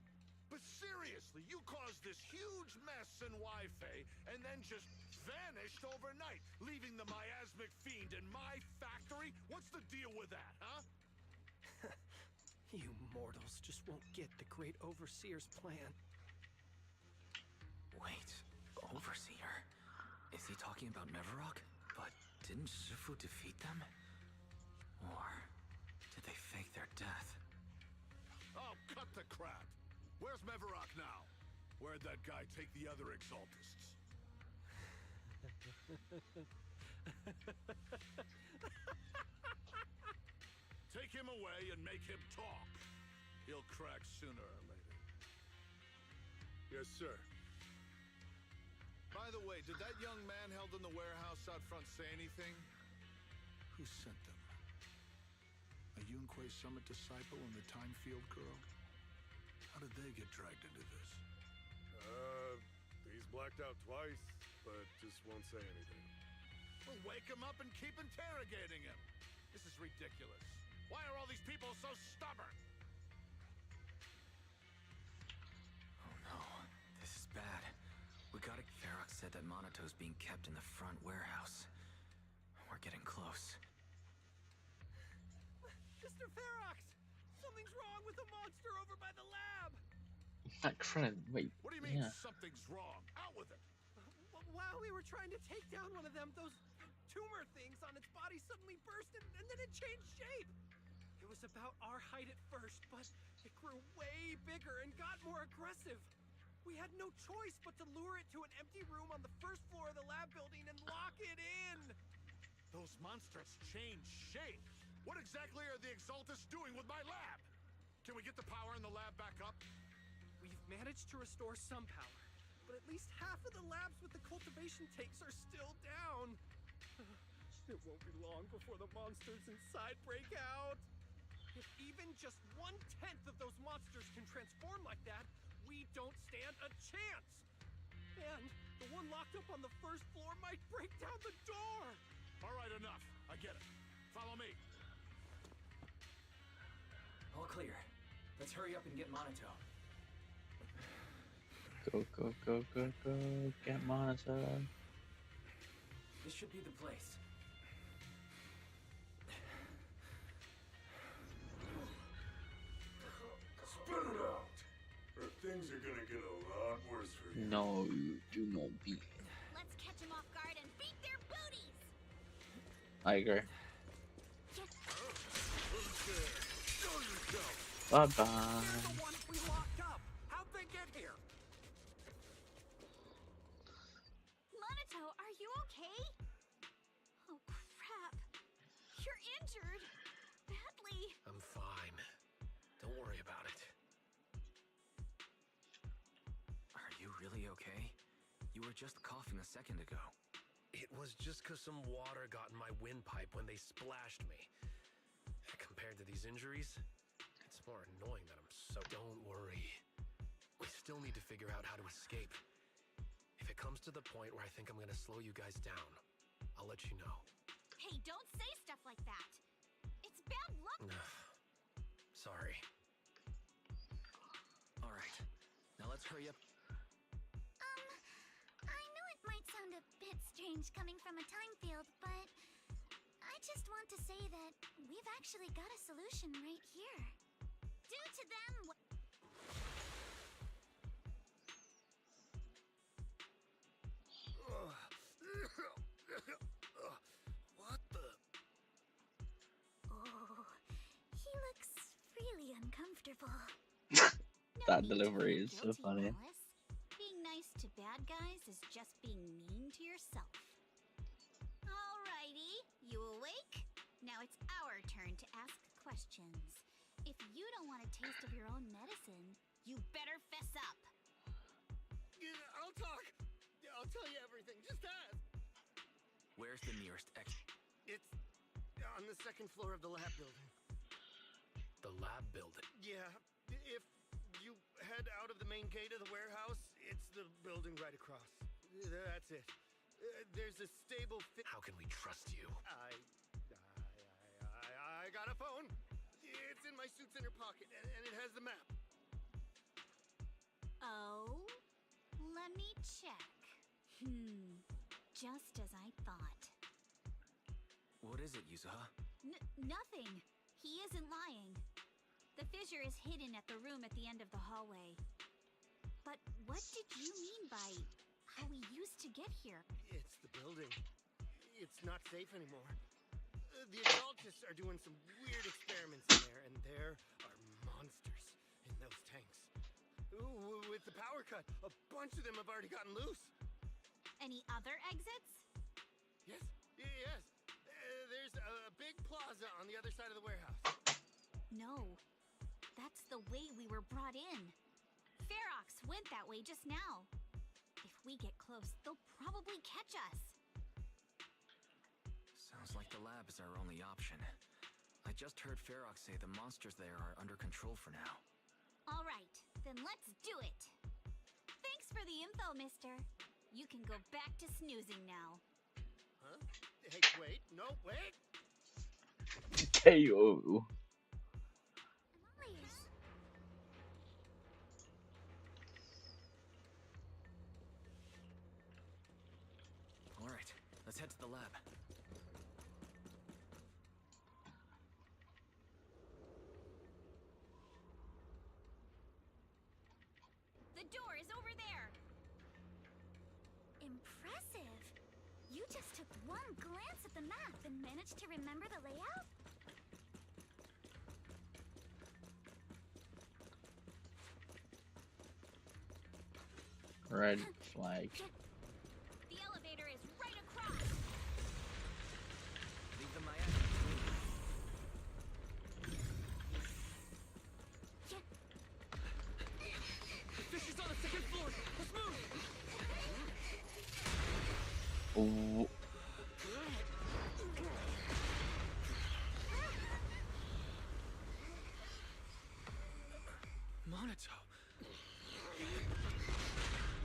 Speaker 5: But seriously, you caused this huge mess in Wi-Fi and then just vanished overnight, leaving the miasmic fiend in my factory? What's the deal with that, huh?
Speaker 7: You mortals just won't get the great overseer's plan.
Speaker 2: Wait, Overseer? Is he talking about Mevarok? But didn't Shifu defeat them? Or did they fake their death?
Speaker 5: Oh, cut the crap! Where's Mevarok now? Where'd that guy take the other exaltists? Take him away and make him talk. He'll crack sooner or later. Yes, sir. By the way, did that young man held in the warehouse out front say anything? Who sent them? A Yunque Summit disciple and the Time Field girl? How did they get dragged into this?
Speaker 6: He's blacked out twice, but just won't say anything.
Speaker 5: Well, wake him up and keep interrogating him. This is ridiculous. Why are all these people so stubborn?
Speaker 2: Oh no, this is bad. We gotta... Ferox said that Monato's being kept in the front warehouse. We're getting close.
Speaker 7: Mr. Ferox! Something's wrong with the monster over by the lab!
Speaker 13: That friend, wait.
Speaker 5: What do you mean
Speaker 13: Yeah.
Speaker 5: something's wrong? Out with it!
Speaker 7: Wow, we were trying to take down one of them, those tumor things on its body suddenly burst and then it changed shape. It was about our height at first, but it grew way bigger and got more aggressive. We had no choice but to lure it to an empty room on the first floor of the lab building and lock it in.
Speaker 5: Those monsters change shape. What exactly are the Exaltists doing with my lab? Can we get the power in the lab back up?
Speaker 7: We've managed to restore some power, but at least half of the labs with the cultivation tanks are still down. It won't be long before the monsters inside break out. If even just 1/10 of those monsters can transform like that, we don't stand a chance. And the one locked up on the first floor might break down the door.
Speaker 5: All right, enough. I get it. Follow me.
Speaker 2: All clear. Let's hurry up and get Monato.
Speaker 13: Go, go, go, go, go. Get Monato.
Speaker 2: This should be the place.
Speaker 10: Spit it out, or things are gonna get a lot worse for you.
Speaker 13: No, you do not be.
Speaker 16: Let's catch them off guard and beat their booties!
Speaker 13: I agree.
Speaker 10: Show yourself.
Speaker 13: Bye bye.
Speaker 7: They're the ones we locked up. How'd they get here?
Speaker 14: Monato, are you okay? Oh, crap. You're injured. Badly.
Speaker 12: I'm fine. Don't worry about it.
Speaker 2: Are you really okay? You were just coughing a second ago.
Speaker 12: It was just 'cause some water got in my windpipe when they splashed me. Compared to these injuries, it's more annoying that I'm so... Don't worry. We still need to figure out how to escape. If it comes to the point where I think I'm gonna slow you guys down, I'll let you know.
Speaker 14: Hey, don't say stuff like that. It's bad luck.
Speaker 12: Sorry.
Speaker 2: All right. Now let's hurry up.
Speaker 9: I know it might sound a bit strange coming from a time field, but I just want to say that we've actually got a solution right here. Do to them what...
Speaker 6: What the?
Speaker 9: Oh, he looks really uncomfortable.
Speaker 13: That delivery is so funny.
Speaker 16: Alice. Being nice to bad guys is just being mean to yourself. Alrighty, you awake? Now it's our turn to ask questions. If you don't want a taste of your own medicine, you better fess up.
Speaker 6: Yeah, I'll talk. Yeah, I'll tell you everything. Just ask.
Speaker 2: Where's the nearest exit?
Speaker 6: It's on the second floor of the lab building.
Speaker 12: The lab building?
Speaker 6: Yeah, if you head out of the main gate of the warehouse, it's the building right across. That's it. There's a stable
Speaker 12: How can we trust you?
Speaker 6: I got a phone. It's in my suit's inner pocket, and it has the map.
Speaker 16: Oh? Let me check. Just as I thought.
Speaker 2: What is it, Yuzuha?
Speaker 16: Nothing. He isn't lying. The fissure is hidden at the room at the end of the hallway. But what did you mean by how we used to get here?
Speaker 6: It's the building. It's not safe anymore. The Exaltists are doing some weird experiments in there, and there are monsters in those tanks. Ooh, with the power cut, a bunch of them have already gotten loose.
Speaker 16: Any other exits?
Speaker 6: Yes. There's a big plaza on the other side of the warehouse.
Speaker 16: No. That's the way we were brought in. Ferox went that way just now. If we get close, they'll probably catch us.
Speaker 2: Sounds like the lab is our only option. I just heard Ferox say the monsters there are under control for now.
Speaker 16: All right, then let's do it. Thanks for the info, mister. You can go back to snoozing now.
Speaker 6: Huh? Hey, wait. No, wait.
Speaker 13: Hey, oh.
Speaker 2: All right, let's head to the lab.
Speaker 16: The door is over there.
Speaker 9: Impressive. You just took one glance at the map and managed to remember the layout?
Speaker 13: Red flag.
Speaker 9: The elevator is right across.
Speaker 2: Leave the miasma. The fish is on the second floor. Let's move.
Speaker 13: Ooh.
Speaker 12: Monato.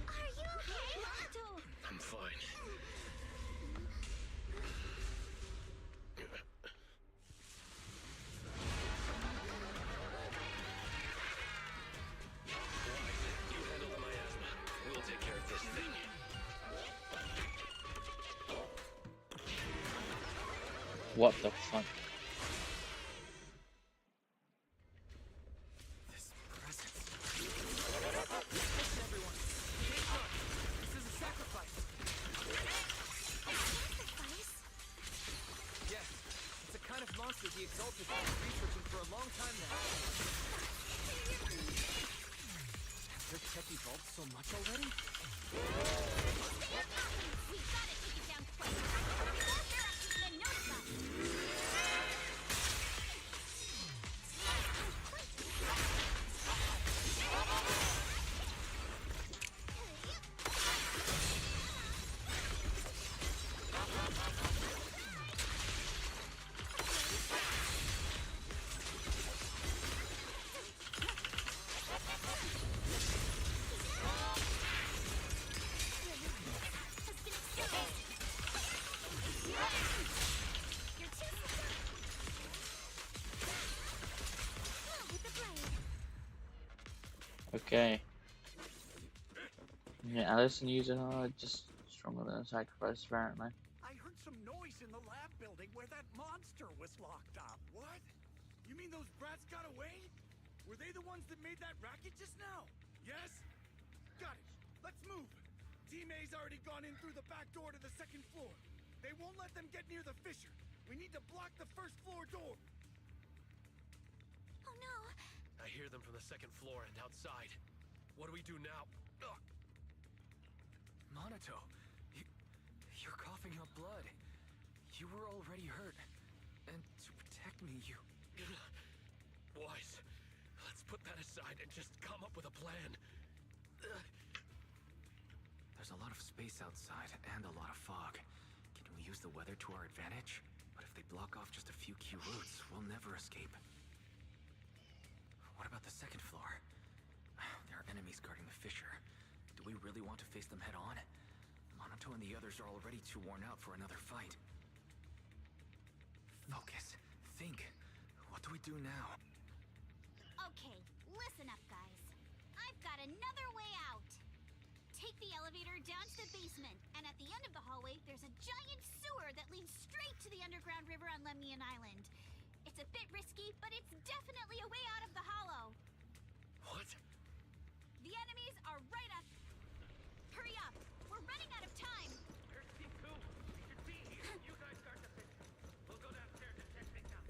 Speaker 9: Are you okay, Monato?
Speaker 12: I'm fine. You handle the miasma. We'll take care of this thing.
Speaker 13: What the fuck?
Speaker 2: This presence. Listen, everyone. Take heart. This is a sacrifice.
Speaker 9: Sacrifice?
Speaker 2: Yes. It's a kind of monster the Exalted has been researching for a long time now. Has their tech evolved so much already?
Speaker 9: We've got to take it down quick. Before Ferrex notice us.
Speaker 13: Okay. Yeah, Allison using her just stronger than a sacrifice apparently.
Speaker 5: I heard some noise in the lab building where that monster was locked up.
Speaker 21: What? You mean those brats got away? Were they the ones that made that racket just now? Yes? Got it. Let's move. Team A's already gone in through the back door to the second floor. They won't let them get near the fissure. We need to block the first floor door.
Speaker 9: Oh no.
Speaker 12: I hear them from the second floor and outside. What do we do now? Ugh.
Speaker 2: Monato, you're coughing up blood. You were already hurt. And to protect me, you...
Speaker 12: Wise, let's put that aside and just come up with a plan.
Speaker 2: There's a lot of space outside and a lot of fog. Can we use the weather to our advantage? But if they block off just a few key routes, we'll never escape. What about the second floor? There are enemies guarding the fissure. Do we really want to face them head on? Monato and the others are already too worn out for another fight. Focus. Think. What do we do now?
Speaker 9: Okay, listen up, guys. I've got another way out. Take the elevator down to the basement, and at the end of the hallway, there's a giant sewer that leads straight to the underground river on Lemnian Island. It's a bit risky, but it's definitely a way out of the hollow.
Speaker 12: What?
Speaker 9: The enemies are right up. Hurry up! We're running out of time.
Speaker 12: There's Team 2. We should be here. You guys guard the fissure. We'll go downstairs and check things out.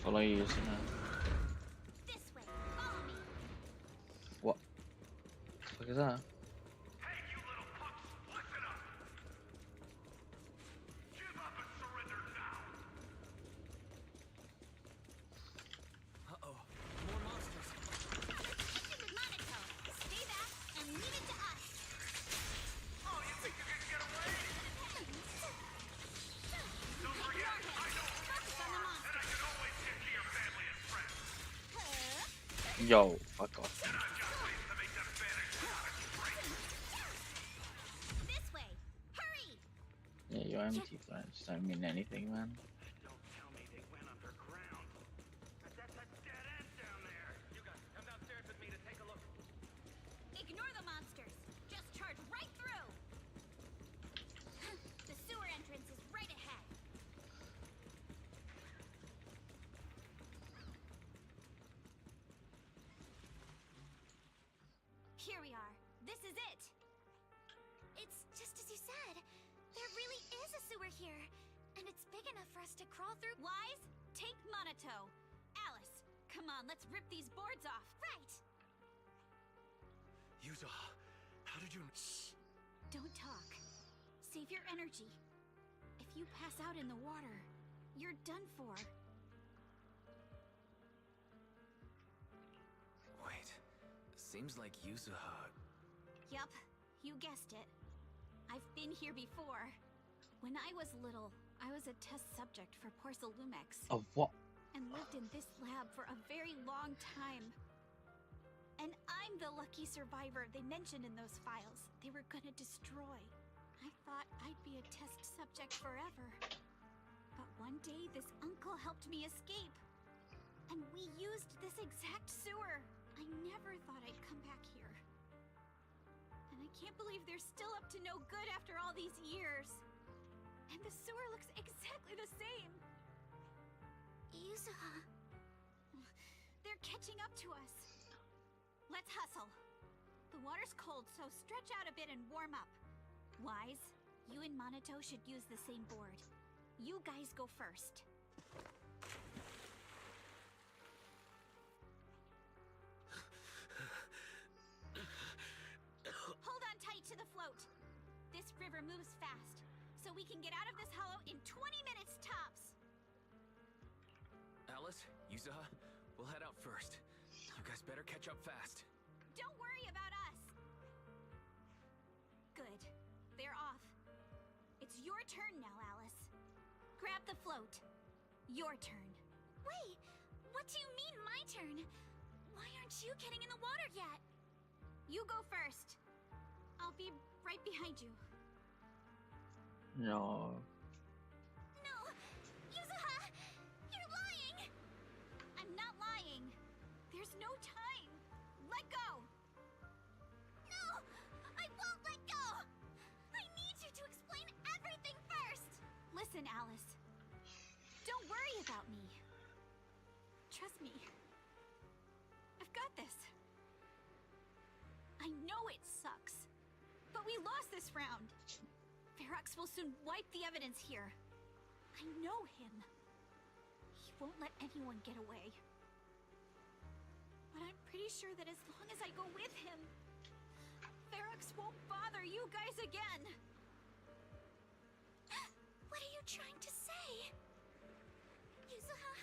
Speaker 13: Follow you using her.
Speaker 9: This way. Follow me.
Speaker 13: What? What is that?
Speaker 10: Hey, you little punks, listen up! Give up and surrender now!
Speaker 2: Uh-oh. More monsters.
Speaker 9: Listen with Monato. Stay back and leave it to us.
Speaker 10: Oh, you think you can get away? Don't forget, I know who
Speaker 9: Focus
Speaker 10: you
Speaker 9: on the
Speaker 10: are, and I
Speaker 9: monster.
Speaker 10: can always get to your family and friends.
Speaker 13: Yo, fuck off.
Speaker 10: And I've got ways to make them vanish without a trace.
Speaker 9: This way. Hurry!
Speaker 13: Yeah, your empty flames don't mean anything, man.
Speaker 10: Don't tell me they went underground. That's a dead end down there.
Speaker 12: You guys, come downstairs with me to take a look.
Speaker 9: Ignore the monsters. Just charge right through. here, and it's big enough for us to crawl through.
Speaker 14: Wise, take Monato. Alice, come on, let's rip these boards off.
Speaker 9: Right!
Speaker 12: Yuzaha, how did you...
Speaker 14: Shh! Don't talk. Save your energy. If you pass out in the water, you're done for.
Speaker 2: Wait, seems like Yuzuha...
Speaker 14: Yup, you guessed it. I've been here before. When I was little, I was a test subject for Porcelumex.
Speaker 13: Of what?
Speaker 14: And lived in this lab for a very long time. And I'm the lucky survivor they mentioned in those files they were gonna destroy. I thought I'd be a test subject forever. But one day, this uncle helped me escape. And we used this exact sewer. I never thought I'd come back here. And I can't believe they're still up to no good after all these years. And the sewer looks exactly the same.
Speaker 9: Yuzuha.
Speaker 14: They're catching up to us. Let's hustle. The water's cold, so stretch out a bit and warm up. Wise, you and Monato should use the same board. You guys go first. Hold on tight to the float. This river moves fast, so we can get out of this hollow in 20 minutes tops.
Speaker 2: Alice, Yuzuha, we'll head out first. You guys better catch up fast.
Speaker 14: Don't worry about us. Good. They're off. It's your turn now, Alice. Grab the float. Your turn.
Speaker 9: Wait, what do you mean my turn? Why aren't you getting in the water yet?
Speaker 14: You go first. I'll be right behind you.
Speaker 13: No.
Speaker 9: No! Yuzuha! You're lying!
Speaker 14: I'm not lying. There's no time. Let go!
Speaker 9: No! I won't let go! I need you to explain everything first!
Speaker 14: Listen, Alice. Don't worry about me. Trust me. I've got this. I know it sucks, but we lost this round. Ferox will soon wipe the evidence here. I know him. He won't let anyone get away. But I'm pretty sure that as long as I go with him, Ferox won't bother you guys again.
Speaker 9: What are you trying to say? Yuzuha,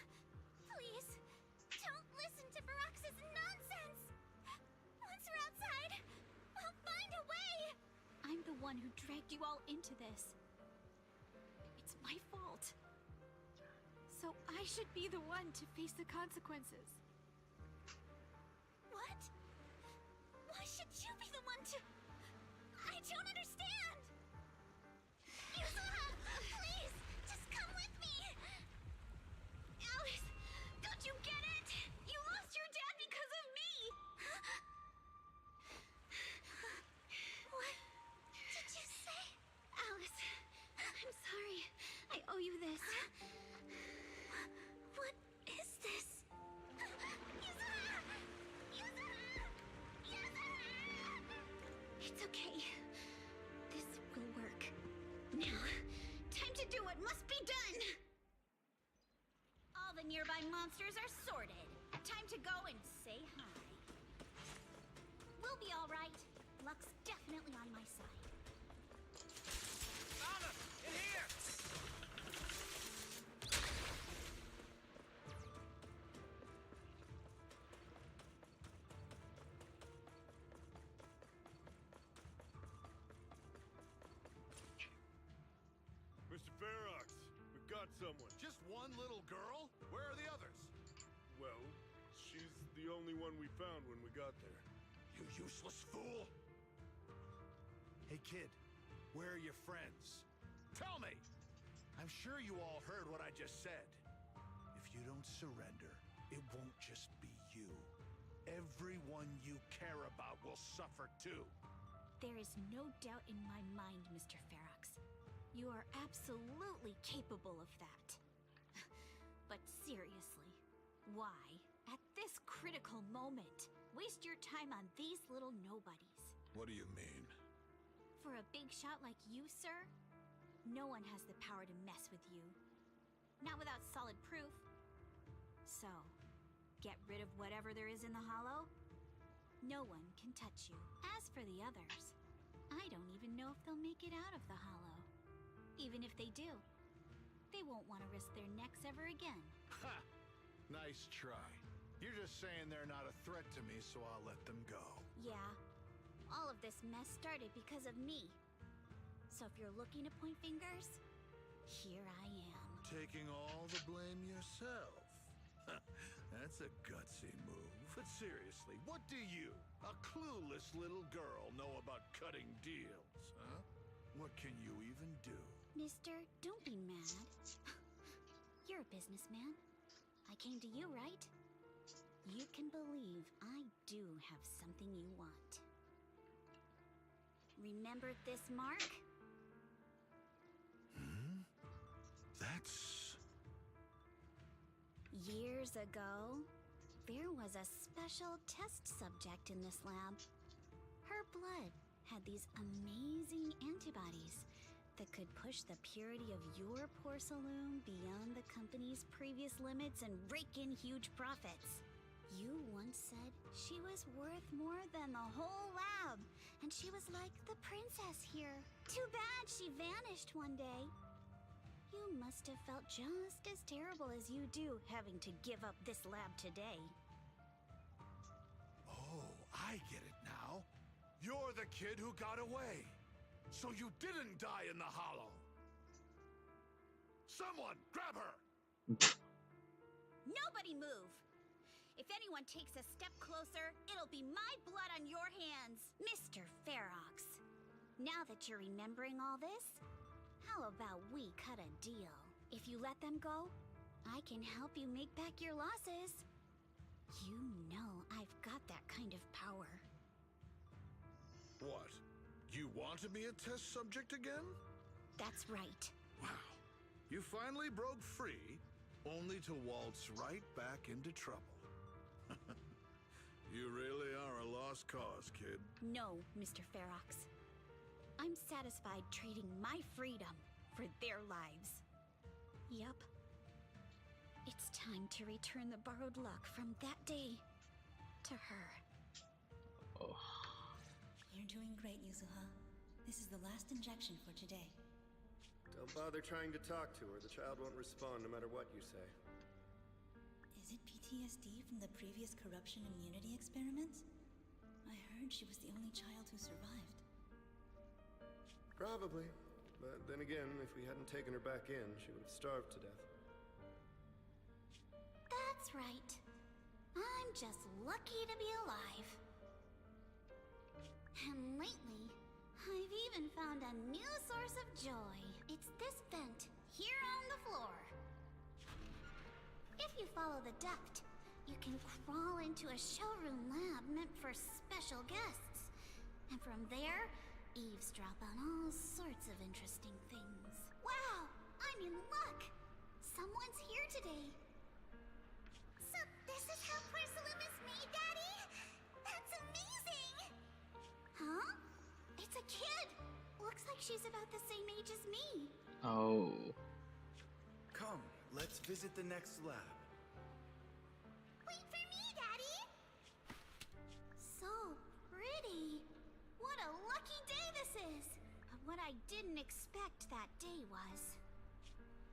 Speaker 9: please, don't listen to Ferox's nonsense! Once we're outside, we'll find a way!
Speaker 14: I'm the one who dragged you all into this. It's my fault. So I should be the one to face the consequences.
Speaker 9: What? Why should you be the one to... I don't understand! Yuzuha, please, just come with me!
Speaker 14: Alice, don't you get it? You lost your dad because of me!
Speaker 9: What did you say?
Speaker 14: Alice, I'm sorry. I owe you this.
Speaker 9: What is this? Yuzuha! Yuzuha! Yuzuha!
Speaker 14: It's okay. This will work. Now, time to do what must be done! All the nearby monsters are sorted. Time to go and say hi. We'll be all right. Luck's definitely on my side.
Speaker 12: Found us! In here!
Speaker 5: Mr. Ferox, we've got someone. Just one little girl? Where are the others?
Speaker 10: Well, she's the only one we found when we got there.
Speaker 5: You useless fool! Hey, kid, where are your friends? Tell me! I'm sure you all heard what I just said. If you don't surrender, it won't just be you. Everyone you care about will suffer too.
Speaker 14: There is no doubt in my mind, Mr. Ferox. You are absolutely capable of that. But seriously, why, at this critical moment, waste your time on these little nobodies?
Speaker 5: What do you mean?
Speaker 14: For a big shot like you, sir,
Speaker 16: No one has the power to mess with you. Not without solid proof. So, get rid of whatever there is in the hollow. No one can touch you. As for the others, I don't even know if they'll make it out of the hollow. Even if they do, they won't want to risk their necks ever again.
Speaker 5: Ha! Nice try. You're just saying they're not a threat to me, so I'll let them go.
Speaker 16: Yeah, all of this mess started because of me. So if you're looking to point fingers, here I am.
Speaker 5: Taking all the blame yourself. That's a gutsy move. But seriously, what do you, a clueless little girl, know about cutting deals, huh? What can you even do?
Speaker 16: Mister, don't be mad. You're a businessman. I came to you, right? You can believe I do have something you want. Remember this mark?
Speaker 5: That's...
Speaker 16: Years ago, there was a special test subject in this lab. Her blood had these amazing antibodies that could push the purity of your porcelain beyond the company's previous limits and rake in huge profits. You once said she was worth more than the whole lab, and she was like the princess here. Too bad she vanished one day. You must have felt just as terrible as you do having to give up this lab today.
Speaker 5: Oh, I get it now. You're the kid who got away. So you didn't die in the hollow. Someone, grab her!
Speaker 16: Nobody move! If anyone takes a step closer, it'll be my blood on your hands, Mr. Ferox. Now that you're remembering all this, how about we cut a deal? If you let them go, I can help you make back your losses. You know I've got that kind of power.
Speaker 5: What? You want to be a test subject again?
Speaker 16: That's right.
Speaker 5: Wow. You finally broke free, only to waltz right back into trouble. You really are a lost cause, kid.
Speaker 16: No, Mr. Ferox. I'm satisfied trading my freedom for their lives. Yup. It's time to return the borrowed luck from that day to her.
Speaker 4: Oh. You're doing great, Yuzuha. This is the last injection for today.
Speaker 6: Don't bother trying to talk to her. The child won't respond no matter what you say.
Speaker 4: Is it PTSD from the previous corruption immunity experiments? I heard she was the only child who survived.
Speaker 6: Probably. But then again, if we hadn't taken her back in, she would have starved to death.
Speaker 16: That's right. I'm just lucky to be alive. And lately, I've even found a new source of joy. It's this vent here on the floor. If you follow the duct, you can crawl into a showroom lab meant for special guests. And from there, eavesdrop on all sorts of interesting things. Wow, I'm in luck! Someone's here today.
Speaker 9: So this is how porcelain is made, Daddy? That's amazing!
Speaker 16: Huh? It's a kid! Looks like she's about the same age as me.
Speaker 13: Oh.
Speaker 21: Come, let's visit the next lab.
Speaker 9: Wait for me, Daddy!
Speaker 16: So pretty. What a lucky day this is. But what I didn't expect that day was...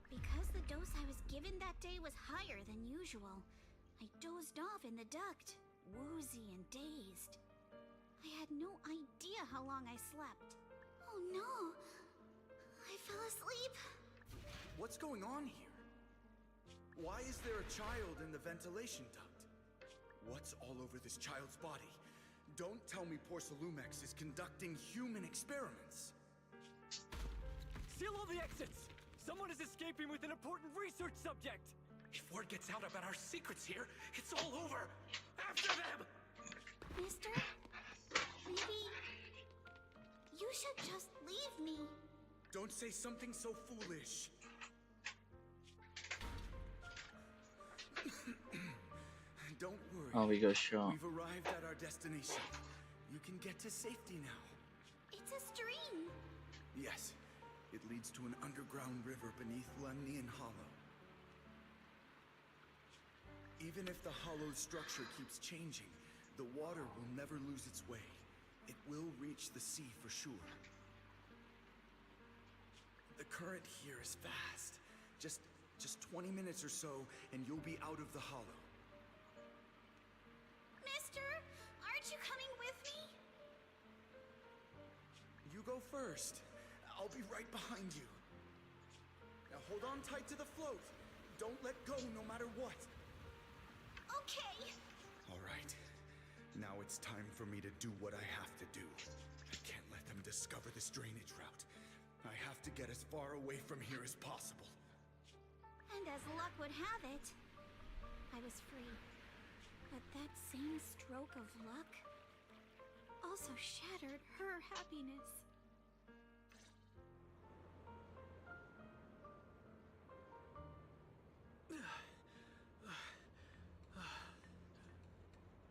Speaker 16: because the dose I was given that day was higher than usual, I dozed off in the duct, woozy and dazed. I had no idea how long I slept. Oh no! I fell asleep.
Speaker 21: What's going on here? Why is there a child in the ventilation duct? What's all over this child's body? Don't tell me Porcelumex is conducting human experiments.
Speaker 7: Seal all the exits! Someone is escaping with an important research subject!
Speaker 12: If word gets out about our secrets here, it's all over! After them!
Speaker 16: Mister? Maybe... you should just leave me.
Speaker 21: Don't say something so foolish. Don't worry.
Speaker 13: Oh, we go short.
Speaker 21: We've arrived at our destination. You can get to safety now.
Speaker 16: It's a stream.
Speaker 21: Yes, It leads to an underground river beneath Lemnian Hollow. Even if the hollow's structure keeps changing, the water will never lose its way. It will reach the sea for sure. The current here is fast. Just 20 minutes or so, and you'll be out of the hollow.
Speaker 16: Mister, aren't you coming with me?
Speaker 21: You go first. I'll be right behind you. Now hold on tight to the float. Don't let go no matter what.
Speaker 16: Okay.
Speaker 21: All right. Now it's time for me to do what I have to do. I can't let them discover this drainage route. I have to get as far away from here as possible.
Speaker 16: And as luck would have it, I was free. But that same stroke of luck also shattered her happiness.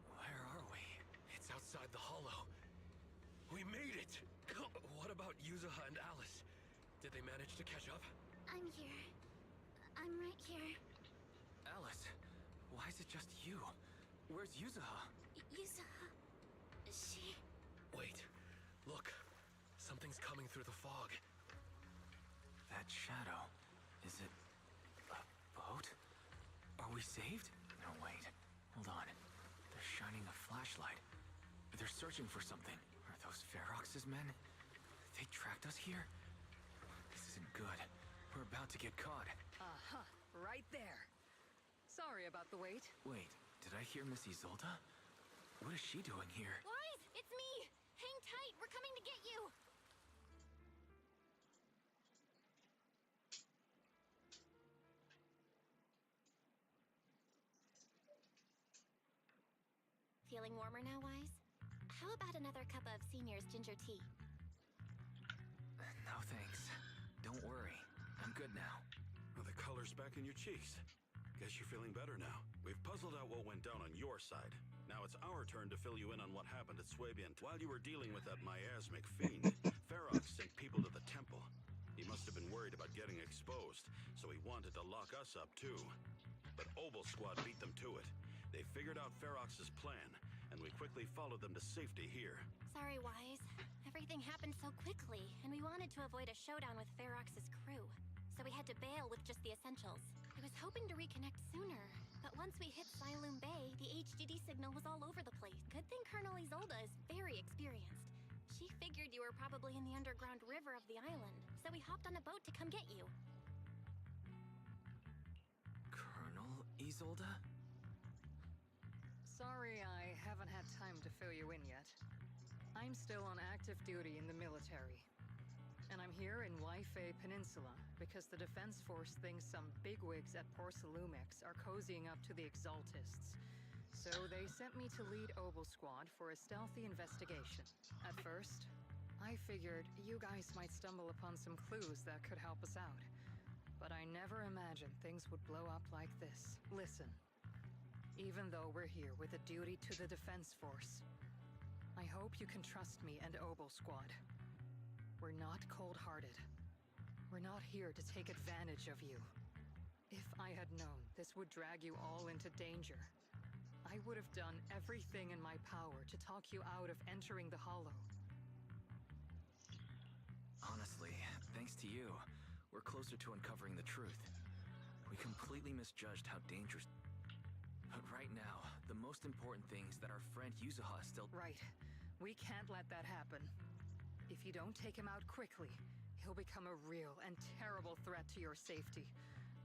Speaker 12: Where are we? It's outside the hollow. We made it! What about Yuzuha and Alice? Did they manage to catch up?
Speaker 16: I'm here. I'm right here.
Speaker 2: Alice, why is it just you? Where's Yuzuha?
Speaker 16: Yuzuha... she...
Speaker 12: Wait. Look. Something's coming through the fog.
Speaker 2: That shadow. Is it... a boat? Are we saved? No, wait. Hold on. They're shining a flashlight. They're searching for something. Are those Ferox's men? They tracked us here? This isn't good. We're about to get caught.
Speaker 8: Uh-huh. Right there. Sorry about the wait.
Speaker 2: Wait, did I hear Miss Isolde? What is she doing here?
Speaker 3: Wise, it's me! Hang tight, we're coming to get you! Feeling warmer now, Wise? How about another cup of Senior's ginger tea?
Speaker 2: No thanks. Don't worry. I'm good now.
Speaker 1: Well, the color's back in your cheeks. Guess you're feeling better now. We've puzzled out what went down on your side. Now it's our turn to fill you in on what happened at Swabian. While you were dealing with that miasmic fiend, Ferox sent people to the temple. He must have been worried about getting exposed, so he wanted to lock us up too. But Obel Squad beat them to it. They figured out Ferox's plan, and we quickly followed them to safety here.
Speaker 3: Sorry, Wise. Everything happened so quickly, and we wanted to avoid a showdown with Ferox's crew. So we had to bail with just the essentials. I was hoping to reconnect sooner, but once we hit Siloom Bay, the HDD signal was all over the place. Good thing Colonel Isolde is very experienced. She figured you were probably in the underground river of the island, so we hopped on a boat to come get you.
Speaker 2: Colonel Isolde?
Speaker 8: Sorry I haven't had time to fill you in yet. I'm still on active duty in the military. And I'm here in Waifei Peninsula because the Defense Force thinks some bigwigs at Porsalumex are cozying up to the Exaltists. So they sent me to lead Obel Squad for a stealthy investigation. At first, I figured you guys might stumble upon some clues that could help us out. But I never imagined things would blow up like this. Listen, even though we're here with a duty to the Defense Force, I hope you can trust me and Obel Squad. We're not cold-hearted. We're not here to take advantage of you. If I had known this would drag you all into danger, I would have done everything in my power to talk you out of entering the Hollow.
Speaker 2: Honestly, thanks to you, we're closer to uncovering the truth. We completely misjudged how dangerous... But right now, the most important thing is that our friend Yuzuha is still...
Speaker 8: Right. We can't let that happen. If you don't take him out quickly, he'll become a real and terrible threat to your safety.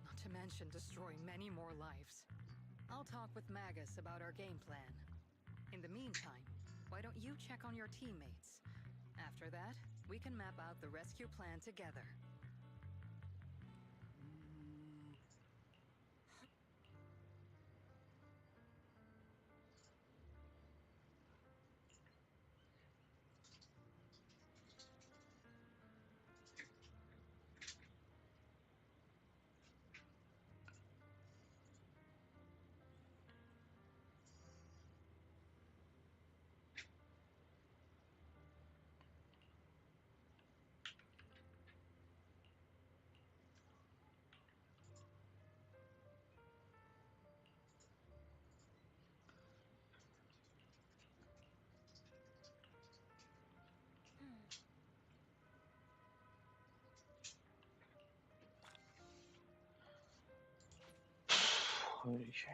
Speaker 8: Not to mention destroy many more lives. I'll talk with Magus about our game plan. In the meantime, why don't you check on your teammates? After that, we can map out the rescue plan together.
Speaker 13: Holy shit.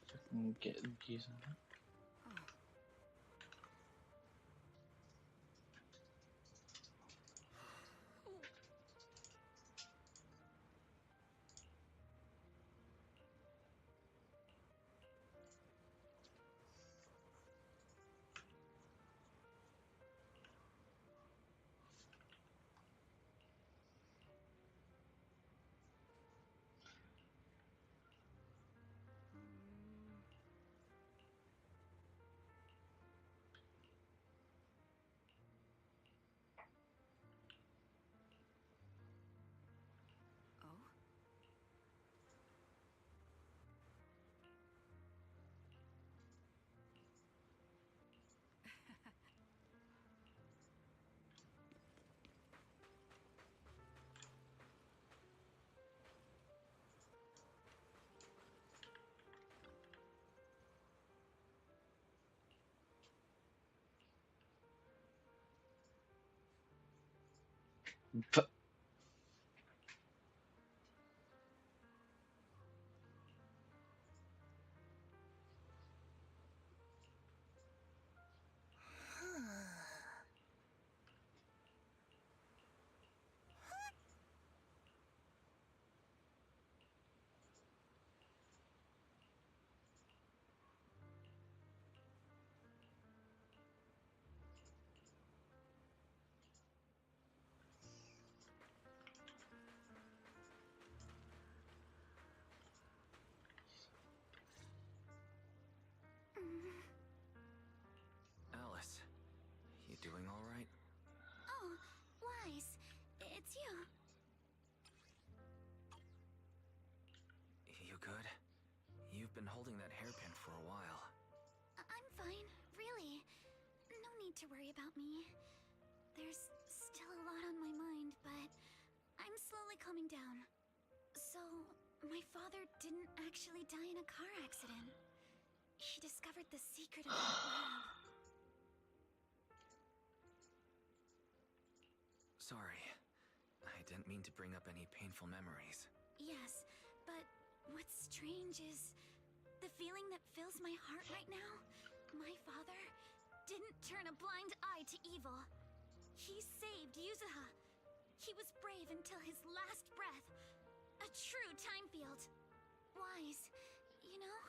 Speaker 13: So I can get the keys on that. But
Speaker 2: Alice, you doing all right?
Speaker 9: Oh, Wise, it's you.
Speaker 2: You good? You've been holding that hairpin for a while.
Speaker 9: I'm fine, really. No need to worry about me. There's still a lot on my mind, but I'm slowly calming down. So, my father didn't actually die in a car accident. He discovered the secret of that lab.
Speaker 2: Sorry. I didn't mean to bring up any painful memories.
Speaker 9: Yes, but what's strange is the feeling that fills my heart right now. My father didn't turn a blind eye to evil. He saved Yuzuha. He was brave until his last breath. A true time field. Wise, you know,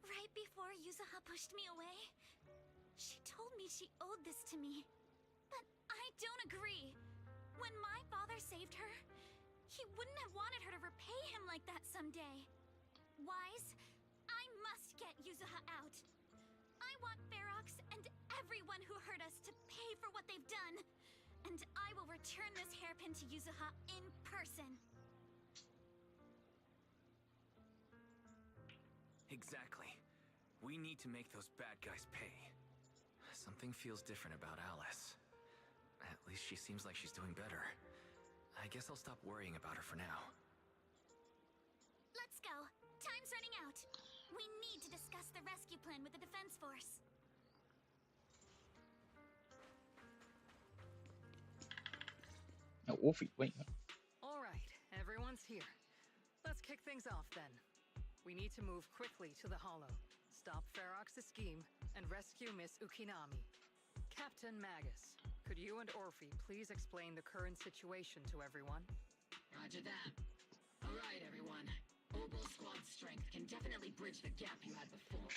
Speaker 9: right before Yuzuha pushed me away, she told me she owed this to me. But I don't agree. When my father saved her, he wouldn't have wanted her to repay him like that someday. Wise, I must get Yuzuha out. I want Ferox and everyone who hurt us to pay for what they've done. And I will return this hairpin to Yuzuha in person.
Speaker 2: Exactly. We need to make those bad guys pay. Something feels different about Alice. At least she seems like she's doing better. I guess I'll stop worrying about her for now.
Speaker 9: Let's go. Time's running out. We need to discuss the rescue plan with the Defense Force.
Speaker 13: No, Wolfie, wait.
Speaker 8: All right, everyone's here. Let's kick things off then. We need to move quickly to the Hollow, stop Ferox's scheme, and rescue Miss Ukinami. Captain Magus, could you and Orphe please explain the current situation to everyone?
Speaker 11: Roger that. All right, everyone. Obel Squad's strength can definitely bridge the gap you had before,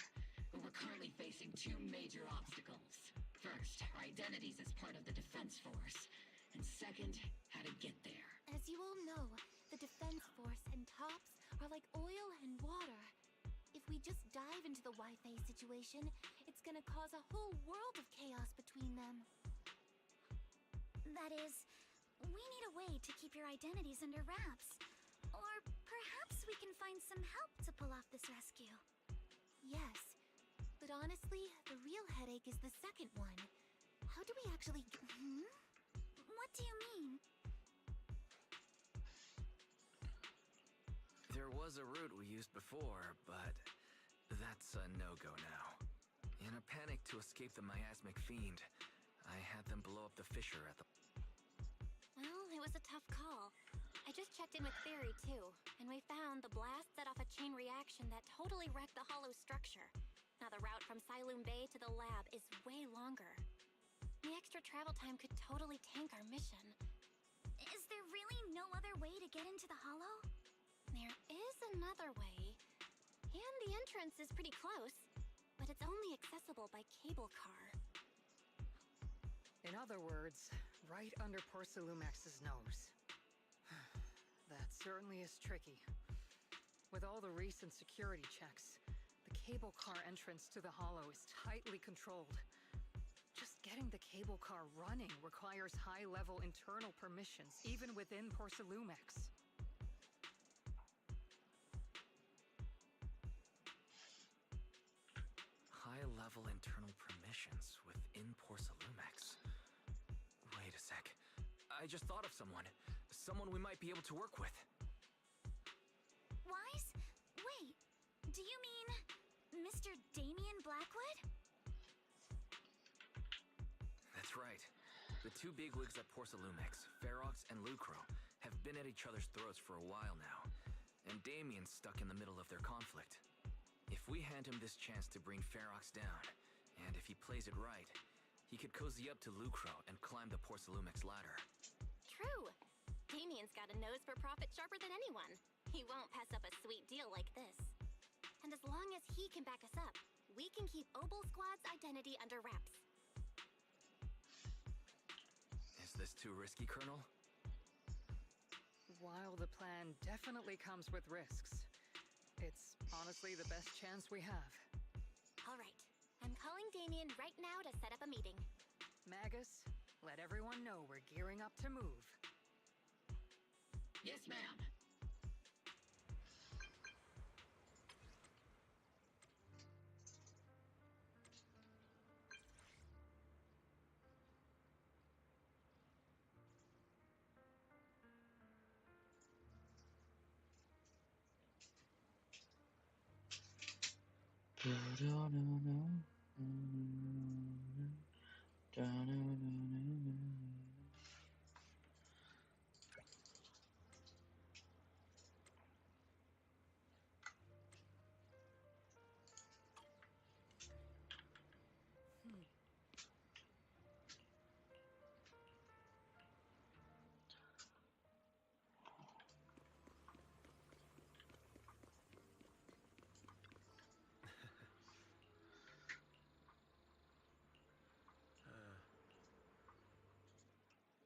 Speaker 11: but we're currently facing two major obstacles. First, our identities as part of the Defense Force, and second, how to get there.
Speaker 3: As you all know, the Defense Force and TOPS are like oil and water. If we just dive into the Wi-Fi situation, it's gonna cause a whole world of chaos between them.
Speaker 9: That is, we need a way to keep your identities under wraps. Or perhaps we can find some help to pull off this rescue.
Speaker 3: Yes, but honestly, the real headache is the second one. How do we actually...
Speaker 9: What do you mean?
Speaker 2: There was a route we used before, but that's a no-go now. In a panic to escape the miasmic fiend, I had them blow up the fissure at the...
Speaker 3: Well, it was a tough call. I just checked in with Theory, too, and we found the blast set off a chain reaction that totally wrecked the hollow structure. Now the route from Siloam Bay to the lab is way longer. The extra travel time could totally tank our mission.
Speaker 9: Is there really no other way to get into the hollow?
Speaker 3: There is another way, and the entrance is pretty close, but it's only accessible by cable car.
Speaker 8: In other words, right under Porcelumex's nose. That certainly is tricky. With all the recent security checks, the cable car entrance to the hollow is tightly controlled. Just getting the cable car running requires high-level internal permissions, even within Porcelumex.
Speaker 2: High-level internal permissions within Porcelumex. Wait a sec. I just thought of someone. Someone we might be able to work with.
Speaker 9: Wise? Wait, do you mean Mr. Damien Blackwood?
Speaker 2: That's right. The two bigwigs at Porcelumex, Ferox and Lucro, have been at each other's throats for a while now, and Damien's stuck in the middle of their conflict. If we hand him this chance to bring Ferox down, and if he plays it right, he could cozy up to Lucro and climb the Porcelumex ladder.
Speaker 3: True. Damien's got a nose for profit sharper than anyone. He won't pass up a sweet deal like this. And as long as he can back us up, we can keep Obel Squad's identity under wraps.
Speaker 2: Is this too risky, Colonel?
Speaker 8: While the plan definitely comes with risks, it's honestly the best chance we have.
Speaker 3: All right. I'm calling Damien right now to set up a meeting.
Speaker 8: Magus, let everyone know we're gearing up to move.
Speaker 11: Yes, ma'am.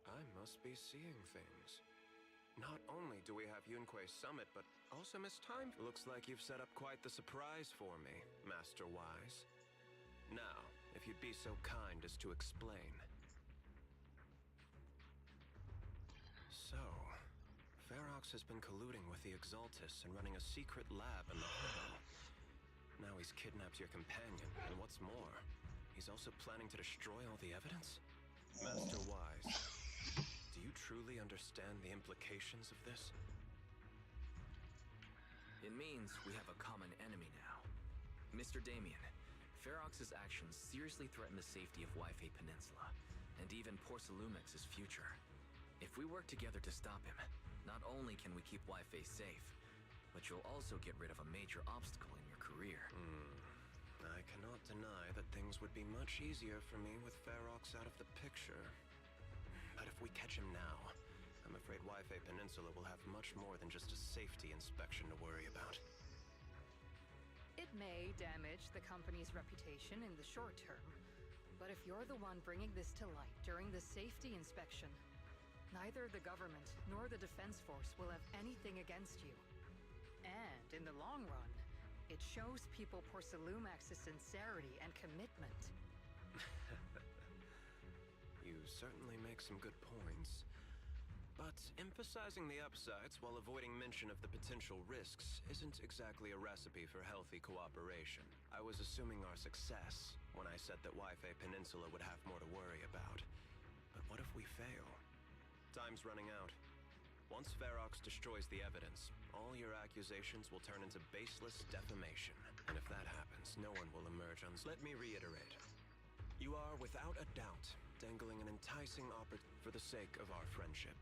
Speaker 15: I must be seeing things. Not only do we have Yunque's summit, but also Miss Time. Looks like you've set up quite the surprise for me, Master Wise. Now, if you'd be so kind as to explain. So, Ferox has been colluding with the Exaltus and running a secret lab in the hollow. Now he's kidnapped your companion, and what's more, he's also planning to destroy all the evidence? Master Wise, do you truly understand the implications of this?
Speaker 2: It means we have a common enemy now. Mr. Damien, Ferox's actions seriously threaten the safety of Wi-Fi Peninsula, and even Porcelumex's future. If we work together to stop him, not only can we keep Wi-Fi safe, but you'll also get rid of a major obstacle in your career.
Speaker 15: I cannot deny that things would be much easier for me with Ferox out of the picture. But if we catch him now, I'm afraid Wi-Fi Peninsula will have much more than just a safety inspection to worry about.
Speaker 8: It may damage the company's reputation in the short term, but if you're the one bringing this to light during the safety inspection, neither the government nor the Defense Force will have anything against you. And in the long run, it shows people Porcelumex's sincerity and commitment.
Speaker 15: You certainly make some good points. But emphasizing the upsides while avoiding mention of the potential risks isn't exactly a recipe for healthy cooperation. I was assuming our success when I said that Wi-Fi Peninsula would have more to worry about. But what if we fail? Time's running out. Once Ferox destroys the evidence, all your accusations will turn into baseless defamation. And if that happens, no one will emerge Let me reiterate. You are, without a doubt, dangling an enticing opportunity for the sake of our friendship.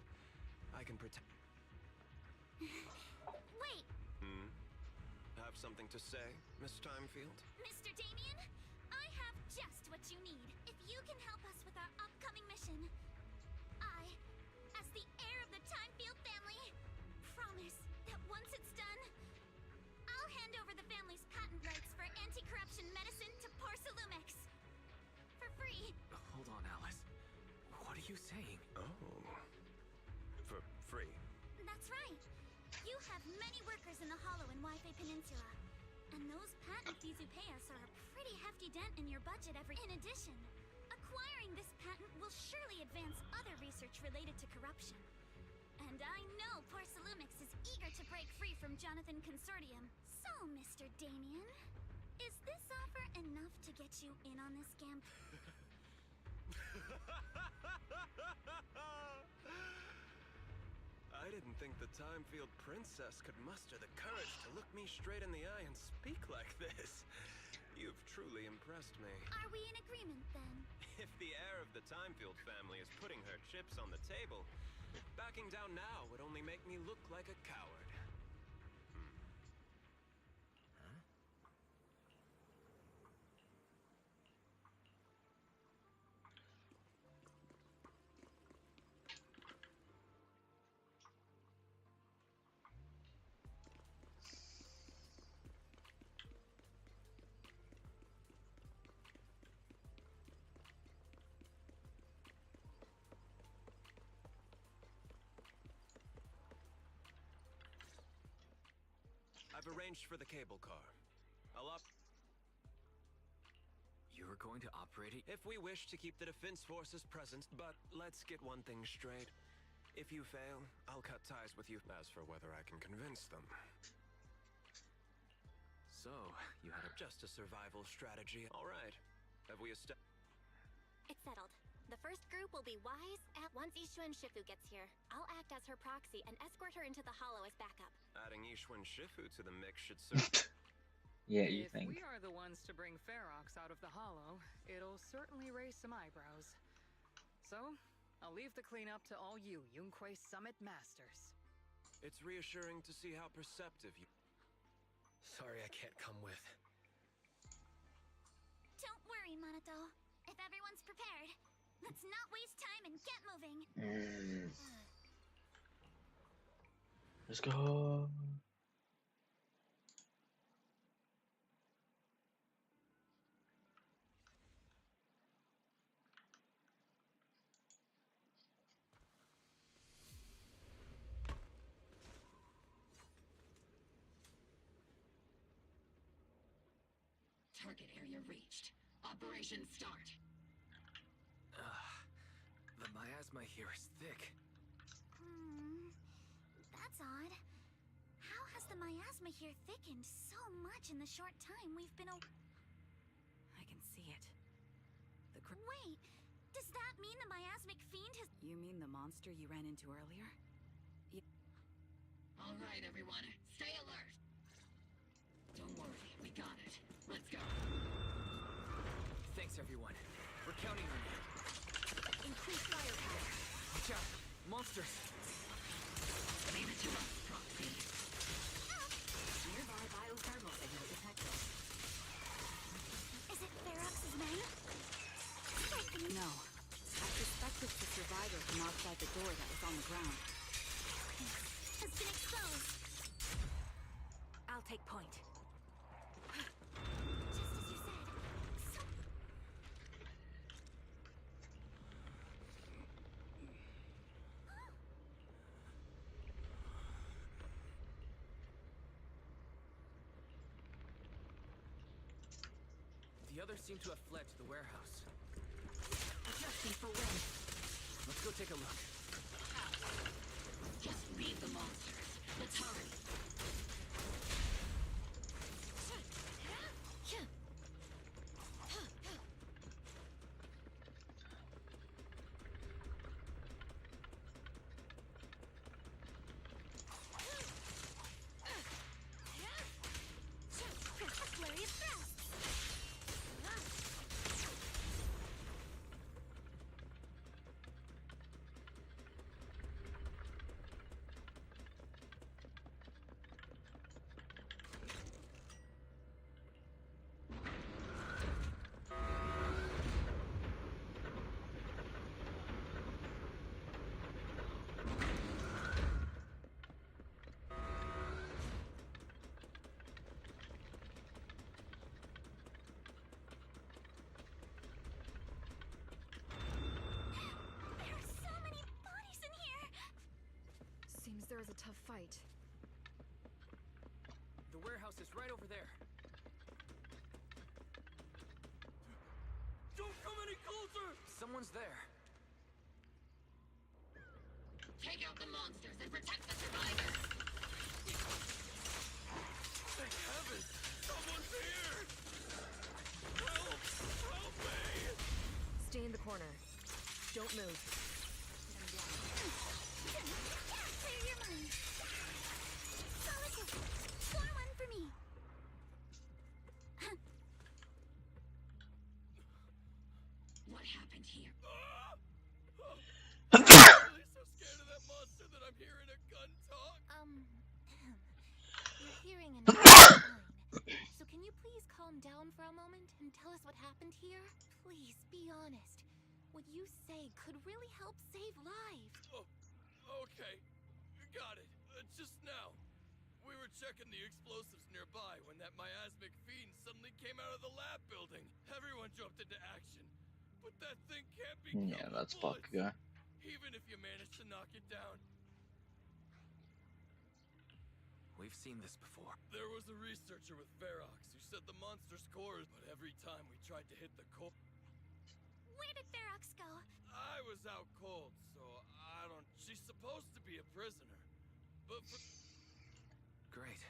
Speaker 15: I can protect.
Speaker 9: Wait!
Speaker 15: Hmm? Have something to say, Miss Timefield?
Speaker 9: Mr. Damien, I have just what you need. If you can help us with our upcoming mission, I, as the heir of the Timefield family, promise that once it's done, I'll hand over the family's patent rights for anti-corruption medicine to Porcelumex. For free.
Speaker 2: Hold on, Alice. What are you saying?
Speaker 15: Oh. For free?
Speaker 9: That's right. You have many workers in the Hollow and Wi-Fi Peninsula. And those patent fees you pay us are a pretty hefty dent in your budget every... In addition, acquiring this patent will surely advance other research related to corruption. And I know Porcelumex is eager to break free from Jonathan Consortium. So, Mr. Damien, is this offer enough to get you in on this scam?
Speaker 15: I didn't think the Timefield princess could muster the courage to look me straight in the eye and speak like this. You've truly impressed me.
Speaker 9: Are we in agreement, then?
Speaker 15: If the heir of the Timefield family is putting her chips on the table, backing down now would only make me look like a coward. I've arranged for the cable car.
Speaker 2: You're going to operate it?
Speaker 15: If we wish to keep the Defense Forces present, but let's get one thing straight. If you fail, I'll cut ties with you. As for whether I can convince them.
Speaker 2: So, you had
Speaker 15: just a survival strategy. All right. Have we established?
Speaker 3: It's settled. The first group will be Wise at once Ishun Shifu gets here. I'll act as her proxy and escort her into the Hollow as backup.
Speaker 15: Adding Ishun Shifu to the mix should serve.
Speaker 13: Yeah, you
Speaker 8: if
Speaker 13: think.
Speaker 8: we are the ones to bring Ferox out of the Hollow, it'll certainly raise some eyebrows. So, I'll leave the cleanup to all you Yunquei Summit Masters.
Speaker 15: It's reassuring to see how perceptive you...
Speaker 12: Sorry I can't come with.
Speaker 9: Don't worry, Monato. If everyone's prepared, let's not waste time and get moving.
Speaker 13: Let's go.
Speaker 11: Target area reached. Operation start.
Speaker 2: The miasma here is thick.
Speaker 9: That's odd. How has the miasma here thickened so much in the short time we've been
Speaker 14: I can see it.
Speaker 9: Wait, does that mean the miasmic fiend has...
Speaker 14: You mean the monster you ran into earlier?
Speaker 11: All right, everyone. Stay alert. Don't worry, we got it. Let's go.
Speaker 2: Thanks, everyone. We're counting on you.
Speaker 14: Increase firepower.
Speaker 2: Watch out! Monsters!
Speaker 11: Leave it to us, Proxy. Nearby biothermal signal detected.
Speaker 9: Is it Ferox's men?
Speaker 14: No. I suspect it's the survivor from outside the door that was on the ground.
Speaker 9: Has been exposed.
Speaker 14: I'll take point.
Speaker 9: Just as you said.
Speaker 2: The others seem to have fled to the warehouse.
Speaker 14: Adjusting for wind.
Speaker 2: Let's go take a look.
Speaker 11: Just leave the monsters. Let's hurry.
Speaker 9: Flurry of thrusts.
Speaker 8: was a tough fight.
Speaker 2: The warehouse is right over there.
Speaker 7: Don't come any closer!
Speaker 2: Someone's there.
Speaker 11: Take out the monsters and protect the survivors!
Speaker 7: Thank heavens! Someone's here! Help! Help me!
Speaker 8: Stay in the corner. Don't move.
Speaker 16: Clear your mind. Solitaire, score one for me.
Speaker 11: What happened here?
Speaker 7: I'm really so scared of that monster that I'm hearing a gun talk.
Speaker 3: You're hearing an fine. So can you please calm down for a moment and tell us what happened here? Please, be honest. What you say could really help save lives.
Speaker 7: Oh, okay. Got it. Just now. We were checking the explosives nearby when that miasmic fiend suddenly came out of the lab building. Everyone jumped into action. But that thing can't be killed.
Speaker 13: Yeah, that's fuck guy.
Speaker 7: Even if you manage to knock it down.
Speaker 2: We've seen this before.
Speaker 7: There was a researcher with Ferox who said the monster scores, but every time we tried to hit the core...
Speaker 16: Where did Ferox go?
Speaker 7: I was out cold, so I don't... She's supposed to be a prisoner. But for...
Speaker 2: Great.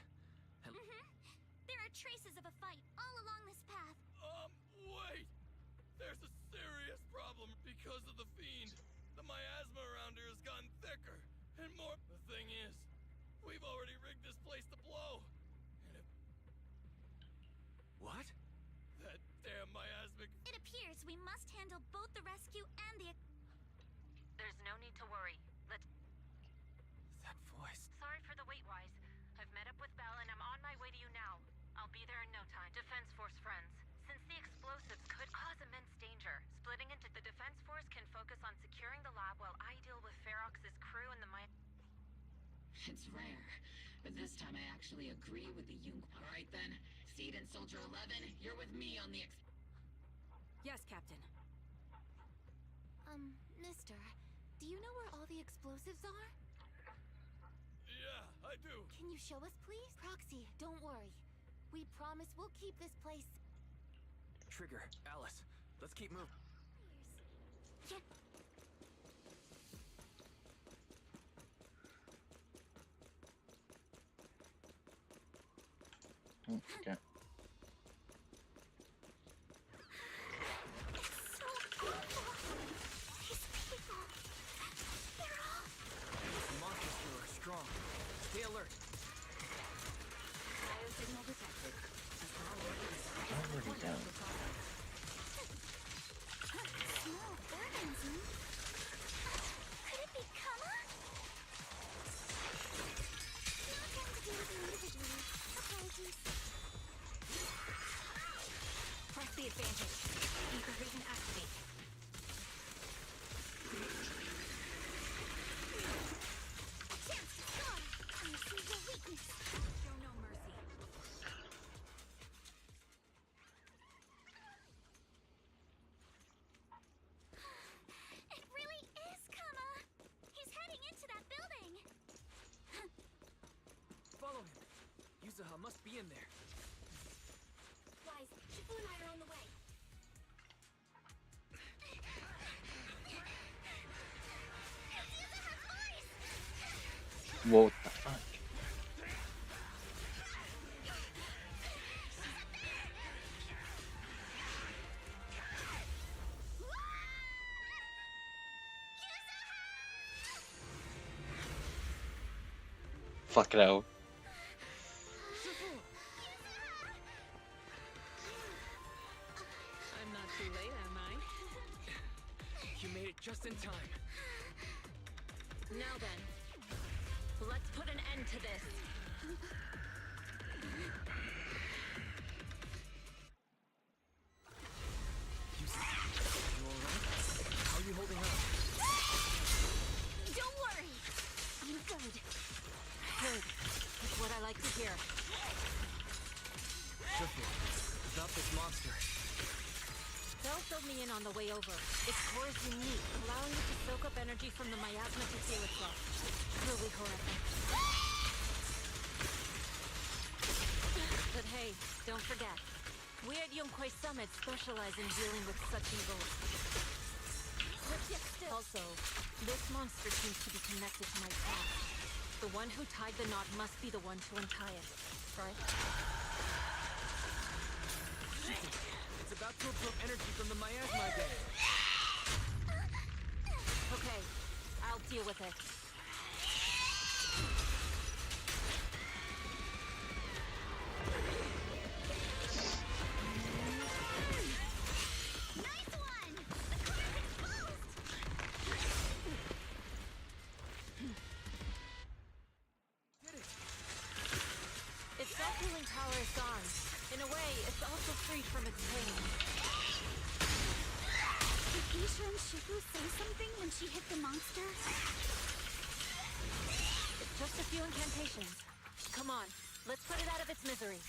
Speaker 16: There are traces of a fight all along this path.
Speaker 7: Wait! There's a serious problem because of the fiend. The miasma around here has gotten thicker and more... The thing is, we've already rigged this place to blow. And if...
Speaker 2: What?
Speaker 7: That damn miasmic...
Speaker 16: It appears we must handle both the rescue and the...
Speaker 3: There's no need to worry. Let's...
Speaker 2: That voice.
Speaker 3: Sorry for the wait, Wise. I've met up with Belle and I'm on my way to you now. I'll be there in no time. Defense Force friends. Since the explosives could cause immense danger, splitting into the Defense Force can focus on securing the lab while I deal with Ferox's crew and the
Speaker 11: It's rare, but this time I actually agree with the Yunk. All right then, Seed and Soldier 11, you're with me on the
Speaker 8: Yes, Captain.
Speaker 3: Mister, do you know where all the explosives are?
Speaker 7: Yeah, I do.
Speaker 3: Can you show us, please? Proxy, don't worry. We promise we'll keep this place...
Speaker 2: Trigger, Alice, let's keep moving.
Speaker 16: Yeah.
Speaker 13: Okay.
Speaker 2: Monsters here are strong. Stay alert.
Speaker 11: Biosignal detected.
Speaker 13: Already down.
Speaker 16: Small organism? Could it be Kama? No time to deal with you individually. Apologies.
Speaker 14: Press the advantage. Ether vision activate.
Speaker 16: A chance to score. I see your weakness.
Speaker 14: Show no mercy.
Speaker 16: It really is Kama. He's heading into that building.
Speaker 2: Follow him. Yuzuha must be in there.
Speaker 3: Wise, Shifu and I are on the way.
Speaker 13: What the fuck? Fuck it out.
Speaker 8: I'm not too late, am I?
Speaker 2: You made it just in time.
Speaker 11: Now then, let's put an end to this.
Speaker 2: You alright? How are you holding up?
Speaker 16: Don't worry. I'm good.
Speaker 8: Good. That's what I like to hear.
Speaker 2: Shifu, without this monster.
Speaker 8: Felt the
Speaker 17: me in on the way over. Its core is unique, allowing it to soak up energy from the miasma to heal itself. Truly horrific. But hey, don't forget, we at Yunquei Summit specialize in dealing with such evils. Also, this monster seems to be connected to my past. The one who tied the knot must be the one to untie it, right?
Speaker 2: It's about to absorb energy from the miasma again.
Speaker 17: Okay, I'll deal with it.
Speaker 16: Nice one! The car is exposed!
Speaker 17: Its self-healing power is gone. In a way, it's also freed from its pain.
Speaker 16: Did Isha and Shifu say something when she hit the monster?
Speaker 17: It's just a few incantations. Come on, let's put it out of its misery.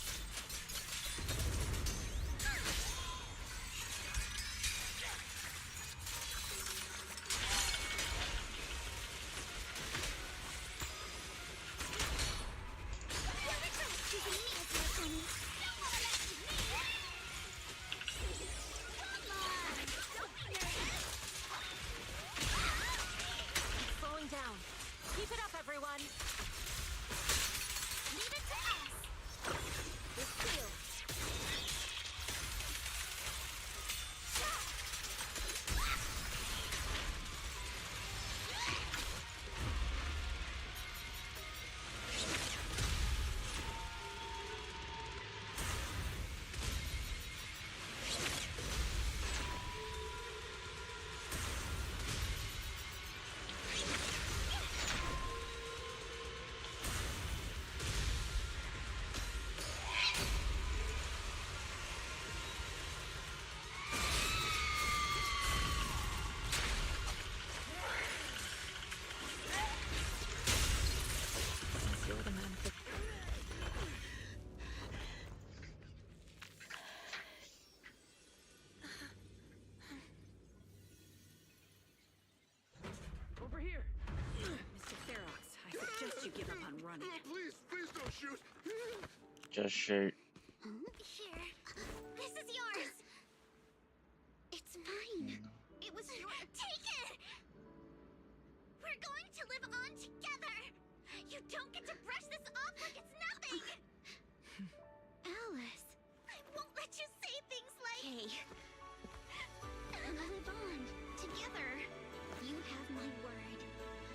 Speaker 17: It's slowing down. Keep it up, everyone!
Speaker 16: Leave it to us!
Speaker 17: This field.
Speaker 7: Over here!
Speaker 14: Mr. Ferox, I suggest you give up on running.
Speaker 5: Please, please don't shoot.
Speaker 13: Just shoot.
Speaker 16: Here. This is yours. It's mine. It was your. Take it! We're going to live on together. You don't get to brush this off like it's nothing. Alice. I won't let you say things like. Hey. We'll live on together. You have my word.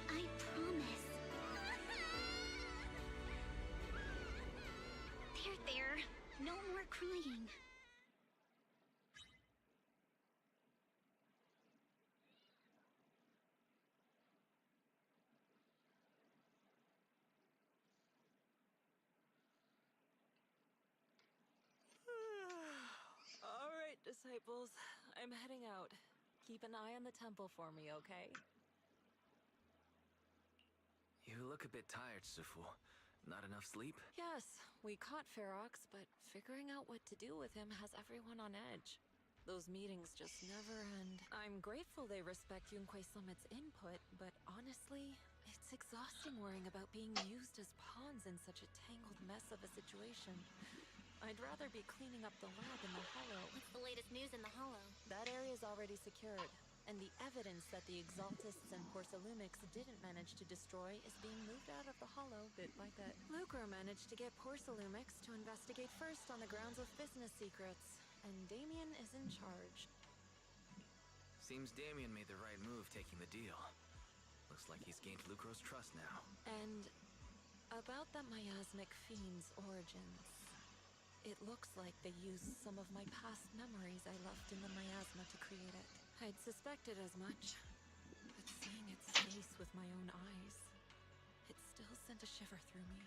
Speaker 16: I promise. There. No more crying.
Speaker 17: All right, disciples. I'm heading out. Keep an eye on the temple for me, okay?
Speaker 2: You look a bit tired, Sifu. Not enough sleep?
Speaker 17: Yes, we caught Ferox, but figuring out what to do with him has everyone on edge. Those meetings just never end. I'm grateful they respect Yunquei Summit's input, but honestly, it's exhausting worrying about being used as pawns in such a tangled mess of a situation. I'd rather be cleaning up the lab in the Hollow.
Speaker 3: What's the latest news in the Hollow?
Speaker 17: That area's already secured, and the evidence that the Exaltists and Porcelumix didn't manage to destroy is being moved out of the Hollow bit by bit. Lucro managed to get Porcelumix to investigate first on the grounds of business secrets, and Damien is in charge.
Speaker 2: Seems Damien made the right move taking the deal. Looks like he's gained Lucro's trust now.
Speaker 17: And about the miasmic fiend's origins, it looks like they used some of my past memories I left in the miasma to create it. I'd suspected as much, but seeing its face with my own eyes, it still sent a shiver through me.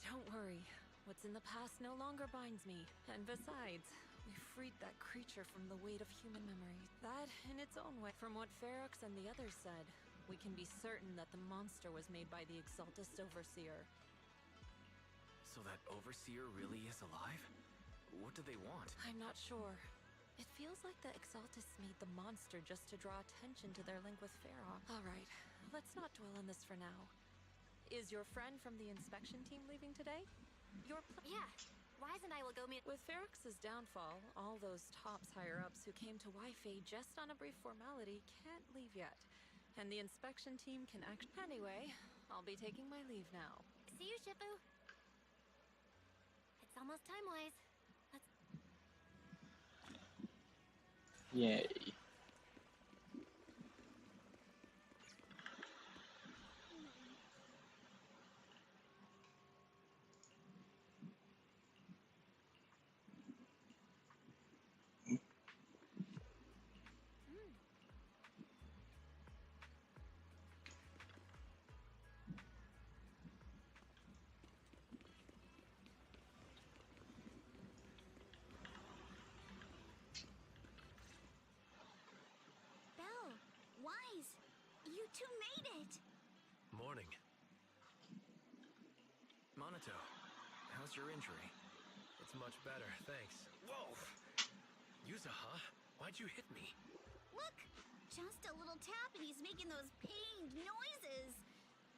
Speaker 17: Don't worry, what's in the past no longer binds me. And besides, we freed that creature from the weight of human memories. That, in its own way, from what Ferox and the others said, we can be certain that the monster was made by the Exaltist Overseer.
Speaker 2: So that Overseer really is alive? What do they want?
Speaker 17: I'm not sure. It feels like the Exaltists made the monster just to draw attention to their link with Ferox. All right, let's not dwell on this for now. Is your friend from the inspection team leaving today?
Speaker 3: Yeah. Wise and I will go meet.
Speaker 17: With Ferox's downfall, all those tops higher-ups who came to Wi-Fi just on a brief formality can't leave yet. And the inspection team can act. Anyway, I'll be taking my leave now.
Speaker 3: See you, Shifu. It's almost time, Wise. Let's...
Speaker 13: Yay.
Speaker 16: Belle, Wise, you two made it!
Speaker 12: Morning.
Speaker 2: Monato, how's your injury?
Speaker 12: It's much better, thanks. Whoa! Yuzuha, why'd you hit me?
Speaker 16: Look! Just a little tap and he's making those pained noises.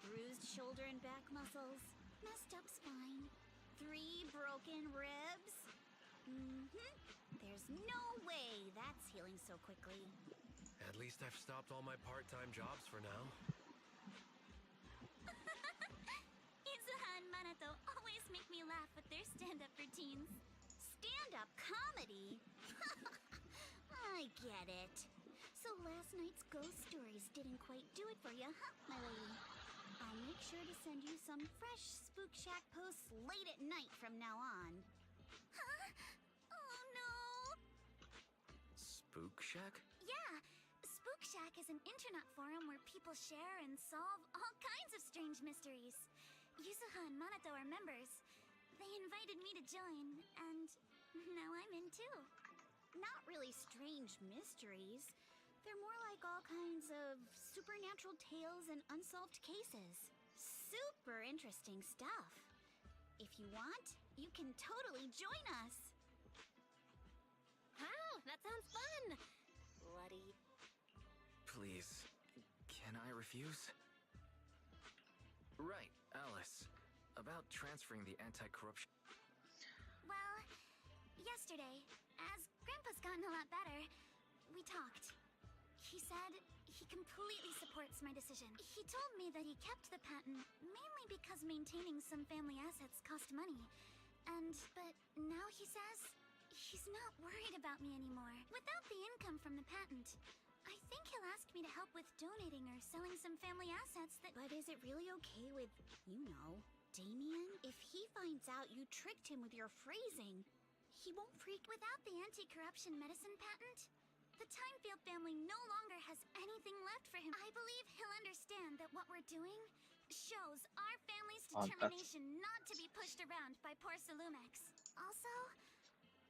Speaker 16: Bruised shoulder and back muscles. Messed up spine. 3 broken ribs. There's no way that's healing so quickly.
Speaker 12: At least I've stopped all my part-time jobs for now.
Speaker 16: Izuha and Manato always make me laugh with their stand-up routines. Stand-up comedy? I get it. So last night's ghost stories didn't quite do it for you, huh, my lady? I'll make sure to send you some fresh Spook Shack posts late at night from now on. Huh? Oh no!
Speaker 2: Spook Shack?
Speaker 16: Yeah! Spook Shack is an internet forum where people share and solve all kinds of strange mysteries. Yuzuha and Manato are members. They invited me to join, and now I'm in too. Not really strange mysteries. They're more like all kinds of supernatural tales and unsolved cases. Super interesting stuff. If you want, you can totally join us.
Speaker 3: Wow, that sounds fun! Bloody.
Speaker 2: Please, can I refuse? Right, Alice. About transferring the anti-corruption...
Speaker 16: Well, yesterday, as Grandpa's gotten a lot better, we talked. He said he completely supports my decision. He told me that he kept the patent mainly because maintaining some family assets cost money. But now he says he's not worried about me anymore. Without the income from the patent, I think he'll ask me to help with donating or selling some family assets that...
Speaker 14: But is it really okay with, Damien?
Speaker 16: If he finds out you tricked him with your phrasing, he won't freak. Without the anti-corruption medicine patent, the Timefield family no longer has anything left for him. I believe he'll understand that what we're doing shows our family's determination not to be pushed around by poor Salumex. Also,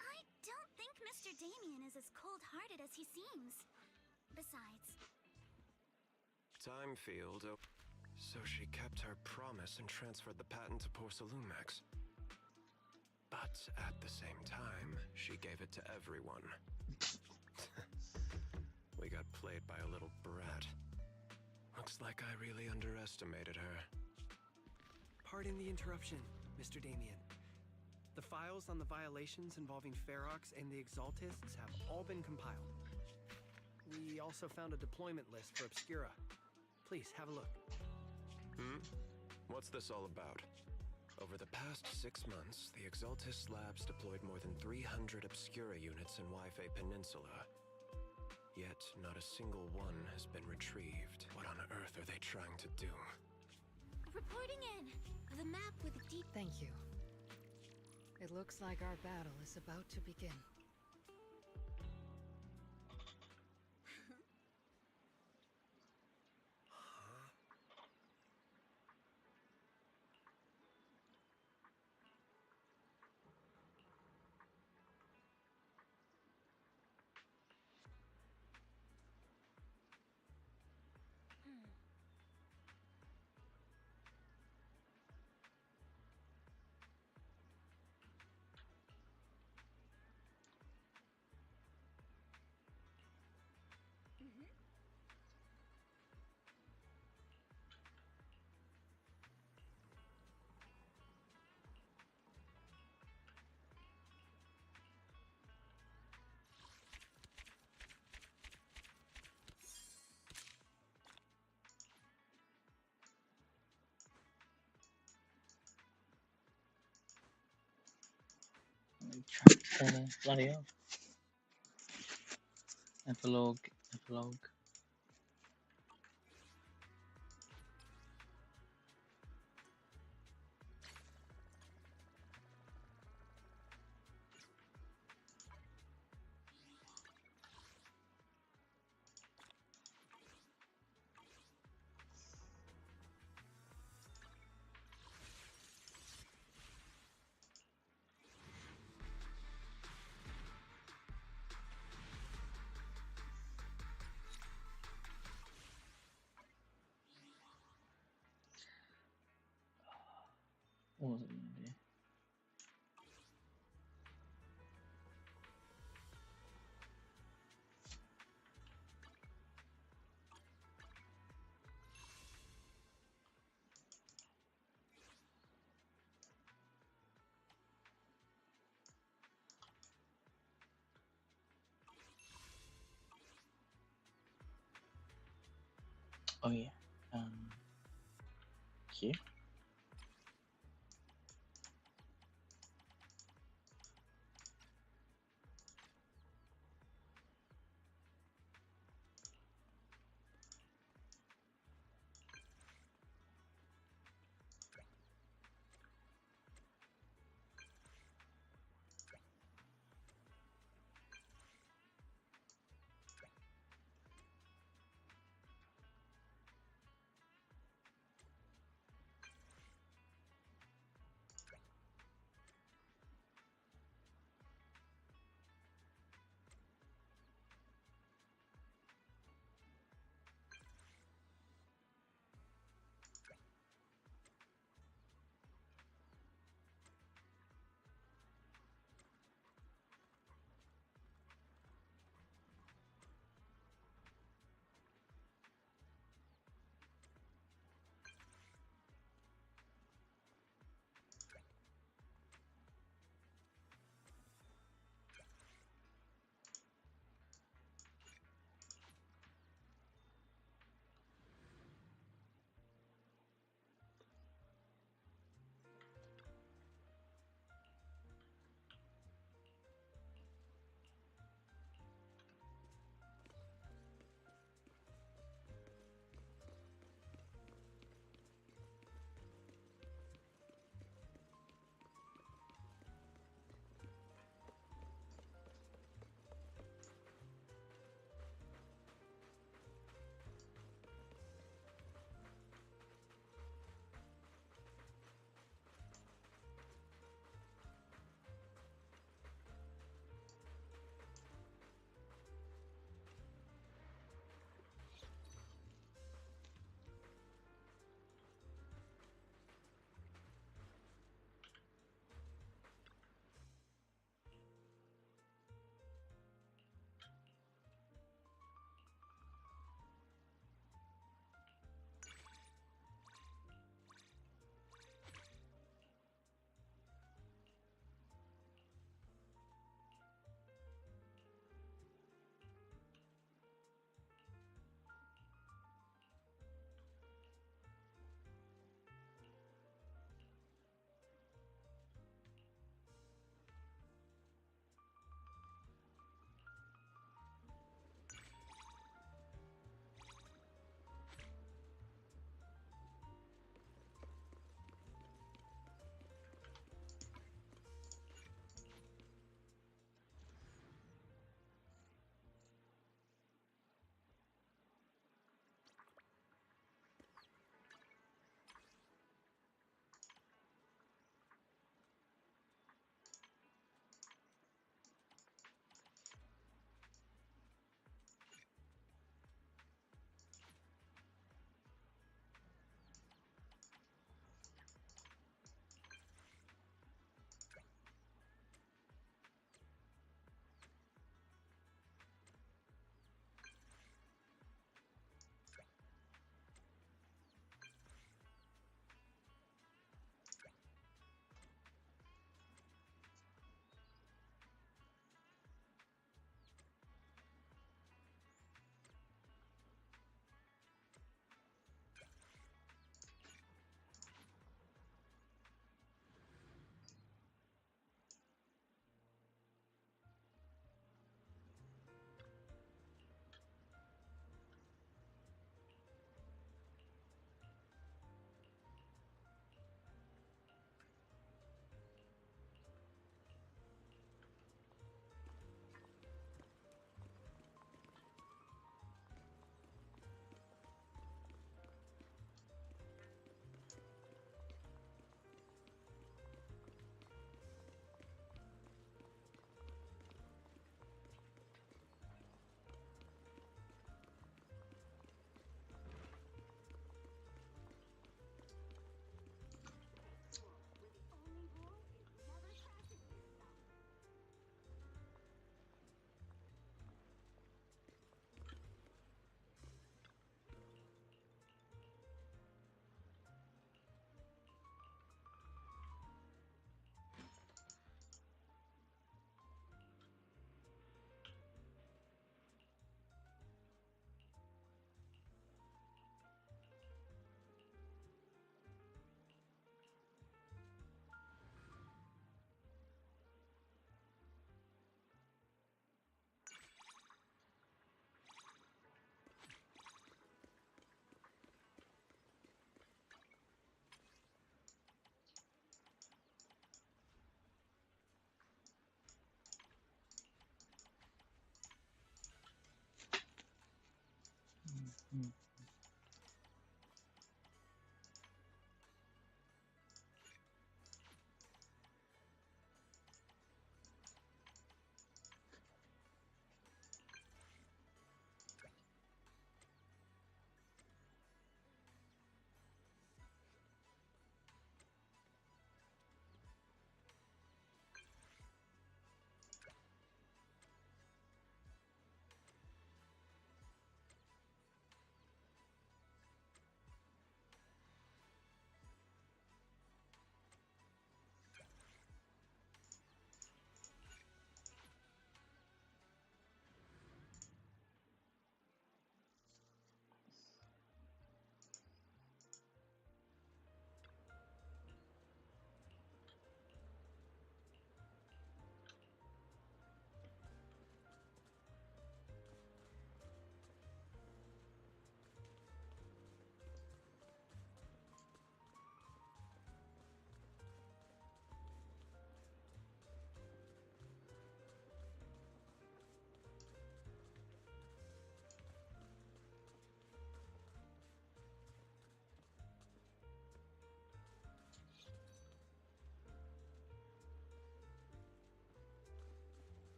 Speaker 16: I don't think Mr. Damien is as cold-hearted as he seems. Besides...
Speaker 15: Timefield. So she kept her promise and transferred the patent to poor Salumex. But at the same time, she gave it to everyone. We got played by a little brat. Looks like I really underestimated her.
Speaker 7: Pardon the interruption, Mr. Damien. The files on the violations involving Ferox and the Exaltists have all been compiled. We also found a deployment list for Obscura. Please, have a look.
Speaker 15: What's this all about? Over the past 6 months, the Exaltist labs deployed more than 300 Obscura units in Wi-Fi Peninsula. Yet, not a single one has been retrieved. What on earth are they trying to do?
Speaker 16: Reporting in! The map with deep...
Speaker 8: Thank you. It looks like our battle is about to begin.
Speaker 13: Bloody hell. Epilogue. Epilogue. What was it going to do? Oh yeah. Here.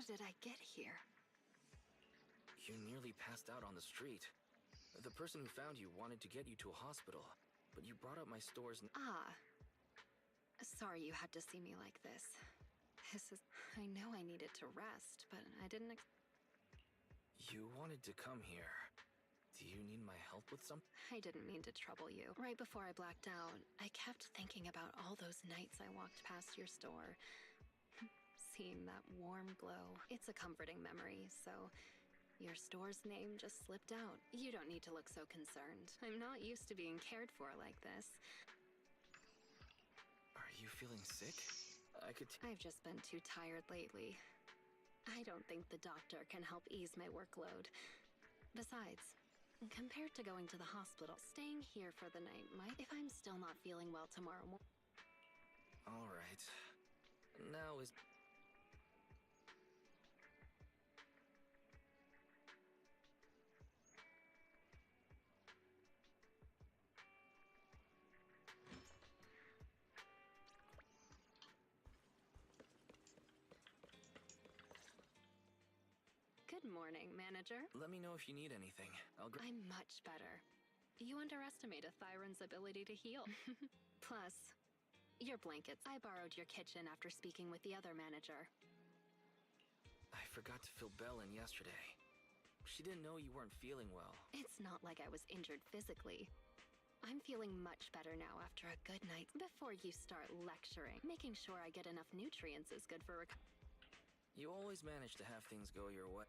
Speaker 17: How did I get here?
Speaker 2: You nearly passed out on the street. The person who found you wanted to get you to a hospital, but you brought up my store's...
Speaker 17: Ah. Sorry you had to see me like this. I know I needed to rest, but I didn't
Speaker 2: You wanted to come here. Do you need my help with something?
Speaker 17: I didn't mean to trouble you. Right before I blacked out, I kept thinking about all those nights I walked past your store. Seeing that warm glow. It's a comforting memory, so your store's name just slipped out. You don't need to look so concerned. I'm not used to being cared for like this.
Speaker 2: Are you feeling sick?
Speaker 17: I've just been too tired lately. I don't think the doctor can help ease my workload. Besides, compared to going to the hospital, staying here for the night might... If I'm still not feeling well tomorrow morning...
Speaker 2: Alright. Now is...
Speaker 17: Good morning, manager.
Speaker 2: Let me know if you need anything.
Speaker 17: I'm much better. You underestimate a Thyron's ability to heal. Plus, your blankets. I borrowed your kitchen after speaking with the other manager.
Speaker 2: I forgot to fill Belle in yesterday. She didn't know you weren't feeling well.
Speaker 17: It's not like I was injured physically. I'm feeling much better now after a good night. Before you start lecturing, making sure I get enough nutrients is good for
Speaker 2: You always manage to have things go your way.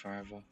Speaker 13: forever.